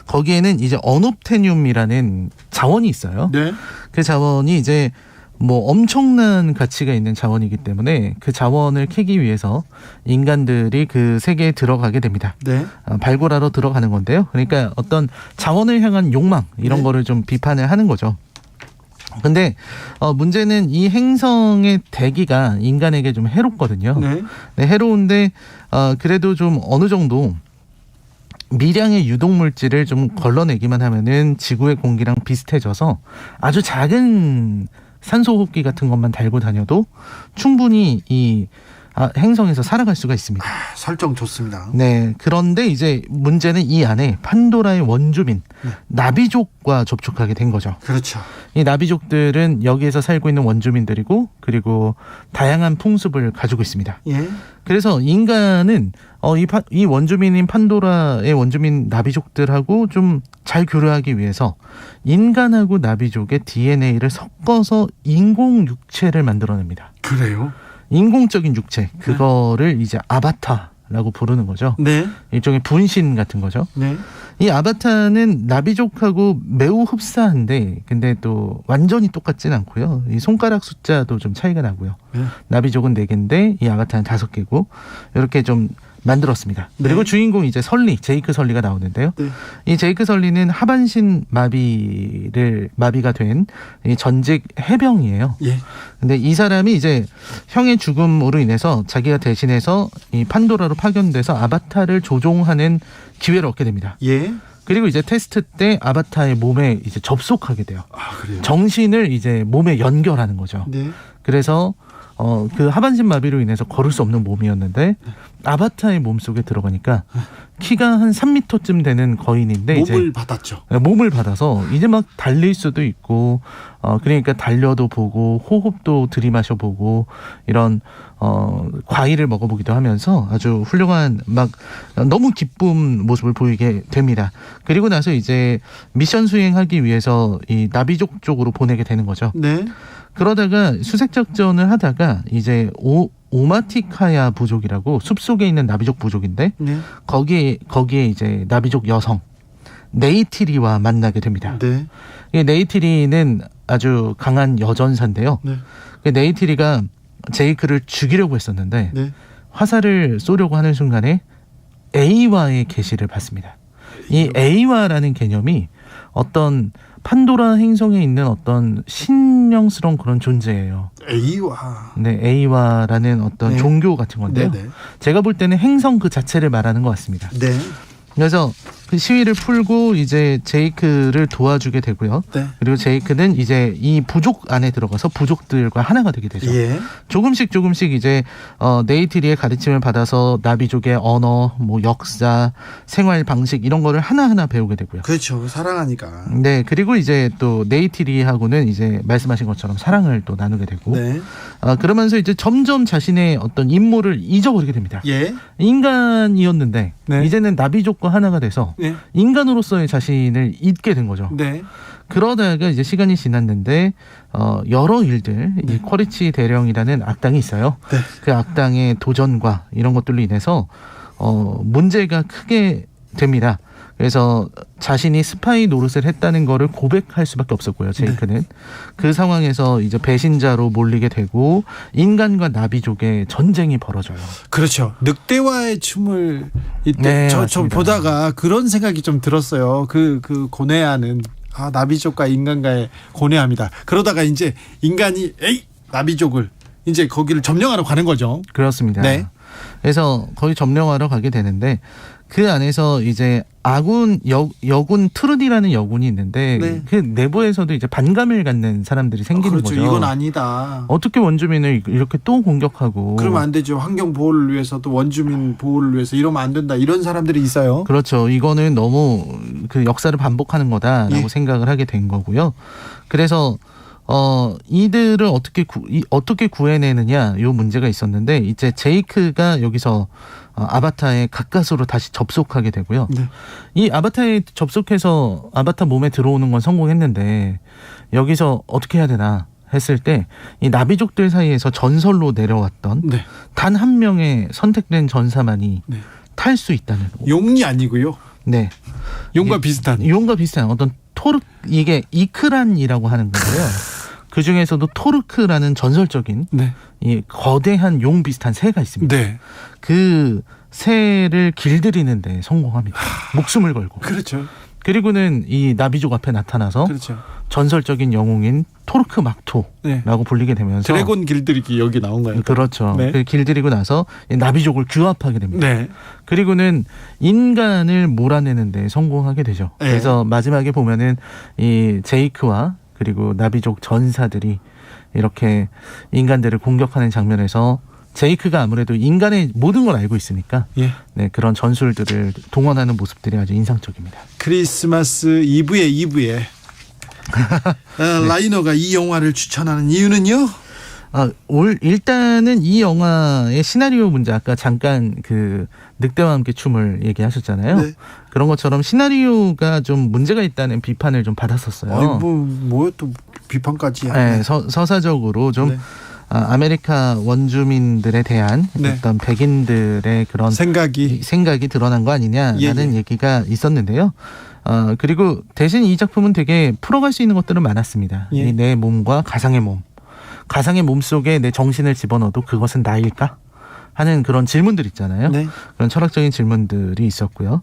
거기에는 이제 어놉테늄이라는 자원이 있어요. 네. 그 자원이 이제 뭐 엄청난 가치가 있는 자원이기 때문에 그 자원을 캐기 위해서 인간들이 그 세계에 들어가게 됩니다. 네. 발굴하러 들어가는 건데요. 그러니까 어떤 자원을 향한 욕망 이런 거를 좀 비판을 하는 거죠. 근데 문제는 이 행성의 대기가 인간에게 좀 해롭거든요. 네, 해로운데 그래도 좀 어느 정도 미량의 유독 물질을 좀 걸러내기만 하면은 지구의 공기랑 비슷해져서 아주 작은 산소 호흡기 같은 것만 달고 다녀도 충분히 이 행성에서 살아갈 수가 있습니다. 설정 좋습니다. 네. 그런데 이제 문제는 이 안에 판도라의 원주민 나비족과 접촉하게 된 거죠. 그렇죠. 이 나비족들은 여기에서 살고 있는 원주민들이고 그리고 다양한 풍습을 가지고 있습니다. 예. 그래서 인간은 이 원주민인 판도라의 원주민 나비족들하고 좀 잘 교류하기 위해서 인간하고 나비족의 DNA를 섞어서 인공 육체를 만들어냅니다. 그래요? 인공적인 육체, 그거를 이제 아바타라고 부르는 거죠. 네. 일종의 분신 같은 거죠. 네. 이 아바타는 나비족하고 매우 흡사한데 근데 또 완전히 똑같진 않고요. 이 손가락 숫자도 좀 차이가 나고요. 네. 나비족은 4개인데 이 아바타는 5개고 이렇게 좀 만들었습니다. 그리고 네. 주인공 이제 제이크 설리가 나오는데요. 네. 이 제이크 설리는 하반신 마비가 된 이 전직 해병이에요. 예. 근데 이 사람이 이제 형의 죽음으로 인해서 자기가 대신해서 이 판도라로 파견돼서 아바타를 조종하는 기회를 얻게 됩니다. 예. 그리고 이제 테스트 때 아바타의 몸에 이제 접속하게 돼요. 아, 그래요? 정신을 이제 몸에 연결하는 거죠. 네. 그래서 그 하반신 마비로 인해서 걸을 수 없는 몸이었는데 아바타의 몸 속에 들어가니까 키가 한 3m쯤 되는 거인인데 몸을 받았죠. 몸을 받아서 이제 막 달릴 수도 있고 그러니까 달려도 보고 호흡도 들이마셔 보고 이런 과일을 먹어보기도 하면서 아주 훌륭한 막 너무 기쁜 모습을 보이게 됩니다. 그리고 나서 이제 미션 수행하기 위해서 이 나비족 쪽으로 보내게 되는 거죠. 네. 그러다가 수색 작전을 하다가 이제 오마티카야 부족이라고 숲속에 있는 나비족 부족인데 네. 거기에 이제 나비족 여성 네이티리와 만나게 됩니다. 네. 이 네이티리는 아주 강한 여전사인데요. 네. 그 네이티리가 제이크를 죽이려고 했었는데 네. 화살을 쏘려고 하는 순간에 에이와의 계시를 받습니다. 이 에이와라는 개념이 어떤 판도라 행성에 있는 어떤 신령스러운 그런 존재예요. 에이와. 네, 에이와라는 어떤 네. 종교 같은 건데요. 네네. 제가 볼 때는 행성 그 자체를 말하는 것 같습니다. 네. 그래서 그 시위를 풀고 이제 제이크를 도와주게 되고요. 네. 그리고 제이크는 이제 이 부족 안에 들어가서 부족들과 하나가 되게 되죠. 예. 조금씩 이제 네이티리의 가르침을 받아서 나비족의 언어, 뭐 역사, 생활 방식 이런 거를 하나하나 배우게 되고요. 그렇죠. 사랑하니까. 네, 그리고 이제 또 네이티리하고는 이제 말씀하신 것처럼 사랑을 또 나누게 되고, 네. 그러면서 이제 점점 자신의 어떤 임무를 잊어버리게 됩니다. 예. 인간이었는데 네. 이제는 나비족과 하나가 돼서 네. 인간으로서의 자신을 잊게 된 거죠. 네. 그러다가 이제 시간이 지났는데 여러 일들, 이 쿼리치 대령이라는 악당이 있어요. 네. 그 악당의 도전과 이런 것들로 인해서 문제가 크게 됩니다. 그래서 자신이 스파이 노릇을 했다는 거를 고백할 수밖에 없었고요. 제이크는. 네. 그 상황에서 이제 배신자로 몰리게 되고 인간과 나비족의 전쟁이 벌어져요. 그렇죠. 늑대와의 춤을 이때 네, 저 맞습니다. 보다가 그런 생각이 좀 들었어요. 그 고뇌하는 나비족과 인간과의 고뇌합니다. 그러다가 이제 인간이 나비족을 이제 거기를 점령하러 가는 거죠. 그렇습니다. 네. 그래서 거기 점령하러 가게 되는데 그 안에서 이제 여군 트루디라는 여군이 있는데 네. 그 내부에서도 이제 반감을 갖는 사람들이 생기는 그렇죠. 거죠. 이건 아니다. 어떻게 원주민을 이렇게 또 공격하고? 그러면 안 되죠. 환경 보호를 위해서 또 원주민 보호를 위해서 이러면 안 된다. 이런 사람들이 있어요. 그렇죠. 이거는 너무 그 역사를 반복하는 거다라고 예. 생각을 하게 된 거고요. 그래서 이들을 어떻게 구해내느냐 요 문제가 있었는데 이제 제이크가 여기서 아바타의 가까스로 다시 접속하게 되고요. 네. 이 아바타에 접속해서 아바타 몸에 들어오는 건 성공했는데 여기서 어떻게 해야 되나 했을 때 이 나비족들 사이에서 전설로 내려왔던 네. 단 한 명의 선택된 전사만이 네. 탈 수 있다는. 용이 아니고요. 네. 용과 비슷한. 용과 비슷한 어떤 이게 이크란이라고 하는 건데요. 그 중에서도 토르크라는 전설적인 네. 이 거대한 용 비슷한 새가 있습니다. 네. 그 새를 길들이는데 성공합니다. 목숨을 걸고. 그렇죠. 그리고는 이 나비족 앞에 나타나서 그렇죠. 전설적인 영웅인 토르크 막토라고 네. 불리게 되면서 드래곤 길들이기 여기 나온가요? 그렇죠. 네. 그 길들이고 나서 나비족을 규합하게 됩니다. 네. 그리고는 인간을 몰아내는 데 성공하게 되죠. 네. 그래서 마지막에 보면은 이 제이크와 그리고 나비족 전사들이 이렇게 인간들을 공격하는 장면에서 제이크가 아무래도 인간의 모든 걸 알고 있으니까 예. 네, 그런 전술들을 동원하는 모습들이 아주 인상적입니다. 크리스마스 이브에 라이너가 이 영화를 추천하는 이유는요? 일단은 이 영화의 시나리오 문제 아까 잠깐 그 늑대와 함께 춤을 얘기하셨잖아요. 네. 그런 것처럼 시나리오가 좀 문제가 있다는 비판을 좀 받았었어요. 아니 뭐 또 비판까지. 네, 서사적으로 좀 네. 아메리카 원주민들에 대한 네. 어떤 백인들의 그런 생각이 드러난 거 아니냐라는 얘기가 있었는데요. 그리고 대신 이 작품은 되게 풀어갈 수 있는 것들은 많았습니다. 예. 이 내 몸과 가상의 몸 속에 내 정신을 집어넣어도 그것은 나일까? 하는 그런 질문들 있잖아요. 네. 그런 철학적인 질문들이 있었고요.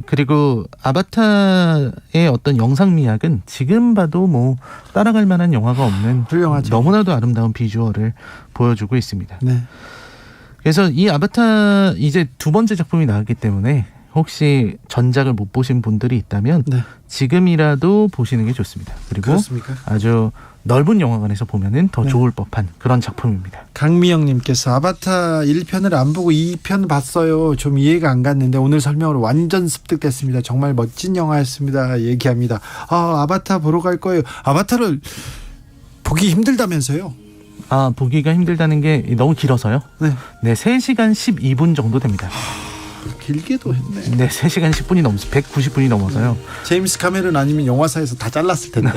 그리고 아바타의 어떤 영상 미학은 지금 봐도 뭐 따라갈 만한 영화가 없는 훌륭하죠. 너무나도 아름다운 비주얼을 보여주고 있습니다. 네. 그래서 이 아바타 이제 두 번째 작품이 나왔기 때문에 혹시 전작을 못 보신 분들이 있다면 네. 지금이라도 보시는 게 좋습니다. 그리고 그렇습니까? 아주 넓은 영화관에서 보면은 더 네. 좋을 법한 그런 작품입니다. 강미영님께서 아바타 1편을 안 보고 2편 봤어요. 좀 이해가 안 갔는데 오늘 설명으로 완전 습득됐습니다. 정말 멋진 영화였습니다. 얘기합니다. 아바타 보러 갈 거예요. 아바타를 보기 힘들다면서요? 보기가 힘들다는 게 너무 길어서요? 네, 3시간 12분 정도 됩니다. 길게도 했네. 네, 3시간 10분이 넘어서 190분이 넘어서요. 제임스 카메론 아니면 영화사에서 다 잘랐을 텐데.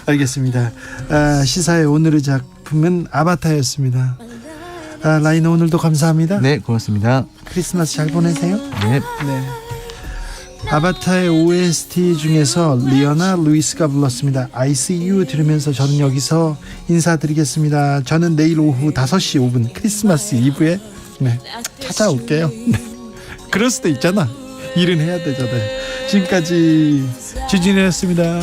알겠습니다. 시사의 오늘의 작품은 아바타였습니다. 라이너 오늘도 감사합니다. 네, 고맙습니다. 크리스마스 잘 보내세요. 네. 아바타의 OST 중에서 리오나 루이스가 불렀습니다. I See You 들으면서 저는 여기서 인사드리겠습니다. 저는 내일 오후 5시 5분 크리스마스 이브에 찾아올게요. 그럴 수도 있잖아. 일은 해야 되잖아요. 지금까지 주진우였습니다.